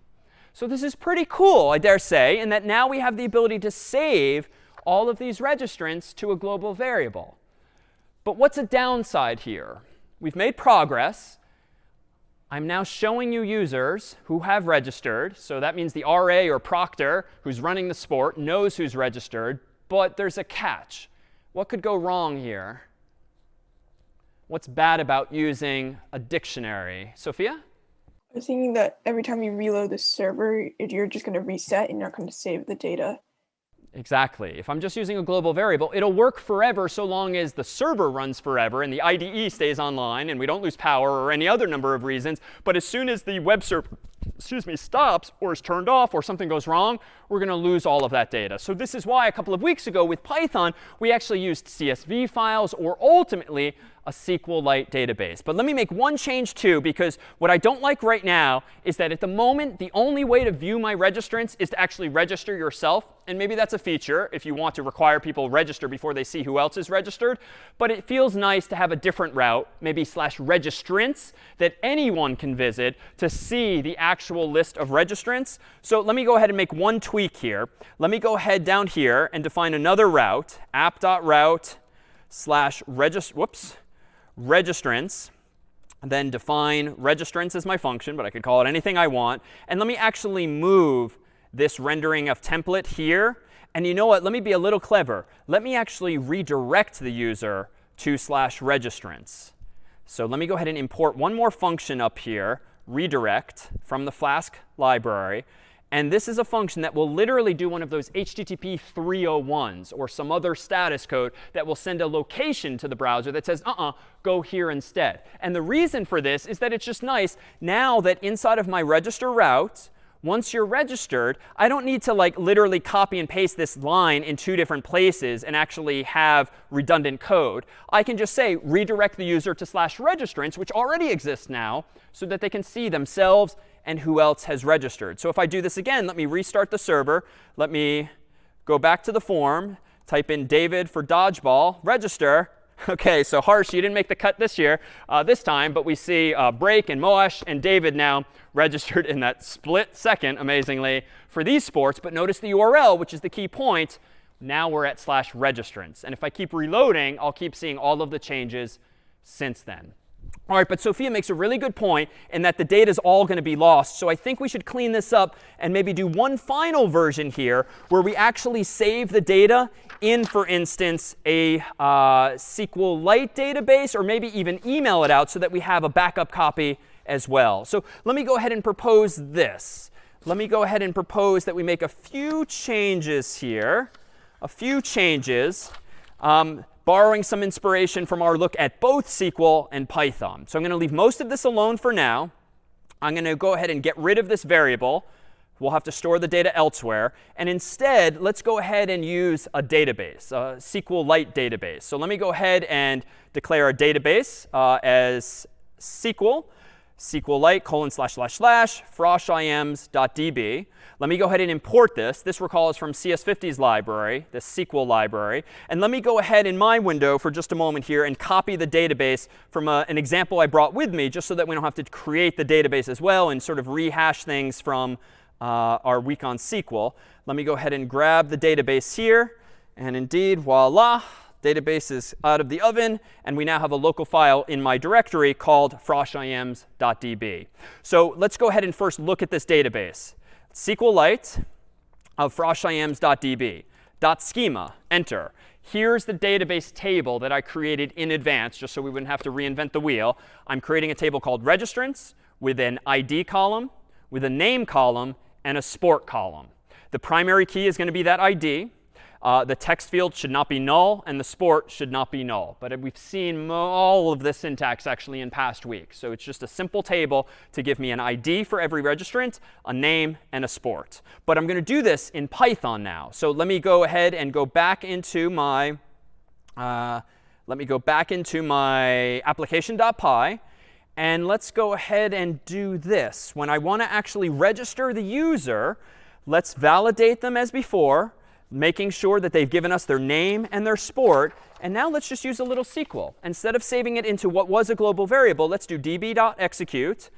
So this is pretty cool, I dare say, in that now we have the ability to save all of these registrants to a global variable. But what's a downside here? We've made progress. I'm now showing you users who have registered. So that means the RA or proctor who's running the sport knows who's registered. But there's a catch. What could go wrong here? What's bad about using a dictionary? Sophia? I was thinking that every time you reload the server, you're just going to reset and you're not going to save the data. Exactly. If I'm just using a global variable, it'll work forever so long as the server runs forever and the IDE stays online and we don't lose power or any other number of reasons. But as soon as the web server stops or is turned off or something goes wrong, we're going to lose all of that data. So this is why a couple of weeks ago with Python, we actually used CSV files or ultimately a SQLite database. But let me make one change too, because what I don't like right now is that at the moment, the only way to view my registrants is to actually register yourself. And maybe that's a feature if you want to require people register before they see who else is registered. But it feels nice to have a different route, maybe /registrants, that anyone can visit to see the actual list of registrants. So let me go ahead and make one tweak here. Let me go ahead down here and define another route, app.route/registrants. Then define registrants as my function, but I could call it anything I want. And let me actually move this rendering of template here. And you know what? Let me be a little clever. Let me actually redirect the user to /registrants. So let me go ahead and import one more function up here, redirect, from the Flask library. And this is a function that will literally do one of those HTTP 301s or some other status code that will send a location to the browser that says, go here instead. And the reason for this is that it's just nice now that inside of my register route, once you're registered, I don't need to literally copy and paste this line in 2 different places and actually have redundant code. I can just say redirect the user to /registrants, which already exists now, so that they can see themselves and who else has registered. So if I do this again, let me restart the server. Let me go back to the form, type in David for dodgeball, register. OK, so Harsh, you didn't make the cut this time, but we see Break and Moash and David now registered in that split second, amazingly, for these sports. But notice the URL, which is the key point. Now we're at /registrants. And if I keep reloading, I'll keep seeing all of the changes since then. All right, but Sophia makes a really good point in that the data is all going to be lost. So I think we should clean this up and maybe do one final version here where we actually save the data in, for instance, a SQLite database, or maybe even email it out so that we have a backup copy as well. So let me go ahead and propose this. Let me go ahead and propose that we make a few changes here. A few changes. Borrowing some inspiration from our look at both SQL and Python. So I'm going to leave most of this alone for now. I'm going to go ahead and get rid of this variable. We'll have to store the data elsewhere. And instead, let's go ahead and use a database, a SQLite database. So let me go ahead and declare a database as SQLite ://frosh.ims.db. Let me go ahead and import this. This, recall, is from CS50's library, the SQL library. And let me go ahead in my window for just a moment here and copy the database from an example I brought with me, just so that we don't have to create the database as well and sort of rehash things from our week on SQL. Let me go ahead and grab the database here. And indeed, voila. Database is out of the oven, and we now have a local file in my directory called frosh.ims.db. So let's go ahead and first look at this database. SQLite of frosh.ims.db. .schema, enter. Here's the database table that I created in advance, just so we wouldn't have to reinvent the wheel. I'm creating a table called registrants with an ID column, with a name column, and a sport column. The primary key is going to be that ID. The text field should not be null, and the sport should not be null. But we've seen all of this syntax actually in past weeks. So it's just a simple table to give me an ID for every registrant, a name, and a sport. But I'm going to do this in Python now. So let me go ahead and go back into my application.py. And let's go ahead and do this. When I want to actually register the user, let's validate them as before, making sure that they've given us their name and their sport. And now let's just use a little SQL. Instead of saving it into what was a global variable, let's do db.execute,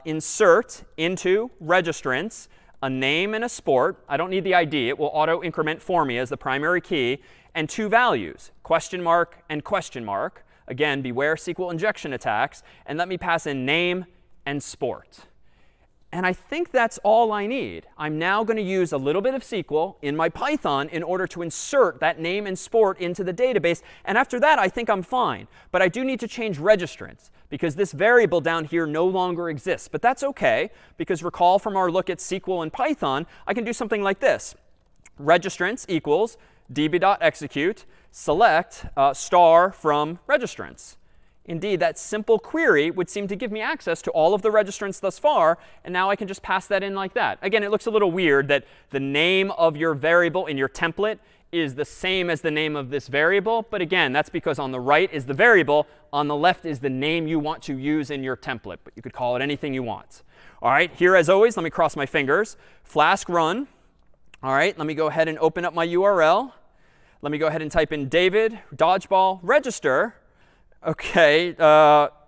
insert into registrants, a name and a sport. I don't need the ID. It will auto increment for me as the primary key. And two values, question mark and question mark. Again, beware SQL injection attacks. And let me pass in name and sport. And I think that's all I need. I'm now going to use a little bit of SQL in my Python in order to insert that name and sport into the database. And after that, I think I'm fine. But I do need to change registrants, because this variable down here no longer exists. But that's OK, because recall from our look at SQL and Python, I can do something like this. Registrants equals db.execute, select star from registrants. Indeed, that simple query would seem to give me access to all of the registrants thus far. And now I can just pass that in like that. Again, it looks a little weird that the name of your variable in your template is the same as the name of this variable. But again, that's because on the right is the variable. On the left is the name you want to use in your template. But you could call it anything you want. All right, here as always, let me cross my fingers. Flask run. All right, let me go ahead and open up my URL. Let me go ahead and type in David, dodgeball, register. OK,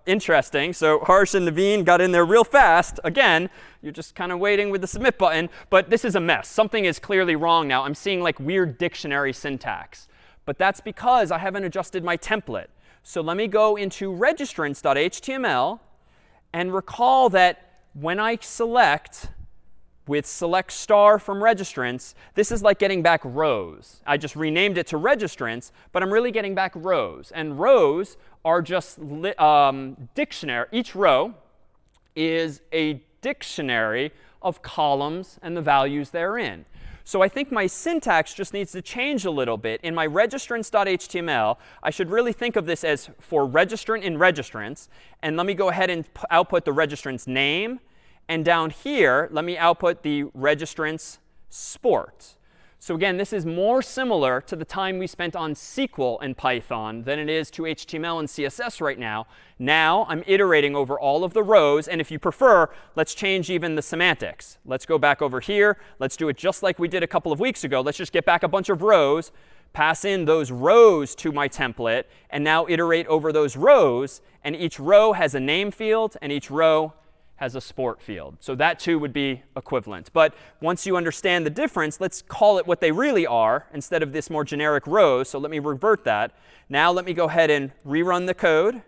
interesting. So Harsh and Naveen got in there real fast. Again, you're just kind of waiting with the submit button. But this is a mess. Something is clearly wrong now. I'm seeing like weird dictionary syntax. But that's because I haven't adjusted my template. So let me go into registrants.html and recall that when I select with select star from registrants, this is like getting back rows. I just renamed it to registrants, but I'm really getting back rows. And rows are just dictionary. Each row is a dictionary of columns and the values therein. So I think my syntax just needs to change a little bit. In my registrants.html, I should really think of this as for registrant in registrants. And let me go ahead and output the registrant's name. And down here, let me output the registrant's sport. So again, this is more similar to the time we spent on SQL and Python than it is to HTML and CSS right now. Now I'm iterating over all of the rows. And if you prefer, let's change even the semantics. Let's go back over here. Let's do it just like we did a couple of weeks ago. Let's just get back a bunch of rows. pass in those rows to my template, and now iterate over those rows. And each row has a name field, and each row has a sport field. So that too would be equivalent. But once you understand the difference, let's call it what they really are instead of this more generic rows. So let me revert that. Now let me go ahead and rerun the code.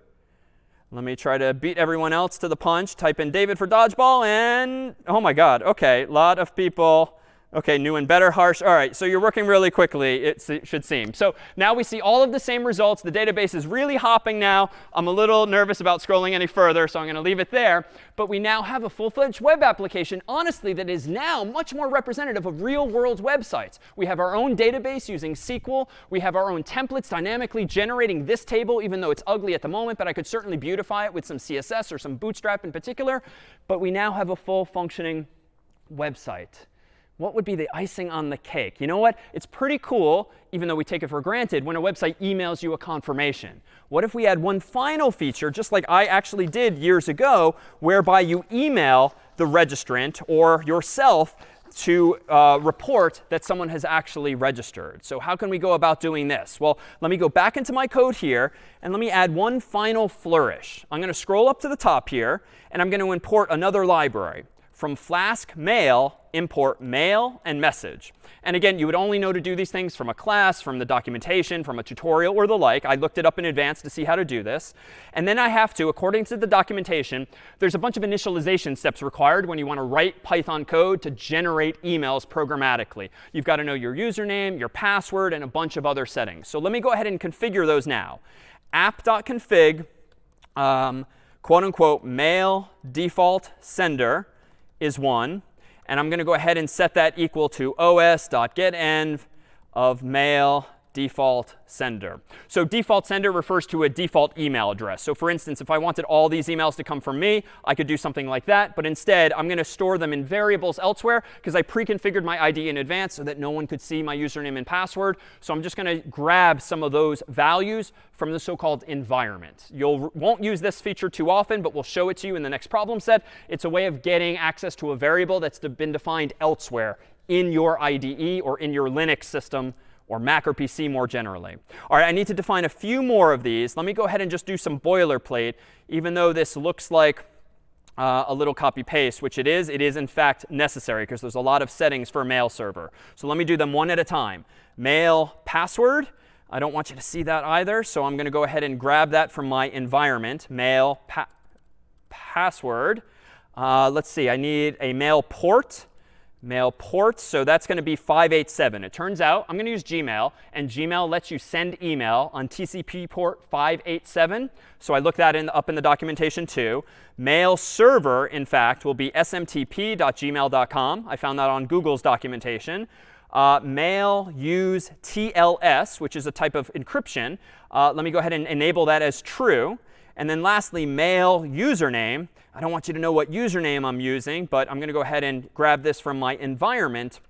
Let me try to beat everyone else to the punch. Type in David for dodgeball, and oh my God, OK, a lot of people. OK, new and better, harsh. All right, so you're working really quickly, it should seem. So now we see all of the same results. The database is really hopping now. I'm a little nervous about scrolling any further, so I'm going to leave it there. But we now have a full-fledged web application, honestly, that is now much more representative of real-world websites. We have our own database using SQL. We have our own templates dynamically generating this table, even though it's ugly at the moment. But I could certainly beautify it with some CSS or some Bootstrap in particular. But we now have a full functioning website. What would be the icing on the cake? You know what? It's pretty cool, even though we take it for granted, when a website emails you a confirmation. What if we had one final feature, just like I actually did years ago, whereby you email the registrant or yourself to report that someone has actually registered? So how can we go about doing this? Well, let me go back into my code here, and let me add one final flourish. I'm going to scroll up to the top here, and I'm going to import another library. From Flask mail, import mail and message. And again, you would only know to do these things from a class, from the documentation, from a tutorial, or the like. I looked it up in advance to see how to do this. And then I have to, according to the documentation, there's a bunch of initialization steps required when you want to write Python code to generate emails programmatically. You've got to know your username, your password, and a bunch of other settings. So let me go ahead and configure those now. app.config, quote unquote, mail default sender is one. And I'm going to go ahead and set that equal to os.getEnv of mail default sender. So default sender refers to a default email address. So for instance, if I wanted all these emails to come from me, I could do something like that. But instead, I'm going to store them in variables elsewhere because I pre-configured my ID in advance so that no one could see my username and password. So I'm just going to grab some of those values from the so-called environment. You won't use this feature too often, but we'll show it to you in the next problem set. It's a way of getting access to a variable that's been defined elsewhere in your IDE or in your Linux system, or Mac or PC more generally. All right, I need to define a few more of these. Let me go ahead and just do some boilerplate, even though this looks like a little copy paste, which it is in fact necessary because there's a lot of settings for a mail server. So let me do them one at a time. Mail password. I don't want you to see that either, so I'm going to go ahead and grab that from my environment. Mail password. Let's see, I need a mail port. Mail port, so that's going to be 587. It turns out I'm going to use Gmail, and Gmail lets you send email on TCP port 587. So I looked that up in the documentation too. Mail server, in fact, will be smtp.gmail.com. I found that on Google's documentation. Mail use TLS, which is a type of encryption. Let me go ahead and enable that as true. And then lastly, mail username. I don't want you to know what username I'm using, but I'm going to go ahead and grab this from my environment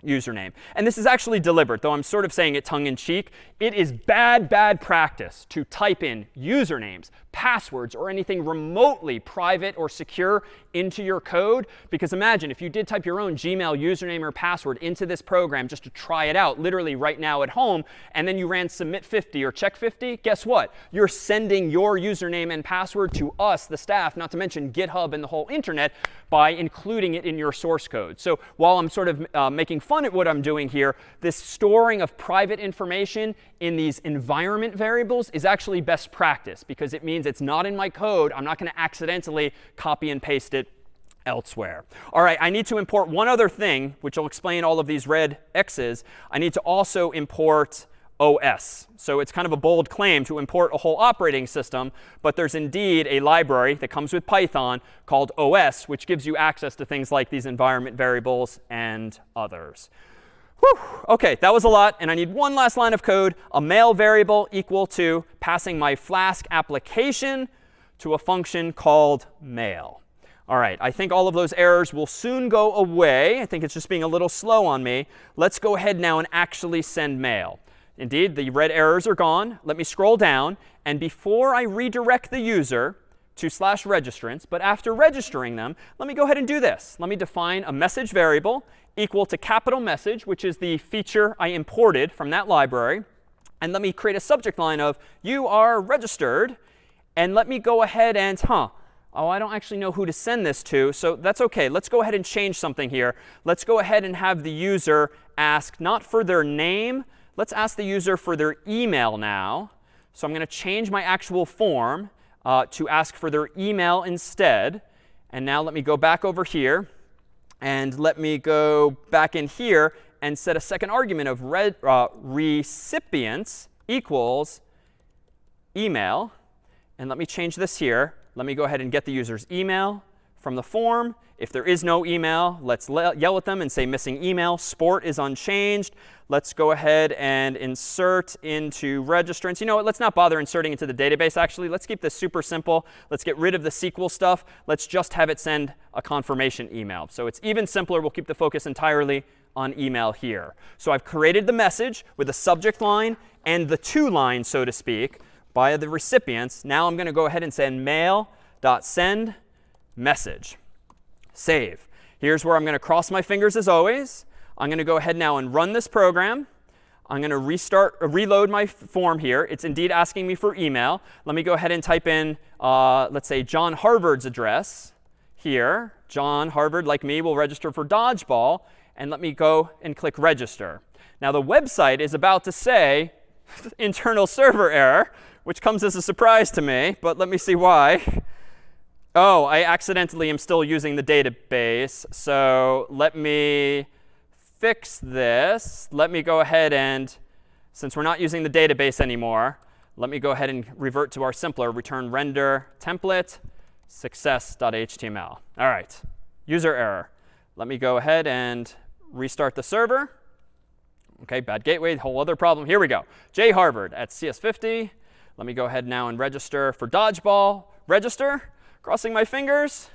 username. And this is actually deliberate, though I'm sort of saying it tongue-in-cheek. It is bad practice to type in usernames, passwords, or anything remotely private or secure into your code. Because imagine if you did type your own Gmail username or password into this program just to try it out, literally right now at home, and then you ran submit 50 or check 50, guess what? You're sending your username and password to us, the staff, not to mention GitHub and the whole internet, by including it in your source code. So while I'm sort of making fun at what I'm doing here, this storing of private information in these environment variables is actually best practice because it means it's not in my code. I'm not going to accidentally copy and paste it elsewhere. All right, I need to import one other thing, which will explain all of these red X's. I need to also import OS. So it's kind of a bold claim to import a whole operating system, but there's indeed a library that comes with Python called OS, which gives you access to things like these environment variables and others. Whew. OK, that was a lot. And I need one last line of code, a mail variable equal to passing my Flask application to a function called mail. All right, I think all of those errors will soon go away. I think it's just being a little slow on me. Let's go ahead now and actually send mail. Indeed, the red errors are gone. Let me scroll down. And before I redirect the user, to /registrants. But after registering them, let me go ahead and do this. Let me define a message variable equal to capital message, which is the feature I imported from that library. And let me create a subject line of you are registered. And let me go ahead and, oh, I don't actually know who to send this to. So that's OK. Let's go ahead and change something here. Let's go ahead and have the user ask not for their name. Let's ask the user for their email now. So I'm going to change my actual form to ask for their email instead. And now let me go back over here. And let me go back in here and set a second argument of recipients equals email. And let me change this here. Let me go ahead and get the user's email from the form. If there is no email, let's yell at them and say missing email. Sport is unchanged. Let's go ahead and insert into registrants. You know what? Let's not bother inserting into the database, actually. Let's keep this super simple. Let's get rid of the SQL stuff. Let's just have it send a confirmation email. So it's even simpler. We'll keep the focus entirely on email here. So I've created the message with the subject line and the to line, so to speak, by the recipients. Now I'm going to go ahead and send mail.send message. Save. Here's where I'm going to cross my fingers as always. I'm going to go ahead now and run this program. I'm going to reload my form here. It's indeed asking me for email. Let me go ahead and type in, let's say, John Harvard's address here. John Harvard, like me, will register for dodgeball. And let me go and click register. Now the website is about to say internal server error, which comes as a surprise to me. But let me see why. Oh, I accidentally am still using the database. So let me fix this. Let me go ahead and, since we're not using the database anymore, let me go ahead and revert to our simpler return render template success.html. All right, user error. Let me go ahead and restart the server. OK, bad gateway, whole other problem. Here we go. J Harvard at CS50. Let me go ahead now and register for dodgeball. Register. Crossing my fingers.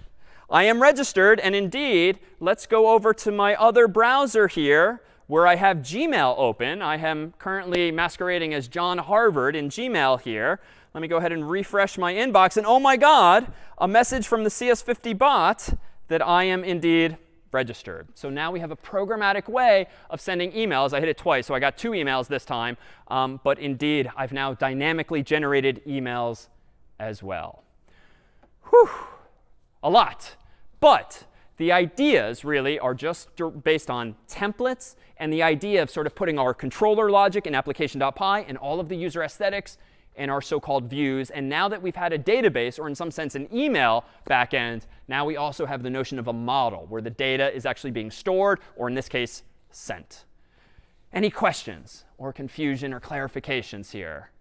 I am registered. And indeed, let's go over to my other browser here where I have Gmail open. I am currently masquerading as John Harvard in Gmail here. Let me go ahead and refresh my inbox. And oh my God, a message from the CS50 bot that I am indeed registered. So now we have a programmatic way of sending emails. I hit it twice, so I got 2 emails this time. But indeed, I've now dynamically generated emails as well. Whew, a lot. But the ideas really are just based on templates and the idea of sort of putting our controller logic in application.py and all of the user aesthetics in our so-called views. And now that we've had a database, or in some sense an email backend, now we also have the notion of a model where the data is actually being stored, or in this case, sent. Any questions or confusion or clarifications here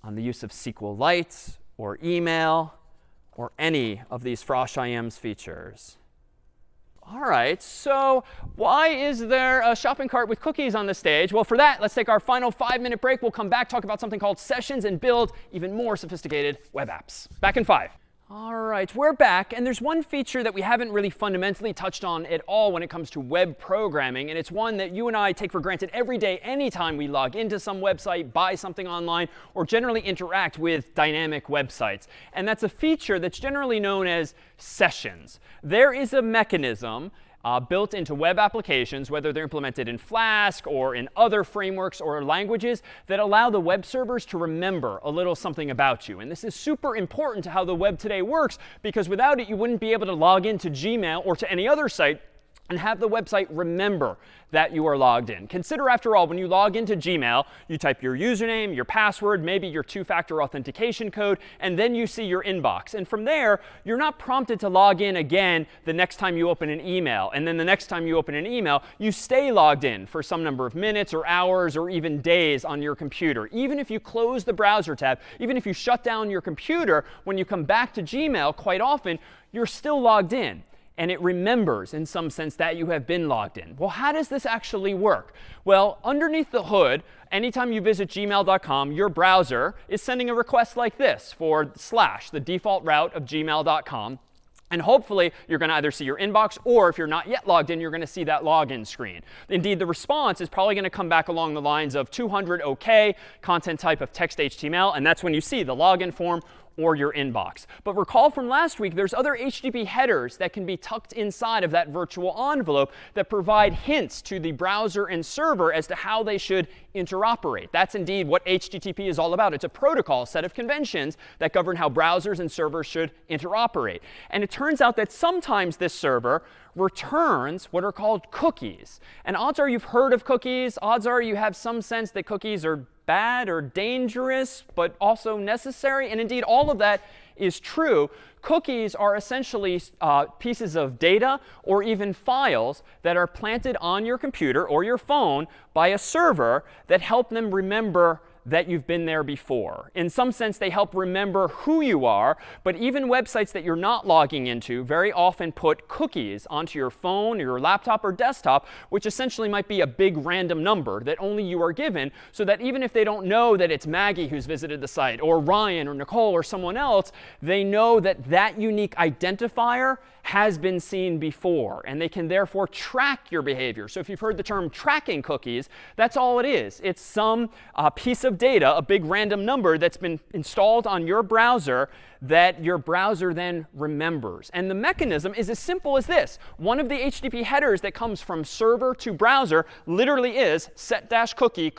on the use of SQLite or email or any of these frosh.im's features? All right, so why is there a shopping cart with cookies on the stage? Well, for that, let's take our final 5-minute break. We'll come back, talk about something called sessions, and build even more sophisticated web apps. Back in 5. All right, we're back. And there's one feature that we haven't really fundamentally touched on at all when it comes to web programming. And it's one that you and I take for granted every day, anytime we log into some website, buy something online, or generally interact with dynamic websites. And that's a feature that's generally known as sessions. There is a mechanism built into web applications, whether they're implemented in Flask or in other frameworks or languages, that allow the web servers to remember a little something about you. And this is super important to how the web today works, because without it, you wouldn't be able to log into Gmail or to any other site and have the website remember that you are logged in. Consider, after all, when you log into Gmail, you type your username, your password, maybe your 2-factor authentication code, and then you see your inbox. And from there, you're not prompted to log in again the next time you open an email. And then the next time you open an email, you stay logged in for some number of minutes or hours or even days on your computer. Even if you close the browser tab, even if you shut down your computer, when you come back to Gmail, quite often, you're still logged in. And it remembers, in some sense, that you have been logged in. Well, how does this actually work? Well, underneath the hood, anytime you visit gmail.com, your browser is sending a request like this for /, the default route of gmail.com. And hopefully, you're going to either see your inbox, or if you're not yet logged in, you're going to see that login screen. Indeed, the response is probably going to come back along the lines of 200 OK, content type of text HTML. And that's when you see the login form or your inbox. But recall from last week, there's other HTTP headers that can be tucked inside of that virtual envelope that provide hints to the browser and server as to how they should interoperate. That's indeed what HTTP is all about. It's a protocol, set of conventions that govern how browsers and servers should interoperate. And it turns out that sometimes this server returns what are called cookies. And odds are you've heard of cookies. Odds are you have some sense that cookies are bad or dangerous, but also necessary. And indeed, all of that is true. Cookies are essentially pieces of data or even files that are planted on your computer or your phone by a server that help them remember that you've been there before. In some sense, they help remember who you are, but even websites that you're not logging into very often put cookies onto your phone or your laptop or desktop, which essentially might be a big random number that only you are given, so that even if they don't know that it's Maggie who's visited the site, or Ryan or Nicole or someone else, they know that that unique identifier has been seen before, and they can therefore track your behavior. So if you've heard the term tracking cookies, that's all it is. It's some piece of data, a big random number that's been installed on your browser that your browser then remembers. And the mechanism is as simple as this. One of the HTTP headers that comes from server to browser literally is set-cookie :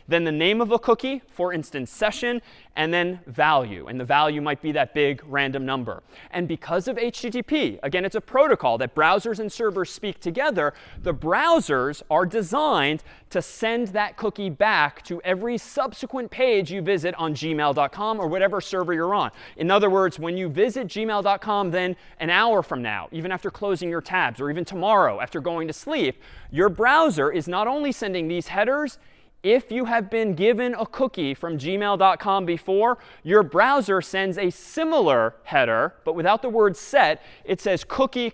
then the name of a cookie, for instance, session, and then value. And the value might be that big random number. And because of HTTP, again, it's a protocol that browsers and servers speak together, the browsers are designed to send that cookie back to every subsequent page you visit on gmail.com or whatever server you're on. In other words, when you visit gmail.com then an hour from now, even after closing your tabs, or even tomorrow after going to sleep, your browser is not only sending these headers. If you have been given a cookie from gmail.com before, your browser sends a similar header, but without the word set. It says cookie :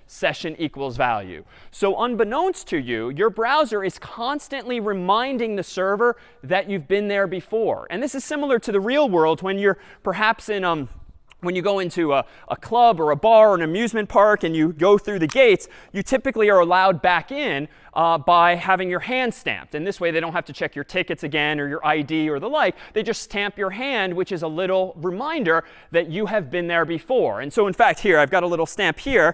session equals value. So unbeknownst to you, your browser is constantly reminding the server that you've been there before. And this is similar to the real world when you're perhaps in when you go into a club or a bar or an amusement park and you go through the gates, you typically are allowed back in by having your hand stamped. And this way, they don't have to check your tickets again or your ID or the like. They just stamp your hand, which is a little reminder that you have been there before. And so in fact, here, I've got a little stamp here.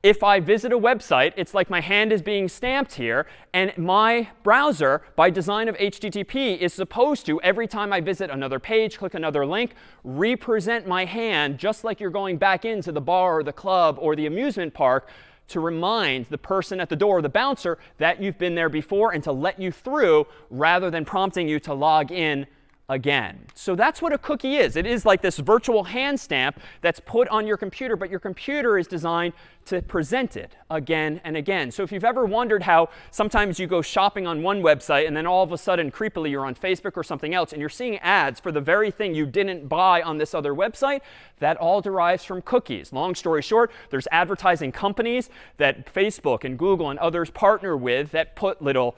If I visit a website, it's like my hand is being stamped here. And my browser, by design of HTTP, is supposed to, every time I visit another page, click another link, represent my hand just like you're going back into the bar or the club or the amusement park, to remind the person at the door, the bouncer, that you've been there before and to let you through rather than prompting you to log in again. So that's what a cookie is. It is like this virtual hand stamp that's put on your computer, but your computer is designed to present it again and again. So if you've ever wondered how sometimes you go shopping on one website and then all of a sudden, creepily, you're on Facebook or something else and you're seeing ads for the very thing you didn't buy on this other website, that all derives from cookies. Long story short, there's advertising companies that Facebook and Google and others partner with that put little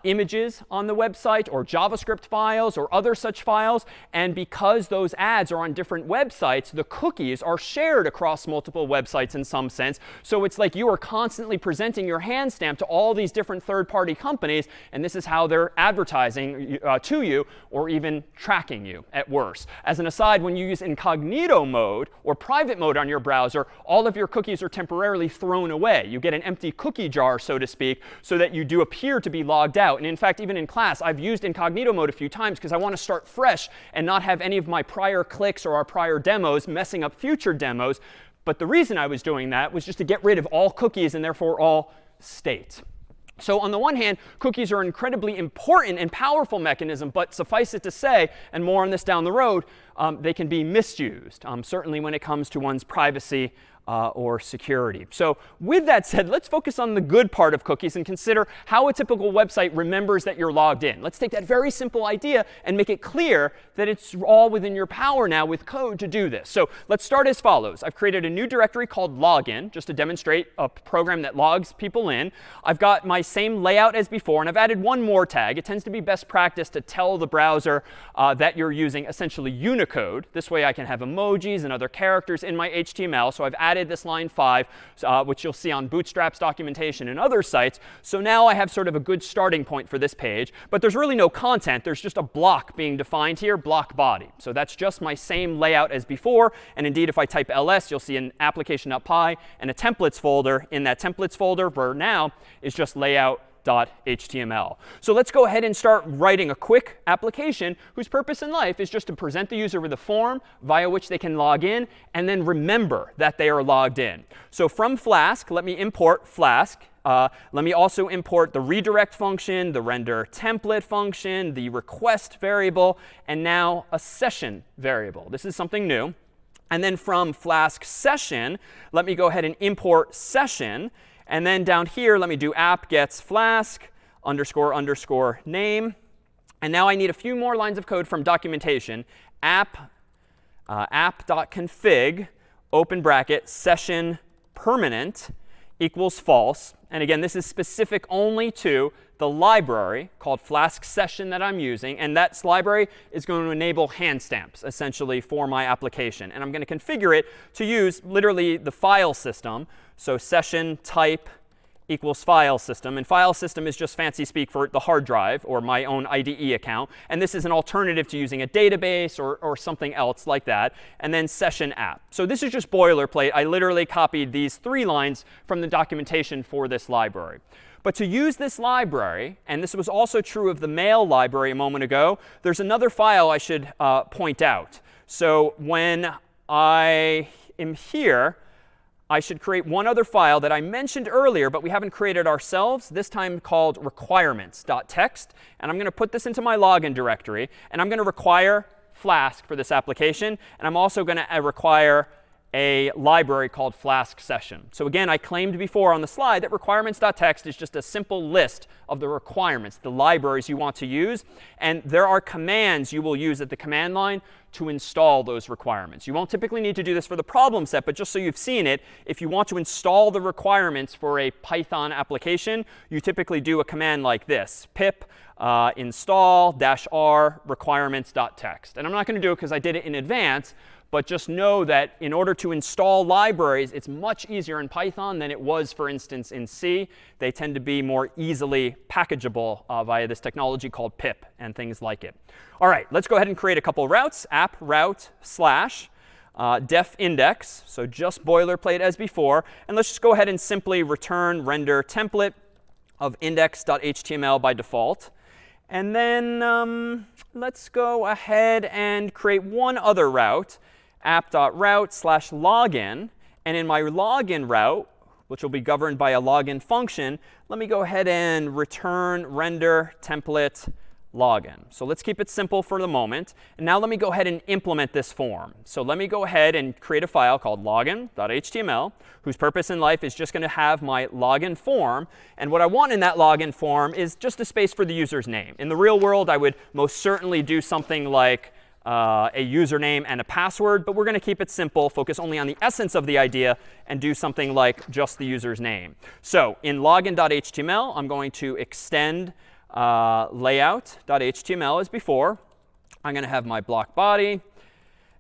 images on the website or JavaScript files or other such files. And because those ads are on different websites, the cookies are shared across multiple websites in some sense. So it's like you are constantly presenting your hand stamp to all these different third-party companies. And this is how they're advertising to you or even tracking you at worst. As an aside, when you use incognito mode or private mode on your browser, all of your cookies are temporarily thrown away. You get an empty cookie jar, so to speak, so that you do appear to be logged out. And in fact, even in class, I've used incognito mode a few times because I want to start fresh and not have any of my prior clicks or our prior demos messing up future demos. But the reason I was doing that was just to get rid of all cookies and therefore all state. So on the one hand, cookies are an incredibly important and powerful mechanism, but suffice it to say, and more on this down the road, they can be misused, certainly when it comes to one's privacy or security. So with that said, let's focus on the good part of cookies and consider how a typical website remembers that you're logged in. Let's take that very simple idea and make it clear that it's all within your power now with code to do this. So let's start as follows. I've created a new directory called login, just to demonstrate a program that logs people in. I've got my same layout as before, and I've added one more tag. It tends to be best practice to tell the browser that you're using essentially Unicode. This way I can have emojis and other characters in my HTML. So I've added added this line 5, which you'll see on Bootstrap's documentation and other sites. So now I have sort of a good starting point for this page. But there's really no content. There's just a block being defined here, block body. So that's just my same layout as before. And indeed, if I type ls, you'll see an application.py and a templates folder. In that templates folder, for now, is just layout.html. So let's go ahead and start writing a quick application whose purpose in life is just to present the user with a form via which they can log in and then remember that they are logged in. So from Flask, let me import Flask. Let me also import the redirect function, the render template function, the request variable, and now a session variable. This is something new. And then from Flask session, let me go ahead and import session. And then down here, let me do app gets Flask __ name. And now I need a few more lines of code from documentation. App.config, open bracket, session permanent equals false. And again, this is specific only to the library called Flask session that I'm using. And that library is going to enable hand stamps, essentially, for my application. And I'm going to configure it to use literally the file system. So session type equals file system. And file system is just fancy speak for the hard drive or my own IDE account. And this is an alternative to using a database or something else like that. And then session app. So this is just boilerplate. I literally copied these 3 lines from the documentation for this library. But to use this library, and this was also true of the mail library a moment ago, there's another file I should point out. So when I am here, I should create one other file that I mentioned earlier, but we haven't created ourselves, this time called requirements.txt. And I'm going to put this into my login directory. And I'm going to require Flask for this application. And I'm also going to require a library called Flask session. So again, I claimed before on the slide that requirements.txt is just a simple list of the requirements, the libraries you want to use. And there are commands you will use at the command line to install those requirements. You won't typically need to do this for the problem set, but just so you've seen it, if you want to install the requirements for a Python application, you typically do a command like this, pip install -r requirements.txt. And I'm not going to do it because I did it in advance. But just know that in order to install libraries, it's much easier in Python than it was, for instance, in C. They tend to be more easily packageable via this technology called pip and things like it. All right, let's go ahead and create a couple routes. App route / def index. So just boilerplate as before. And let's just go ahead and simply return render template of index.html by default. And then let's go ahead and create one other route. App.route / login. And in my login route, which will be governed by a login function, let me go ahead and return render template login. So let's keep it simple for the moment. And now let me go ahead and implement this form. So let me go ahead and create a file called login.html, whose purpose in life is just going to have my login form. And what I want in that login form is just a space for the user's name. In the real world, I would most certainly do something like a username and a password. But we're going to keep it simple, focus only on the essence of the idea, and do something like just the user's name. So in login.html, I'm going to extend layout.html as before. I'm going to have my block body.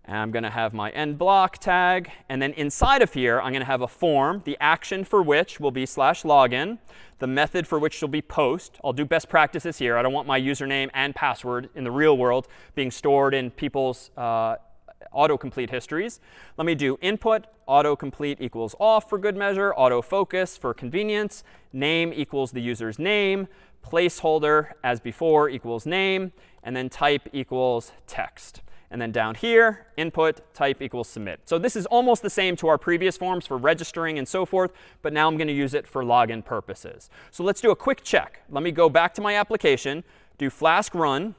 And I'm going to have my end block tag. And then inside of here, I'm going to have a form, the action for which will be /login, the method for which will be post. I'll do best practices here. I don't want my username and password in the real world being stored in people's autocomplete histories. Let me do input autocomplete equals off for good measure, autofocus for convenience, name equals the user's name, placeholder as before equals name, and then type equals text. And then down here, input type equals submit. So this is almost the same to our previous forms for registering and so forth, but now I'm going to use it for login purposes. So let's do a quick check. Let me go back to my application, do Flask run.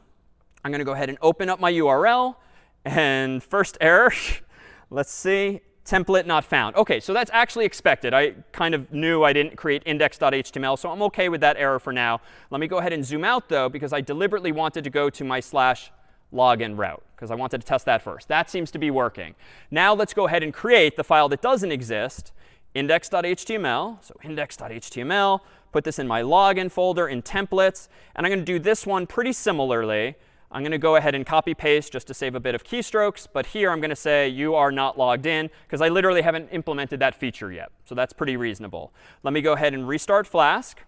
I'm going to go ahead and open up my URL. And first error, let's see, template not found. OK, so that's actually expected. I kind of knew I didn't create index.html, so I'm OK with that error for now. Let me go ahead and zoom out, though, because I deliberately wanted to go to my /login route, because I wanted to test that first. That seems to be working. Now let's go ahead and create the file that doesn't exist, index.html. So index.html, put this in my login folder in templates. And I'm going to do this one pretty similarly. I'm going to go ahead and copy paste just to save a bit of keystrokes. But here I'm going to say you are not logged in because I literally haven't implemented that feature yet. So that's pretty reasonable. Let me go ahead and restart Flask.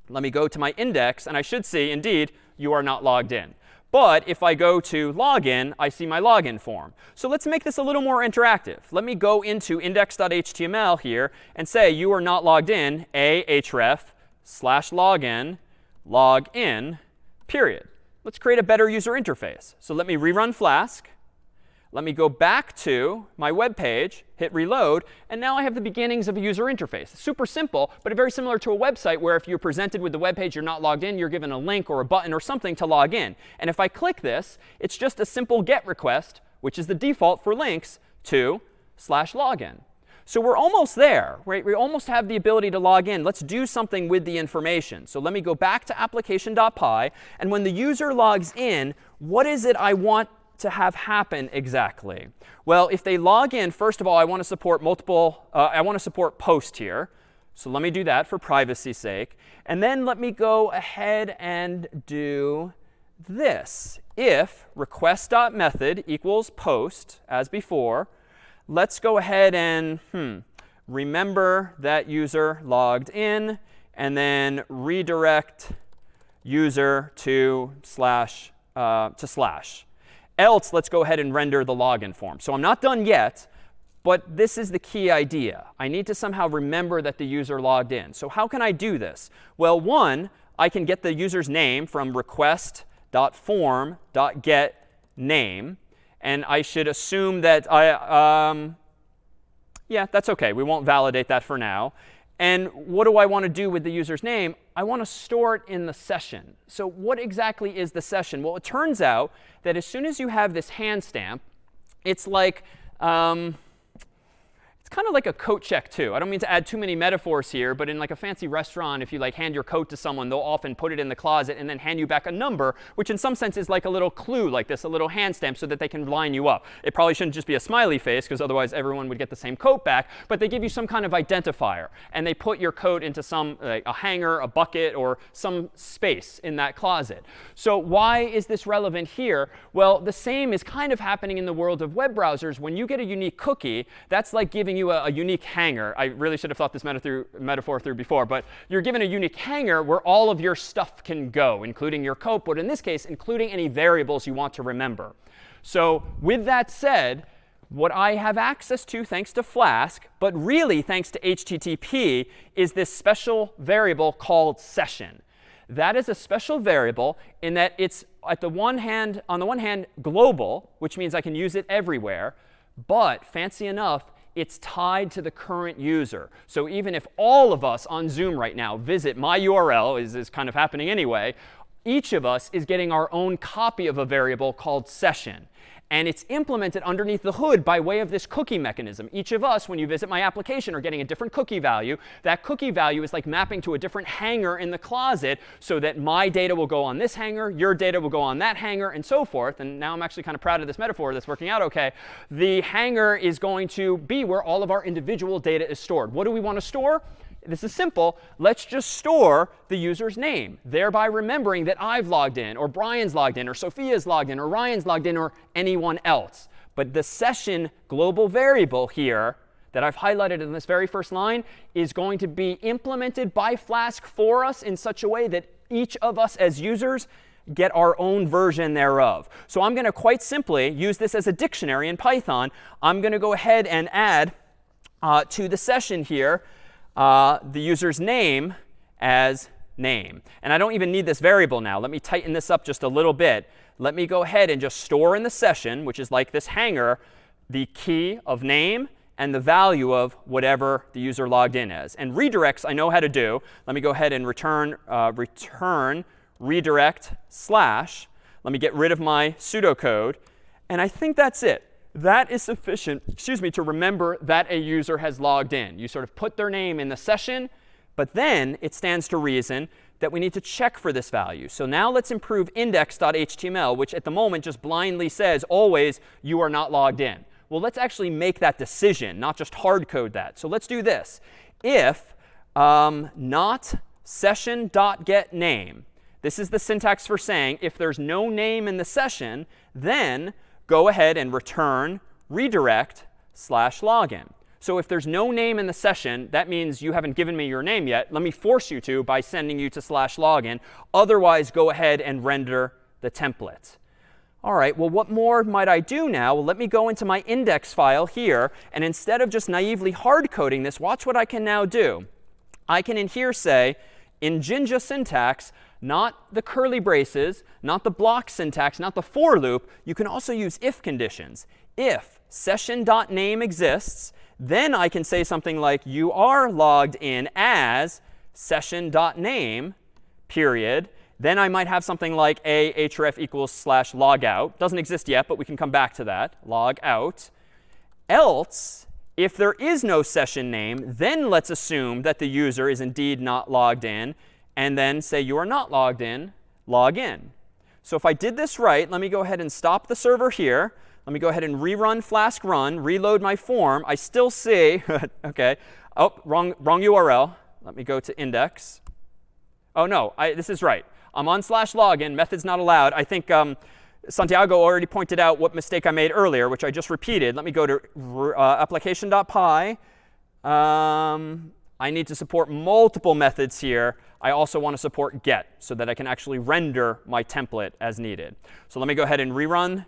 Let me go to my index, and I should see, indeed, you are not logged in. But if I go to login, I see my login form. So let's make this a little more interactive. Let me go into index.html here and say you are not logged in, /login, login, period. Let's create a better user interface. So let me rerun Flask. Let me go back to my web page, hit reload, and now I have the beginnings of a user interface. It's super simple, but very similar to a website where if you're presented with the web page, you're not logged in, you're given a link or a button or something to log in. And if I click this, it's just a simple GET request, which is the default for links, to /login. So we're almost there, right? We almost have the ability to log in. Let's do something with the information. So let me go back to application.py. And when the user logs in, what is it I want to have happen exactly? Well, if they log in, first of all, I want to support I want to support post here. So let me do that for privacy's sake. And then let me go ahead and do this. If request.method equals post, as before, let's go ahead and remember that user logged in, and then redirect user to slash. Else, let's go ahead and render the login form. So I'm not done yet, but this is the key idea. I need to somehow remember that the user logged in. So how can I do this? Well, one, I can get the user's name from request.form.getName. And I should assume that yeah, that's OK. We won't validate that for now. And what do I want to do with the user's name? I want to store it in the session. So what exactly is the session? Well, it turns out that as soon as you have this hand stamp, it's like it's kind of like a coat check too. I don't mean to add too many metaphors here, but in like a fancy restaurant, if you like hand your coat to someone, they'll often put it in the closet and then hand you back a number, which in some sense is like a little clue like this, a little hand stamp so that they can line you up. It probably shouldn't just be a smiley face because otherwise everyone would get the same coat back, but they give you some kind of identifier. And they put your coat into some, like a hanger, a bucket, or some space in that closet. So why is this relevant here? Well, the same is kind of happening in the world of web browsers. When you get a unique cookie, that's like giving you a unique hanger. I really should have thought this metaphor through before, but you're given a unique hanger where all of your stuff can go, including your coat, but in this case, including any variables you want to remember. So with that said, what I have access to thanks to Flask, but really thanks to HTTP, is this special variable called session. That is a special variable in that it's on the one hand, global, which means I can use it everywhere. But fancy enough, it's tied to the current user. So even if all of us on Zoom right now visit my URL, is kind of happening anyway, each of us is getting our own copy of a variable called session. And it's implemented underneath the hood by way of this cookie mechanism. Each of us, when you visit my application, are getting a different cookie value. That cookie value is like mapping to a different hanger in the closet so that my data will go on this hanger, your data will go on that hanger, and so forth. And now I'm actually kind of proud of this metaphor that's working out OK. The hanger is going to be where all of our individual data is stored. What do we want to store? This is simple. Let's just store the user's name, thereby remembering that I've logged in, or Brian's logged in, or Sophia's logged in, or Ryan's logged in, or anyone else. But the session global variable here that I've highlighted in this very first line is going to be implemented by Flask for us in such a way that each of us as users get our own version thereof. So I'm going to quite simply use this as a dictionary in Python. I'm going to go ahead and add to the session here the user's name as name. And I don't even need this variable now. Let me tighten this up just a little bit. Let me go ahead and just store in the session, which is like this hanger, the key of name and the value of whatever the user logged in as. And redirects I know how to do. Let me go ahead and return redirect slash. Let me get rid of my pseudocode. And I think that's it. That is sufficient, to remember that a user has logged in. You sort of put their name in the session, but then it stands to reason that we need to check for this value. So now let's improve index.html, which at the moment just blindly says always you are not logged in. Well, let's actually make that decision, not just hard code that. So let's do this. If not session.getName, This is the syntax for saying if there's no name in the session, then go ahead and return redirect /login. So if there's no name in the session, that means you haven't given me your name yet. Let me force you to by sending you to /login. Otherwise, go ahead and render the template. All right, well, what more might I do now? Well, let me go into my index file here. And instead of just naively hard coding this, watch what I can now do. I can in here say, in Jinja syntax, not the curly braces, not the block syntax, not the for loop, you can also use if conditions. If session.name exists, then I can say something like, you are logged in as session.name, period. Then I might have something like a href equals /logout. Doesn't exist yet, but we can come back to that. Log out. Else, if there is no session name, then let's assume that the user is indeed not logged in. And then say you are not logged in, log in. So if I did this right, let me go ahead and stop the server here. Let me go ahead and rerun Flask run, reload my form. I still see, OK. Oh, wrong URL. Let me go to index. Oh, no, this is right. I'm on /login. Methods not allowed. I think Santiago already pointed out what mistake I made earlier, which I just repeated. Let me go to application.py. I need to support multiple methods here. I also want to support get so that I can actually render my template as needed. So let me go ahead and rerun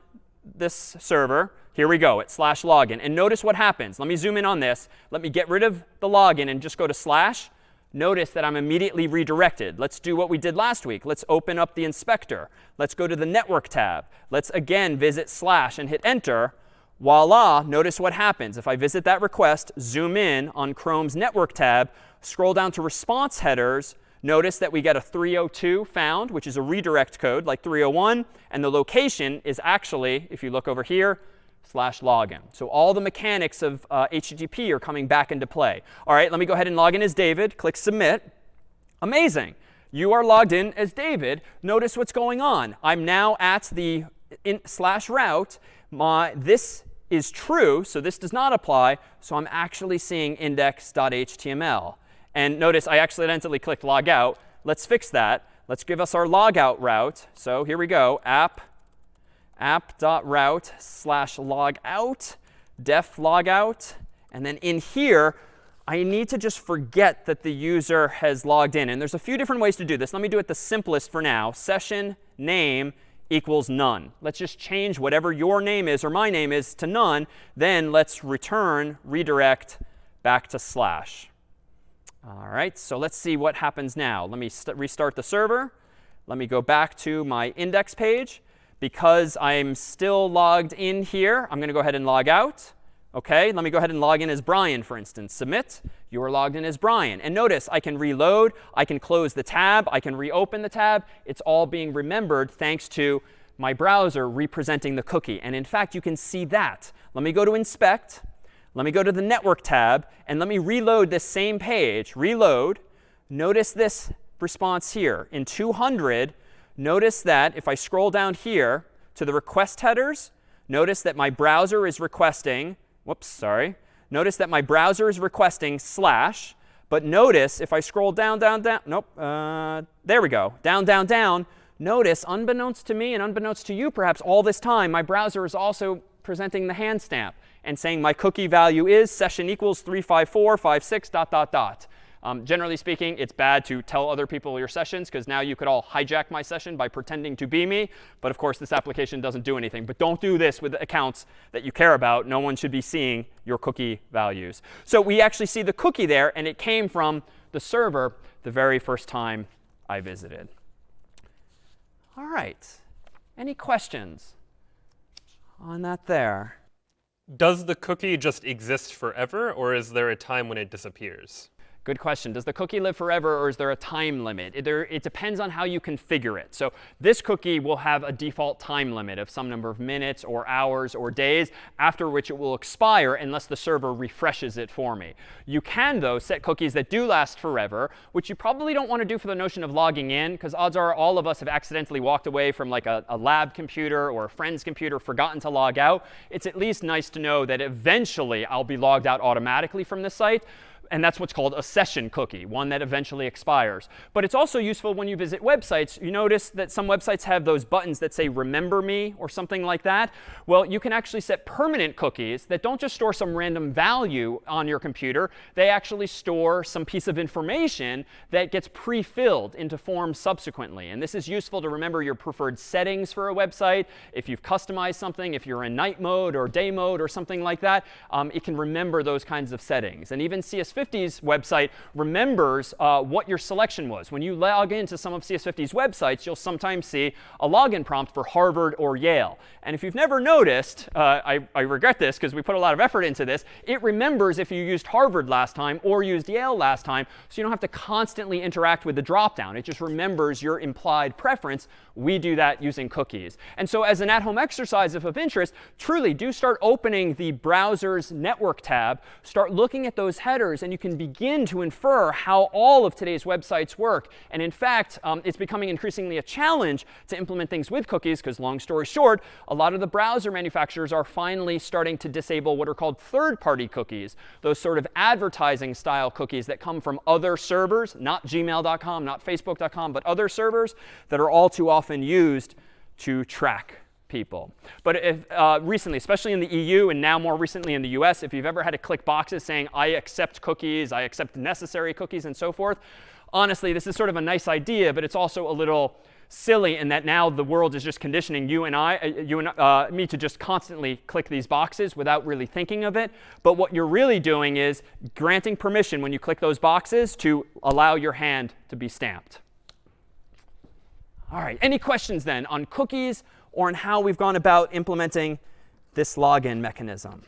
this server. Here we go. It's /login. And notice what happens. Let me zoom in on this. Let me get rid of the login and just go to /. Notice that I'm immediately redirected. Let's do what we did last week. Let's open up the inspector. Let's go to the network tab. Let's again visit / and hit enter. Voila, notice what happens. If I visit that request, zoom in on Chrome's network tab, scroll down to response headers, notice that we get a 302 found, which is a redirect code like 301. And the location is actually, if you look over here, /login. So all the mechanics of HTTP are coming back into play. All right, let me go ahead and log in as David. Click submit. Amazing. You are logged in as David. Notice what's going on. I'm now at the /route. This is true, so this does not apply. So I'm actually seeing index.html. And notice I accidentally clicked log out. Let's fix that. Let's give us our logout route. So here we go. app.route /logout, def logout. And then in here, I need to just forget that the user has logged in. And there's a few different ways to do this. Let me do it the simplest for now. Session name equals none. Let's just change whatever your name is or my name is to none. Then let's return redirect back to /. All right, so let's see what happens now. Let me restart the server. Let me go back to my index page. Because I'm still logged in here, I'm going to go ahead and log out. OK, let me go ahead and log in as Brian, for instance. Submit. You are logged in as Brian. And notice I can reload. I can close the tab. I can reopen the tab. It's all being remembered thanks to my browser representing the cookie. And in fact, you can see that. Let me go to inspect. Let me go to the network tab. And let me reload this same page. Reload. Notice this response here. In 200, notice that if I scroll down here to the request headers, notice that my browser is requesting, notice that my browser is requesting /. But notice if I scroll down, there we go, down, notice unbeknownst to me and unbeknownst to you perhaps all this time, my browser is also presenting the hand stamp and saying my cookie value is session equals 35456 ... Generally speaking, it's bad to tell other people your sessions because now you could all hijack my session by pretending to be me. But of course, this application doesn't do anything. But don't do this with accounts that you care about. No one should be seeing your cookie values. So we actually see the cookie there, and it came from the server the very first time I visited. All right. Any questions on that there? Does the cookie just exist forever, or is there a time when it disappears? Good question. Does the cookie live forever, or is there a time limit? It depends on how you configure it. So this cookie will have a default time limit of some number of minutes or hours or days, after which it will expire unless the server refreshes it for me. You can, though, set cookies that do last forever, which you probably don't want to do for the notion of logging in, because odds are all of us have accidentally walked away from like a lab computer or a friend's computer, forgotten to log out. It's at least nice to know that eventually I'll be logged out automatically from this site. and that's what's called a session cookie, one that eventually expires. But it's also useful when you visit websites. You notice that some websites have those buttons that say remember me or something like that. Well, you can actually set permanent cookies that don't just store some random value on your computer. They actually store some piece of information that gets pre-filled into forms subsequently. And this is useful to remember your preferred settings for a website. If you've customized something, if you're in night mode or day mode or something like that, it can remember those kinds of settings. And even CS50's website remembers what your selection was. When you log into some of CS50's websites, you'll sometimes see a login prompt for Harvard or Yale. And if you've never noticed, I regret this because we put a lot of effort into this, it remembers if you used Harvard last time or used Yale last time, so you don't have to constantly interact with the dropdown. It just remembers your implied preference. We do that using cookies. And so as an at-home exercise, if of interest, truly do start opening the browser's network tab, start looking at those headers, and you can begin to infer how all of today's websites work. And in fact, it's becoming increasingly a challenge to implement things with cookies because, long story short, a lot of the browser manufacturers are finally starting to disable what are called third-party cookies, those sort of advertising style cookies that come from other servers, not gmail.com, not facebook.com, but other servers that are all too often used to track people. But if, recently, especially in the EU and now more recently in the US, if you've ever had to click boxes saying, I accept cookies, I accept necessary cookies, and so forth, honestly, this is sort of a nice idea, but it's also a little silly in that now the world is just conditioning you and me to just constantly click these boxes without really thinking of it. But what you're really doing is granting permission when you click those boxes to allow your hand to be stamped. All right, any questions then on cookies or on how we've gone about implementing this login mechanism?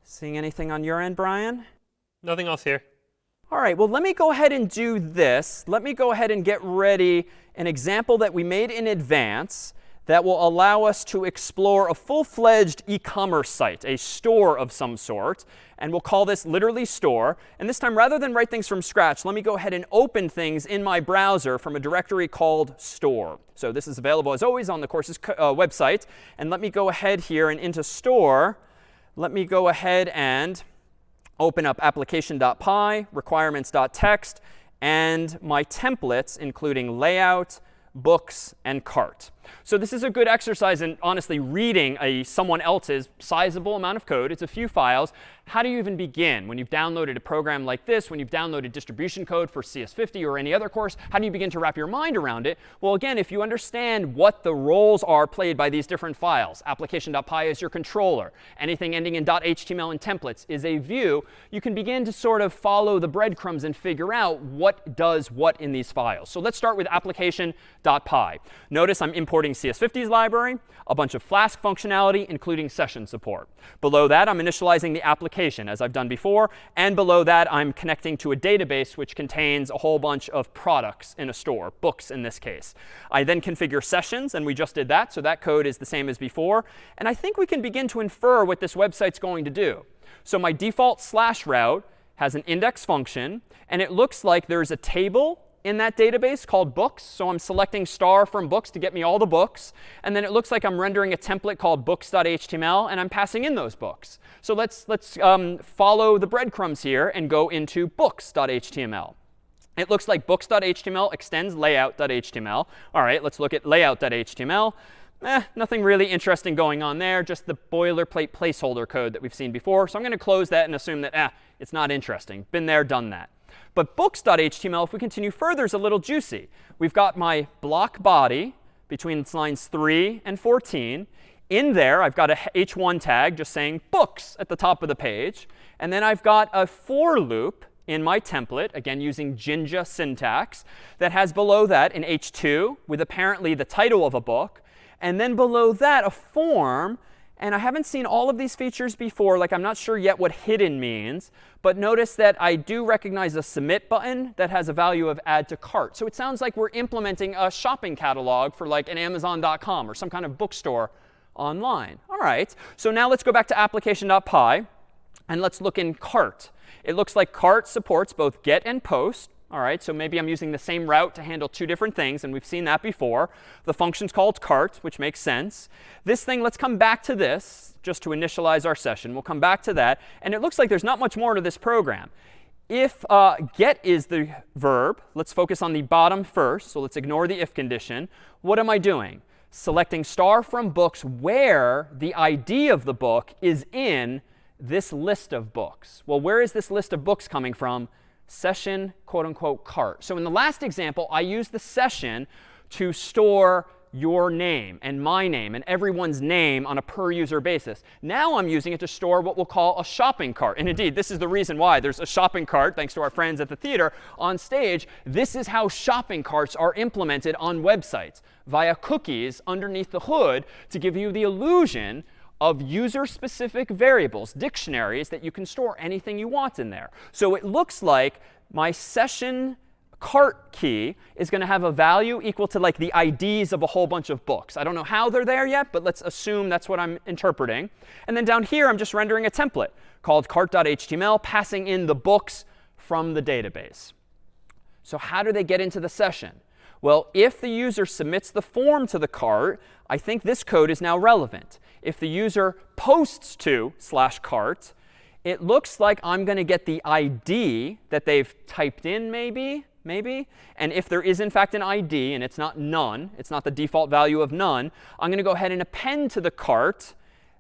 Seeing anything on your end, Brian? Nothing else here. All right, well, let me go ahead and do this. Let me go ahead and get ready an example that we made in advance that will allow us to explore a full-fledged e-commerce site, a store of some sort. And we'll call this literally store. And this time, rather than write things from scratch, let me go ahead and open things in my browser from a directory called store. So this is available, as always, on the course's website. And let me go ahead here and into store. Let me go ahead and open up application.py, requirements.txt, and my templates, including layout, books, and cart. So this is a good exercise in honestly reading someone else's sizable amount of code. It's a few files. How do you even begin? When you've downloaded a program like this, when you've downloaded distribution code for CS50 or any other course, how do you begin to wrap your mind around it? Well, again, if you understand what the roles are played by these different files, application.py is your controller. Anything ending in .html and templates is a view. You can begin to sort of follow the breadcrumbs and figure out what does what in these files. So let's start with application.py. Notice I'm importing CS50's library, a bunch of Flask functionality, including session support. Below that, I'm initializing the application, as I've done before. And below that, I'm connecting to a database which contains a whole bunch of products in a store, books in this case. I then configure sessions, and we just did that. So that code is the same as before. And I think we can begin to infer what this website's going to do. So my default / route has an index function. And it looks like there's a table in that database called books. So I'm selecting star from books to get me all the books. And then it looks like I'm rendering a template called books.html, and I'm passing in those books. So let's follow the breadcrumbs here and go into books.html. It looks like books.html extends layout.html. All right, let's look at layout.html. Nothing really interesting going on there, just the boilerplate placeholder code that we've seen before. So I'm going to close that and assume that it's not interesting. Been there, done that. But books.html, if we continue further, is a little juicy. We've got my block body between lines 3 and 14. In there, I've got a h1 tag just saying books at the top of the page. And then I've got a for loop in my template, again using Jinja syntax, that has below that an h2 with apparently the title of a book. And then below that, a form. And I haven't seen all of these features before. Like, I'm not sure yet what hidden means. But notice that I do recognize a submit button that has a value of add to cart. So it sounds like we're implementing a shopping catalog for like an Amazon.com or some kind of bookstore online. All right. So now let's go back to application.py. And let's look in cart. It looks like cart supports both get and post. All right, so maybe I'm using the same route to handle two different things, and we've seen that before. The function's called cart, which makes sense. This thing, let's come back to this just to initialize our session. We'll come back to that. And it looks like there's not much more to this program. If get is the verb, let's focus on the bottom first. So let's ignore the if condition. What am I doing? Selecting star from books where the ID of the book is in this list of books. Well, where is this list of books coming from? Session, quote unquote, cart. So in the last example, I used the session to store your name and my name and everyone's name on a per user basis. Now I'm using it to store what we'll call a shopping cart. And indeed, this is the reason why there's a shopping cart, thanks to our friends at the theater on stage. This is how shopping carts are implemented on websites via cookies underneath the hood to give you the illusion of user-specific variables, dictionaries, that you can store anything you want in there. So it looks like my session cart key is going to have a value equal to like the IDs of a whole bunch of books. I don't know how they're there yet, but let's assume that's what I'm interpreting. And then down here, I'm just rendering a template called cart.html, passing in the books from the database. So how do they get into the session? Well, if the user submits the form to the cart, I think this code is now relevant. If the user posts to /cart, it looks like I'm going to get the ID that they've typed in, maybe. And if there is, in fact, an ID, and it's not none, it's not the default value of none, I'm going to go ahead and append to the cart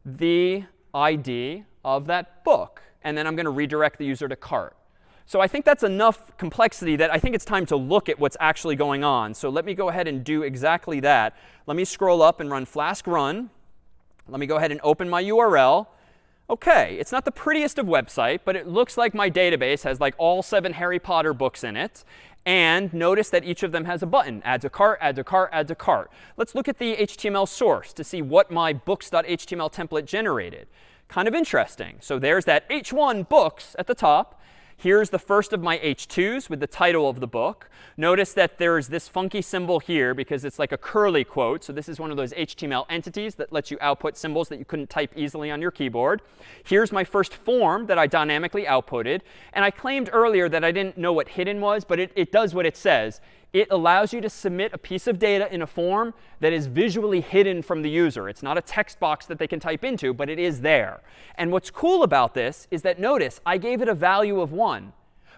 the ID of that book. And then I'm going to redirect the user to cart. So I think that's enough complexity that I think it's time to look at what's actually going on. So let me go ahead and do exactly that. Let me scroll up and run flask run. Let me go ahead and open my URL. OK, it's not the prettiest of website, but it looks like my database has like all 7 Harry Potter books in it. And notice that each of them has a button, add to cart, add to cart, add to cart. Let's look at the HTML source to see what my books.html template generated. Kind of interesting. So there's that h1 books at the top. Here's the first of my h2s with the title of the book. Notice that there's this funky symbol here because it's like a curly quote. So this is one of those HTML entities that lets you output symbols that you couldn't type easily on your keyboard. Here's my first form that I dynamically outputted. And I claimed earlier that I didn't know what hidden was, but it does what it says. It allows you to submit a piece of data in a form that is visually hidden from the user. It's not a text box that they can type into, but it is there. And what's cool about this is that, notice, I gave it a value of 1.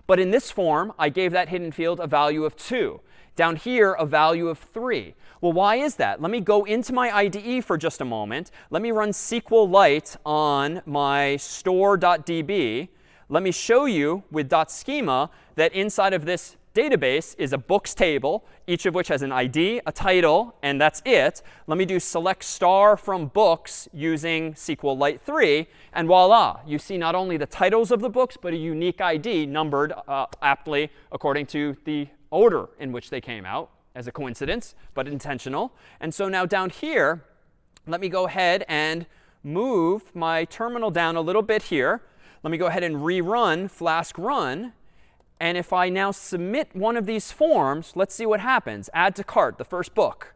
But in this form, I gave that hidden field a value of 2. Down here, a value of 3. Well, why is that? Let me go into my IDE for just a moment. Let me run SQLite on my store.db. Let me show you with .schema that inside of this database is a books table, each of which has an ID, a title, and that's it. Let me do select star from books using SQLite 3, and voila, you see not only the titles of the books, but a unique ID numbered aptly according to the order in which they came out, as a coincidence, but intentional. And so now down here, let me go ahead and move my terminal down a little bit here. Let me go ahead and rerun flask run. And if I now submit one of these forms, let's see what happens. Add to cart, the first book.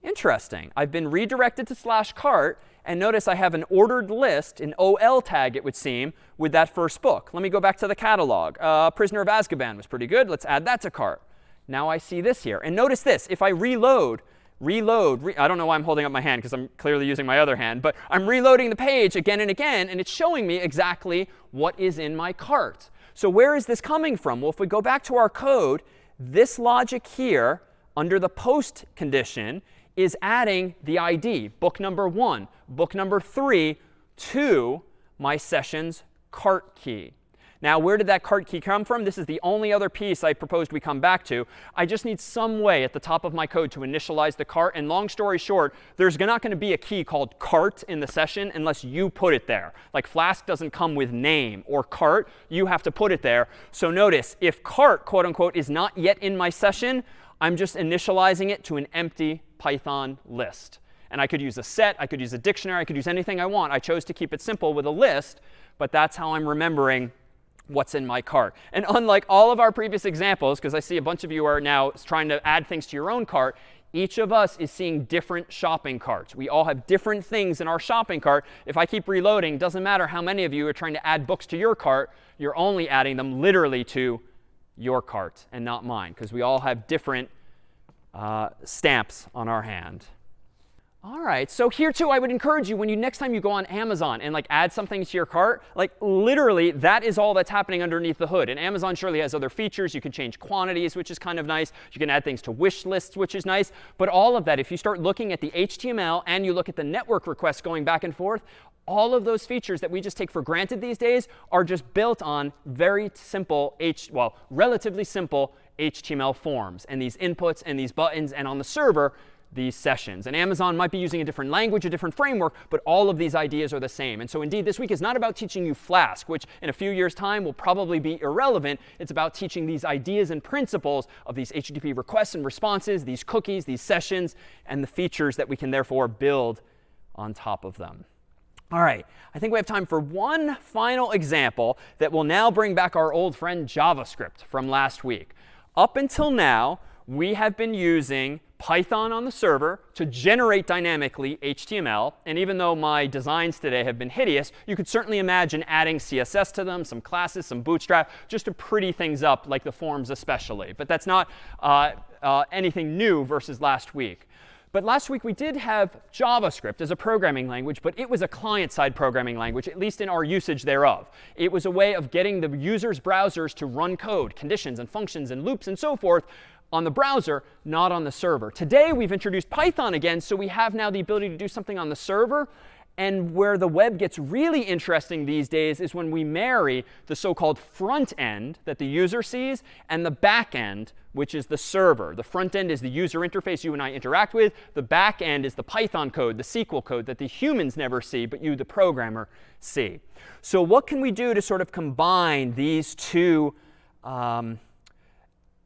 Interesting. I've been redirected to /cart. And notice I have an ordered list, an OL tag, it would seem, with that first book. Let me go back to the catalog. Prisoner of Azkaban was pretty good. Let's add that to cart. Now I see this here. And notice this. If I reload, I don't know why I'm holding up my hand because I'm clearly using my other hand. But I'm reloading the page again and again. And it's showing me exactly what is in my cart. So where is this coming from? Well, if we go back to our code, this logic here under the post condition is adding the ID, book number 1, book number 3, to my session's cart key. Now, where did that cart key come from? This is the only other piece I proposed we come back to. I just need some way at the top of my code to initialize the cart. And long story short, there's not going to be a key called cart in the session unless you put it there. Like Flask doesn't come with name or cart. You have to put it there. So notice, if cart, quote unquote, is not yet in my session, I'm just initializing it to an empty Python list. And I could use a set. I could use a dictionary. I could use anything I want. I chose to keep it simple with a list. But that's how I'm remembering what's in my cart. And unlike all of our previous examples, because I see a bunch of you are now trying to add things to your own cart, each of us is seeing different shopping carts. We all have different things in our shopping cart. If I keep reloading, it doesn't matter how many of you are trying to add books to your cart. You're only adding them literally to your cart and not mine, because we all have different stamps on our hand. All right, so here too, I would encourage you when next time you go on Amazon and like add something to your cart, like literally that is all that's happening underneath the hood. And Amazon surely has other features. You can change quantities, which is kind of nice. You can add things to wish lists, which is nice. But all of that, if you start looking at the HTML and you look at the network requests going back and forth, all of those features that we just take for granted these days are just built on very simple, relatively simple HTML forms and these inputs and these buttons, and on the server, these sessions. And Amazon might be using a different language, a different framework, but all of these ideas are the same. And so indeed, this week is not about teaching you Flask, which in a few years' time will probably be irrelevant. It's about teaching these ideas and principles of these HTTP requests and responses, these cookies, these sessions, and the features that we can therefore build on top of them. All right, I think we have time for one final example that will now bring back our old friend JavaScript from last week. Up until now, we have been using Python on the server to generate dynamically HTML. And even though my designs today have been hideous, you could certainly imagine adding CSS to them, some classes, some bootstrap, just to pretty things up, like the forms especially. But that's not anything new versus last week. But last week we did have JavaScript as a programming language, but it was a client-side programming language, at least in our usage thereof. It was a way of getting the user's browsers to run code, conditions and functions and loops and so forth, on the browser, not on the server. Today we've introduced Python again, so we have now the ability to do something on the server. And where the web gets really interesting these days is when we marry the so-called front end that the user sees and the back end, which is the server. The front end is the user interface you and I interact with. The back end is the Python code, the SQL code that the humans never see, but you, the programmer, see. So what can we do to sort of combine these two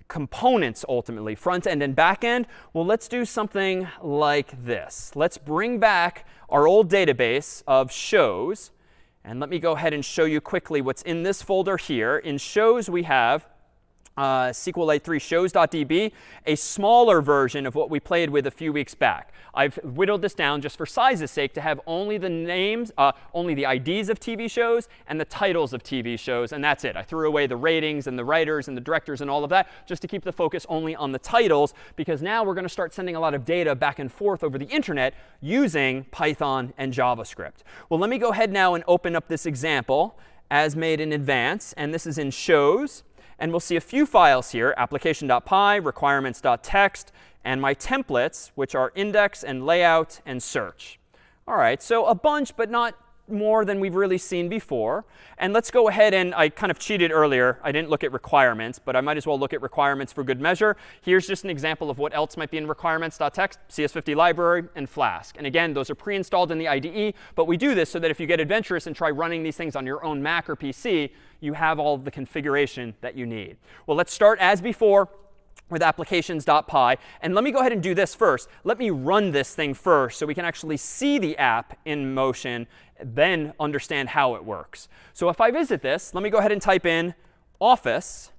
components ultimately, front end and back end? Well, let's do something like this. Let's bring back our old database of shows. And let me go ahead and show you quickly what's in this folder here. In shows, we have SQLite 3 shows.db, a smaller version of what we played with a few weeks back. I've whittled this down just for size's sake to have only the names, only the IDs of TV shows and the titles of TV shows, and that's it. I threw away the ratings and the writers and the directors and all of that just to keep the focus only on the titles, because now we're going to start sending a lot of data back and forth over the internet using Python and JavaScript. Well, let me go ahead now and open up this example as made in advance, and this is in shows. And we'll see a few files here, application.py, requirements.txt, and my templates, which are index and layout and search. All right, so a bunch, but not more than we've really seen before. And let's go ahead and I kind of cheated earlier. I didn't look at requirements, but I might as well look at requirements for good measure. Here's just an example of what else might be in requirements.txt, CS50 library, and Flask. And again, those are pre-installed in the IDE, but we do this so that if you get adventurous and try running these things on your own Mac or PC, you have all of the configuration that you need. Well, let's start as before with applications.py. And let me go ahead and do this first. Let me run this thing first so we can actually see the app in motion, then understand how it works. So if I visit this, let me go ahead and type in Office.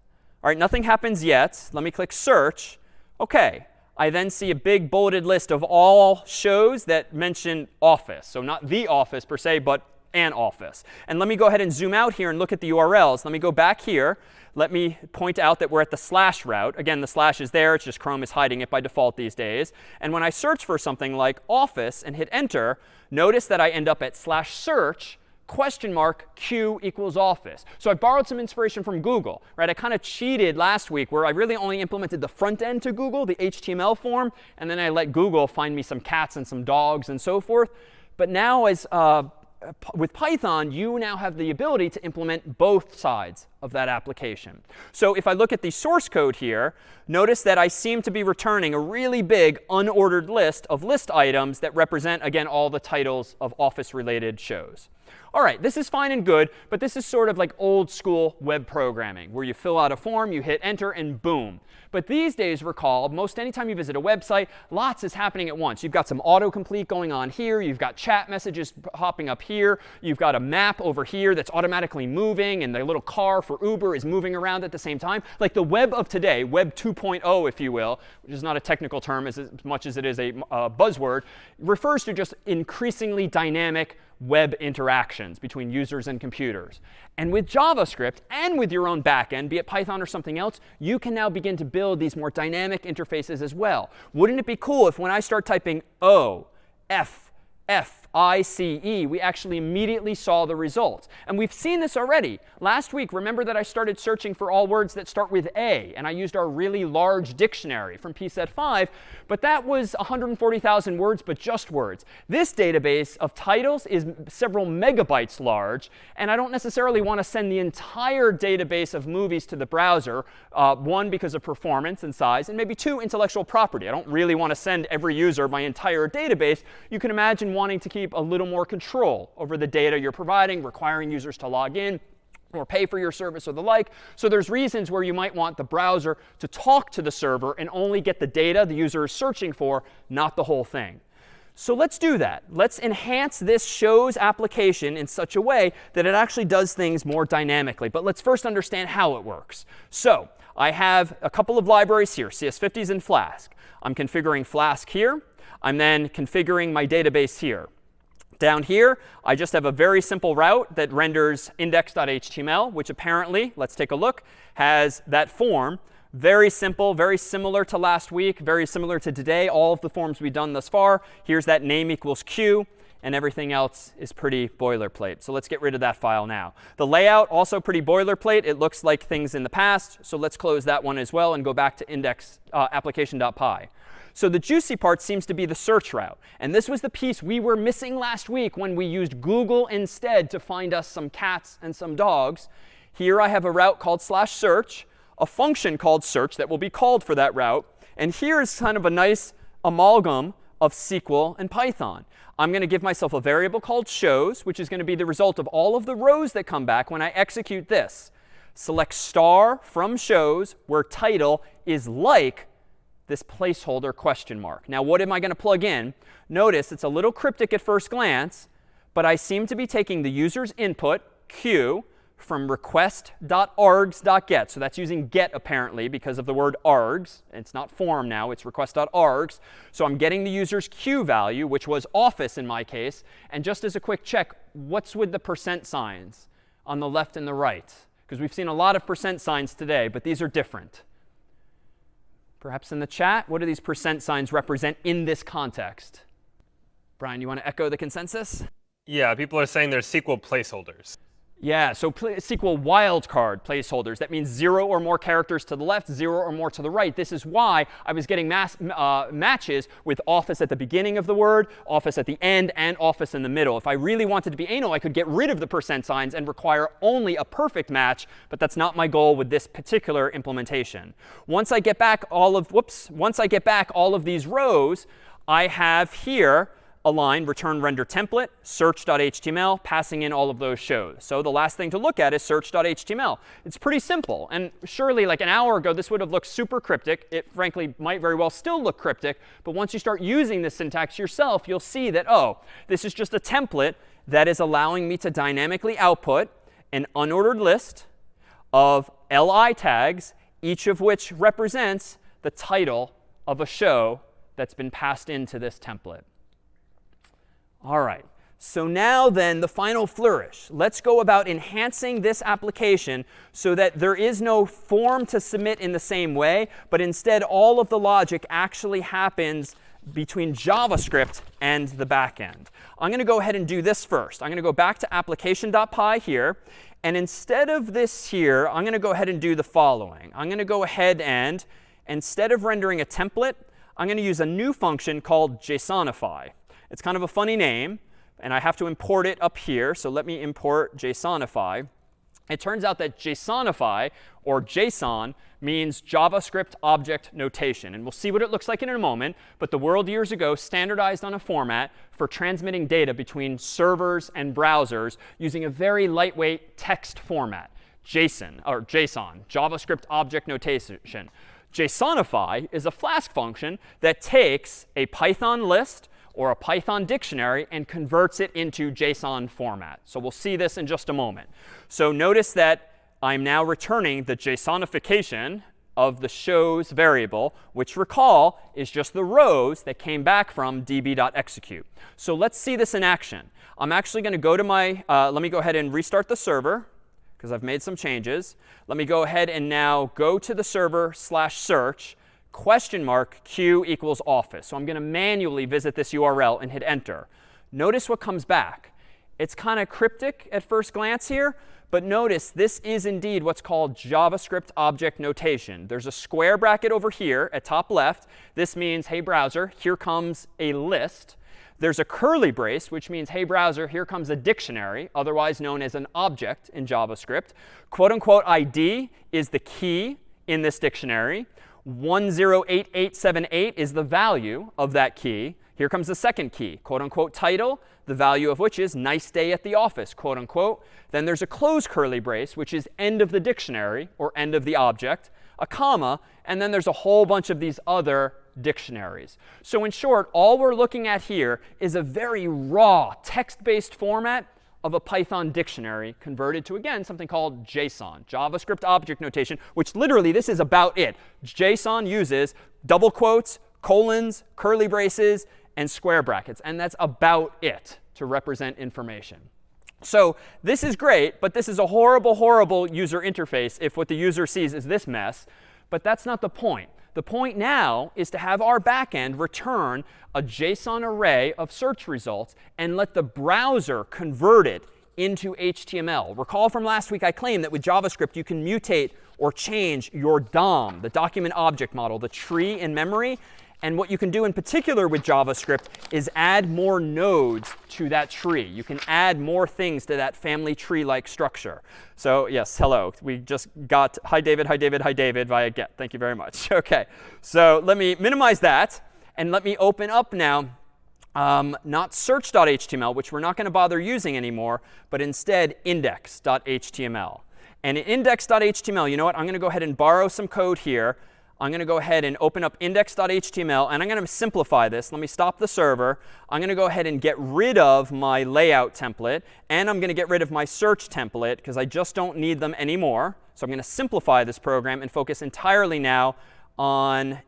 All right, nothing happens yet. Let me click Search. OK. I then see a big bulleted list of all shows that mention Office. So not the Office per se, but an office. And let me go ahead and zoom out here and look at the URLs. Let me go back here. Let me point out that we're at the slash route. Again, the slash is there. It's just Chrome is hiding it by default these days. And when I search for something like office and hit enter, notice that I end up at /search $Q equals office. So I borrowed some inspiration from Google, right? I kind of cheated last week where I really only implemented the front end to Google, the HTML form, and then I let Google find me some cats and some dogs and so forth. But now with Python, you now have the ability to implement both sides of that application. So if I look at the source code here, notice that I seem to be returning a really big unordered list of list items that represent, again, all the titles of Office-related shows. All right, this is fine and good, but this is sort of like old school web programming, where you fill out a form, you hit enter, and boom. But these days, recall, most anytime you visit a website, lots is happening at once. You've got some autocomplete going on here. You've got chat messages hopping up here. You've got a map over here that's automatically moving, and the little car for Uber is moving around at the same time. Like the web of today, Web 2.0, if you will, which is not a technical term as much as it is a buzzword, refers to just increasingly dynamic web interactions between users and computers. And with JavaScript and with your own backend, be it Python or something else, you can now begin to build these more dynamic interfaces as well. Wouldn't it be cool if when I start typing O, F, F-I-C-E, we actually immediately saw the results? And we've seen this already. Last week, remember that I started searching for all words that start with A, and I used our really large dictionary from pset5, but that was 140,000 words, but just words. This database of titles is several megabytes large, and I don't necessarily want to send the entire database of movies to the browser, one, because of performance and size, and maybe two, intellectual property. I don't really want to send every user my entire database. You can imagine wanting to keep a little more control over the data you're providing, requiring users to log in or pay for your service or the like. So there's reasons where you might want the browser to talk to the server and only get the data the user is searching for, not the whole thing. So let's do that. Let's enhance this shows application in such a way that it actually does things more dynamically. But let's first understand how it works. So I have a couple of libraries here, CS50s and Flask. I'm configuring Flask here. I'm then configuring my database here. Down here, I just have a very simple route that renders index.html, which apparently, let's take a look, has that form. Very simple, very similar to last week, very similar to today, all of the forms we've done thus far. Here's that name equals Q, and everything else is pretty boilerplate. So let's get rid of that file now. The layout, also pretty boilerplate. It looks like things in the past. So let's close that one as well and go back to index application.py. So the juicy part seems to be the search route. And this was the piece we were missing last week when we used Google instead to find us some cats and some dogs. Here I have a route called /search, a function called search that will be called for that route. And here is kind of a nice amalgam of SQL and Python. I'm going to give myself a variable called shows, which is going to be the result of all of the rows that come back when I execute this. Select star from shows where title is like this placeholder question mark. Now, what am I going to plug in? Notice it's a little cryptic at first glance, but I seem to be taking the user's input, Q, from request.args.get. So that's using get, apparently, because of the word args. It's not form now. It's request.args. So I'm getting the user's Q value, which was office in my case. And just as a quick check, what's with the percent signs on the left and the right? Because we've seen a lot of percent signs today, but these are different. Perhaps in the chat, what do these percent signs represent in this context? Brian, you want to echo the consensus? Yeah, people are saying they're SQL placeholders. Yeah, so SQL wildcard placeholders. That means 0 or more characters to the left, 0 or more to the right. This is why I was getting matches with office at the beginning of the word, office at the end, and office in the middle. If I really wanted to be anal, I could get rid of the percent signs and require only a perfect match, but that's not my goal with this particular implementation. Once I get back all of these rows, I have here a line, return render template, search.html, passing in all of those shows. So the last thing to look at is search.html. It's pretty simple. And surely, like an hour ago, this would have looked super cryptic. It, frankly, might very well still look cryptic. But once you start using this syntax yourself, you'll see that, oh, this is just a template that is allowing me to dynamically output an unordered list of li tags, each of which represents the title of a show that's been passed into this template. All right, so now then the final flourish. Let's go about enhancing this application so that there is no form to submit in the same way, but instead all of the logic actually happens between JavaScript and the back end. I'm going to go ahead and do this first. I'm going to go back to application.py here. And instead of this here, I'm going to go ahead and do the following. I'm going to go ahead and, instead of rendering a template, I'm going to use a new function called JSONify. It's kind of a funny name, and I have to import it up here. So let me import JSONify. It turns out that JSONify, or JSON, means JavaScript Object Notation. And we'll see what it looks like in a moment. But the world years ago standardized on a format for transmitting data between servers and browsers using a very lightweight text format, JSON, JavaScript Object Notation. JSONify is a Flask function that takes a Python list or a Python dictionary and converts it into JSON format. So we'll see this in just a moment. So notice that I'm now returning the JSONification of the shows variable, which recall is just the rows that came back from db.execute. So let's see this in action. I'm actually going to go to my, let me go ahead and restart the server because I've made some changes. Let me go ahead and now go to the server/search !q equals office. So I'm going to manually visit this URL and hit enter. Notice what comes back. It's kind of cryptic at first glance here. But notice this is indeed what's called JavaScript object notation. There's a square bracket over here at top left. This means, hey, browser, here comes a list. There's a curly brace, which means, hey, browser, here comes a dictionary, otherwise known as an object in JavaScript. Quote unquote ID is the key in this dictionary. 108878 is the value of that key. Here comes the second key, quote unquote title, the value of which is nice day at the office, quote unquote. Then there's a close curly brace, which is end of the dictionary or end of the object, a comma, and then there's a whole bunch of these other dictionaries. So in short, all we're looking at here is a very raw text-based format of a Python dictionary converted to, again, something called JSON, JavaScript object notation, which literally this is about it. JSON uses double quotes, colons, curly braces, and square brackets. And that's about it to represent information. So this is great, but this is a horrible, horrible user interface if what the user sees is this mess. But that's not the point. The point now is to have our backend return a JSON array of search results and let the browser convert it into HTML. Recall from last week I claimed that with JavaScript you can mutate or change your DOM, the document object model, the tree in memory. And what you can do in particular with JavaScript is add more nodes to that tree. You can add more things to that family tree-like structure. So yes, hello. We just got hi David, hi David, hi David via get. Thank you very much. OK, so let me minimize that. And let me open up now not search.html, which we're not going to bother using anymore, but instead index.html. And in index.html, you know what? I'm going to go ahead and borrow some code here. I'm going to go ahead and open up index.html, and I'm going to simplify this. Let me stop the server. I'm going to go ahead and get rid of my layout template, and I'm going to get rid of my search template because I just don't need them anymore. So I'm going to simplify this program and focus entirely now on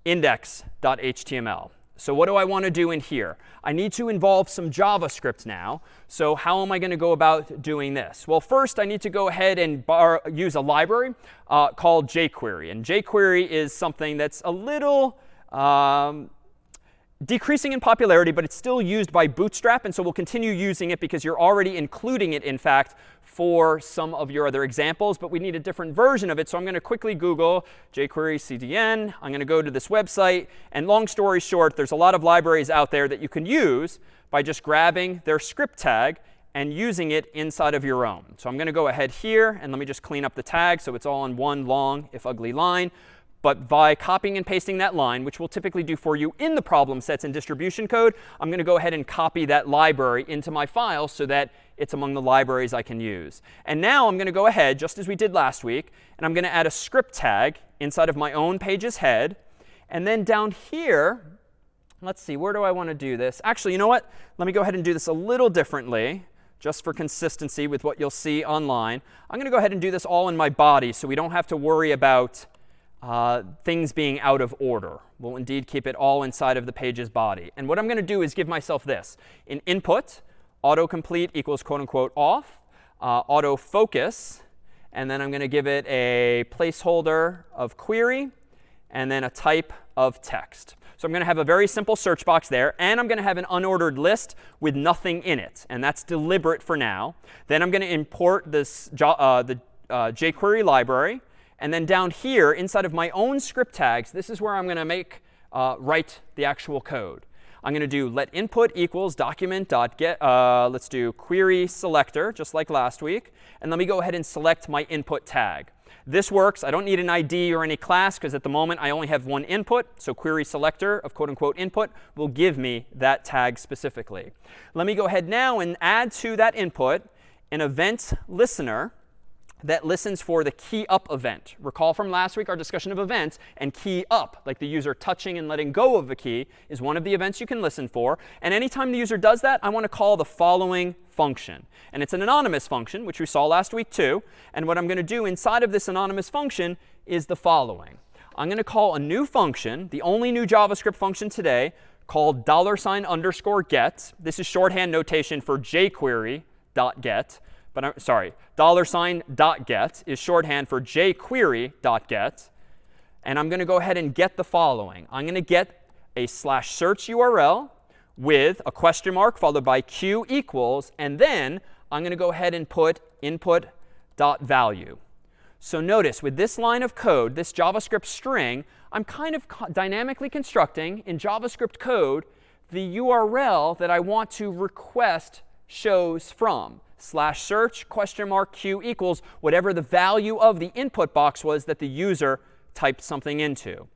index.html. So what do I want to do in here? I need to involve some JavaScript now. So how am I going to go about doing this? Well, first, I need to go ahead and use a library called jQuery. And jQuery is something that's a little decreasing in popularity, but it's still used by Bootstrap. And so we'll continue using it because you're already including it, in fact, for some of your other examples. But we need a different version of it. So I'm going to quickly Google jQuery CDN. I'm going to go to this website. And long story short, there's a lot of libraries out there that you can use by just grabbing their script tag and using it inside of your own. So I'm going to go ahead here. And let me just clean up the tag so it's all in one long, if ugly, line. But by copying and pasting that line, which we'll typically do for you in the problem sets and distribution code, I'm going to go ahead and copy that library into my file so that it's among the libraries I can use. And now I'm going to go ahead, just as we did last week, and I'm going to add a script tag inside of my own page's head. And then down here, let's see, where do I want to do this? Actually, you know what? Let me go ahead and do this a little differently, just for consistency with what you'll see online. I'm going to go ahead and do this all in my body so we don't have to worry about things being out of order. We'll indeed keep it all inside of the page's body. And what I'm going to do is give myself this. In input, autocomplete equals quote unquote off, autofocus, and then I'm going to give it a placeholder of query, and then a type of text. So I'm going to have a very simple search box there, and I'm going to have an unordered list with nothing in it. And that's deliberate for now. Then I'm going to import this the jQuery library. And then down here, inside of my own script tags, this is where I'm going to write the actual code. I'm going to do let input equals document.get, let's do query selector, just like last week. And let me go ahead and select my input tag. This works. I don't need an ID or any class because at the moment I only have one input. So query selector of quote unquote input will give me that tag specifically. Let me go ahead now and add to that input an event listener that listens for the key up event. Recall from last week our discussion of events, and key up, like the user touching and letting go of a key, is one of the events you can listen for. And anytime the user does that, I want to call the following function. And it's an anonymous function, which we saw last week too. And what I'm going to do inside of this anonymous function is the following. I'm going to call a new function, the only new JavaScript function today, called $_get. This is shorthand notation for jQuery.get. But I'm sorry, $.get is shorthand for jQuery.get. And I'm going to go ahead and get the following. I'm going to get a /search URL with a question mark followed by q equals. And then I'm going to go ahead and put input.value. So notice with this line of code, this JavaScript string, I'm kind of dynamically constructing in JavaScript code the URL that I want to request shows from. /search question mark q equals whatever the value of the input box was that the user typed something into.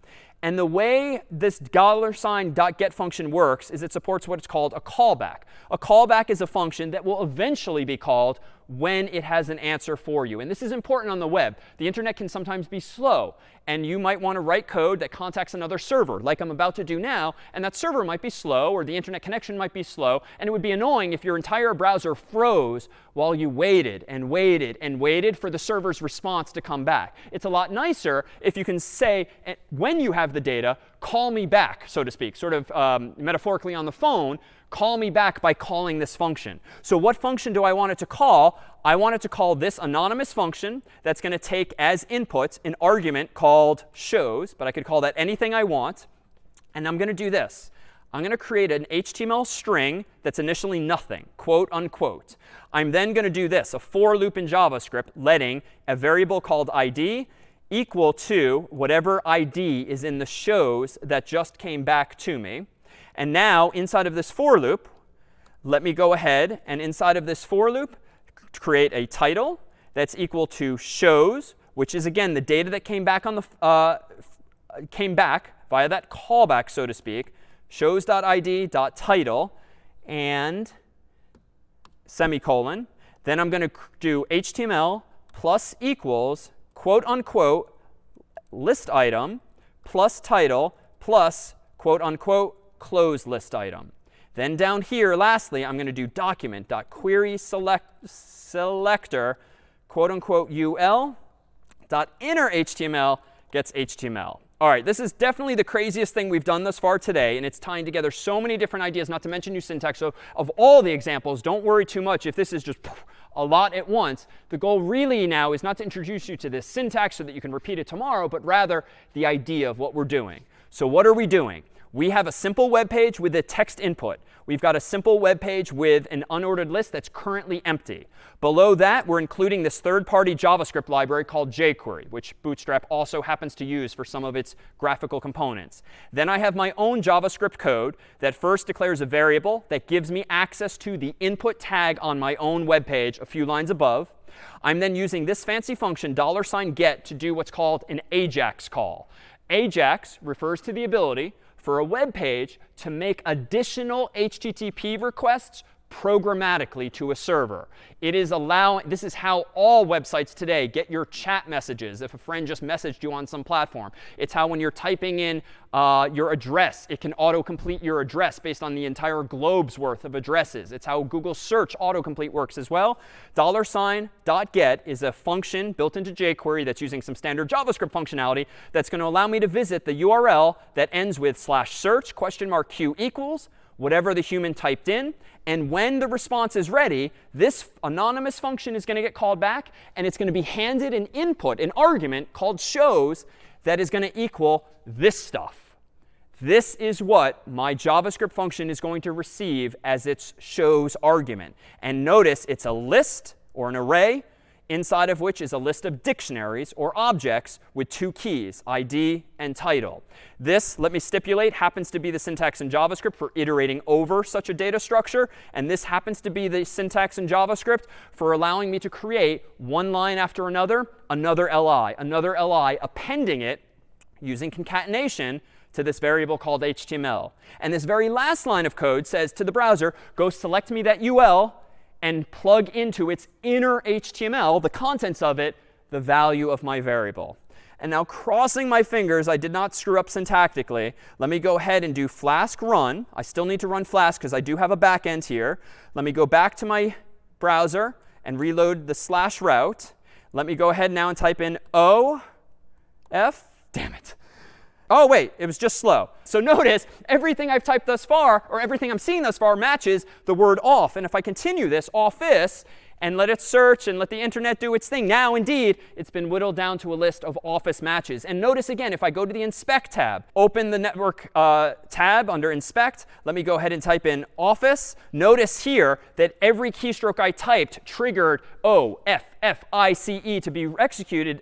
And the way this $.get function works is it supports what's called a callback. A callback is a function that will eventually be called when it has an answer for you. And this is important on the web. The internet can sometimes be slow. And you might want to write code that contacts another server, like I'm about to do now. And that server might be slow, or the internet connection might be slow. And it would be annoying if your entire browser froze while you waited and waited and waited for the server's response to come back. It's a lot nicer if you can say, when you have the data, call me back, so to speak, sort of metaphorically on the phone. Call me back by calling this function. So what function do I want it to call? I want it to call this anonymous function that's going to take as input an argument called shows. But I could call that anything I want. And I'm going to do this. I'm going to create an HTML string that's initially nothing, quote unquote. I'm then going to do this, a for loop in JavaScript, letting a variable called id equal to whatever id is in the shows that just came back to me. And now, inside of this for loop, let me go ahead and inside of this for loop, create a title that's equal to shows, which is, again, the data that came back on the came back via that callback, so to speak, shows.id.title, and semicolon. Then I'm going to do HTML plus equals, quote unquote, list item plus title plus, quote unquote, close list item. Then down here, lastly, I'm going to do document.querySelector, quote unquote, ul.innerHTML gets HTML. All right, this is definitely the craziest thing we've done thus far today, and it's tying together so many different ideas, not to mention new syntax. So of all the examples, don't worry too much if this is just a lot at once. The goal really now is not to introduce you to this syntax so that you can repeat it tomorrow, but rather the idea of what we're doing. So what are we doing? We have a simple web page with a text input. We've got a simple web page with an unordered list that's currently empty. Below that, we're including this third-party JavaScript library called jQuery, which Bootstrap also happens to use for some of its graphical components. Then I have my own JavaScript code that first declares a variable that gives me access to the input tag on my own web page a few lines above. I'm then using this fancy function, $get, to do what's called an AJAX call. AJAX refers to the ability for a web page to make additional HTTP requests programmatically to a server. This is how all websites today get your chat messages if a friend just messaged you on some platform. It's how when you're typing in your address, it can autocomplete your address based on the entire globe's worth of addresses. It's how Google search autocomplete works as well. $.get is a function built into jQuery that's using some standard JavaScript functionality that's going to allow me to visit the URL that ends with /search q equals whatever the human typed in. And when the response is ready, this anonymous function is going to get called back, and it's going to be handed an input, an argument called shows that is going to equal this stuff. This is what my JavaScript function is going to receive as its shows argument. And notice it's a list or an array inside of which is a list of dictionaries or objects with two keys, ID and title. This, let me stipulate, happens to be the syntax in JavaScript for iterating over such a data structure. And this happens to be the syntax in JavaScript for allowing me to create one line after another li, appending it using concatenation to this variable called HTML. And this very last line of code says to the browser, go select me that UL and plug into its inner HTML, the contents of it, the value of my variable. And now crossing my fingers, I did not screw up syntactically. Let me go ahead and do Flask run. I still need to run Flask because I do have a backend here. Let me go back to my browser and reload the /route. Let me go ahead now and type in damn it. Oh, wait, it was just slow. So notice everything I've typed thus far, or everything I'm seeing thus far, matches the word off. And if I continue this, office, and let it search and let the internet do its thing, now indeed, it's been whittled down to a list of office matches. And notice again, if I go to the Inspect tab, open the network tab under Inspect, let me go ahead and type in office. Notice here that every keystroke I typed triggered O-F-F-I-C-E to be executed,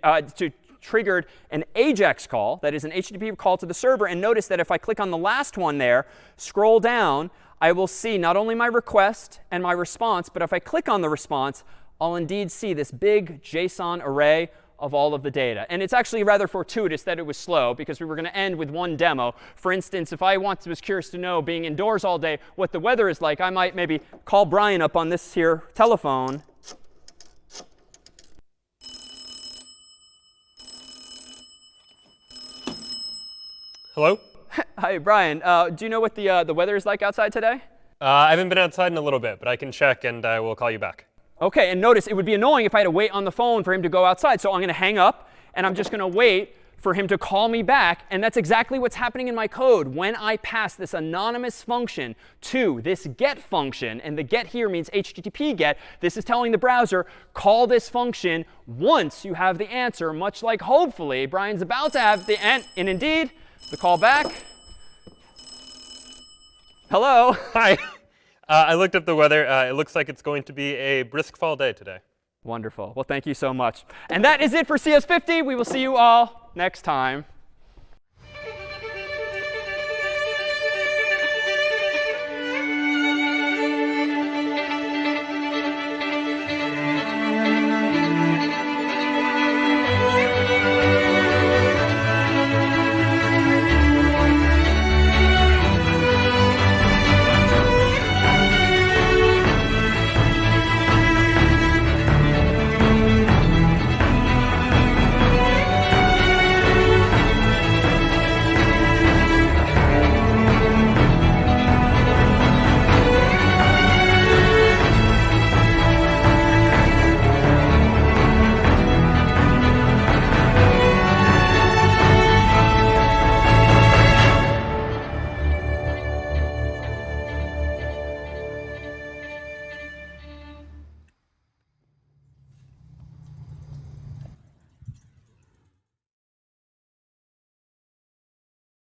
triggered an AJAX call, that is an HTTP call to the server. And notice that if I click on the last one there, scroll down, I will see not only my request and my response, but if I click on the response, I'll indeed see this big JSON array of all of the data. And it's actually rather fortuitous that it was slow, because we were going to end with one demo. For instance, if I was curious to know, being indoors all day, what the weather is like, I might maybe call Brian up on this here telephone. Hello? Hi, Brian. Do you know what the weather is like outside today? I haven't been outside in a little bit, but I can check and I will call you back. OK, and notice it would be annoying if I had to wait on the phone for him to go outside. So I'm going to hang up, and I'm just going to wait for him to call me back. And that's exactly what's happening in my code. When I pass this anonymous function to this get function, and the get here means HTTP get, this is telling the browser, call this function once you have the answer, much like hopefully Brian's about to have the and indeed, the call back. Hello. Hi. I looked up the weather. It looks like it's going to be a brisk fall day today. Wonderful. Well, thank you so much. And that is it for CS50. We will see you all next time.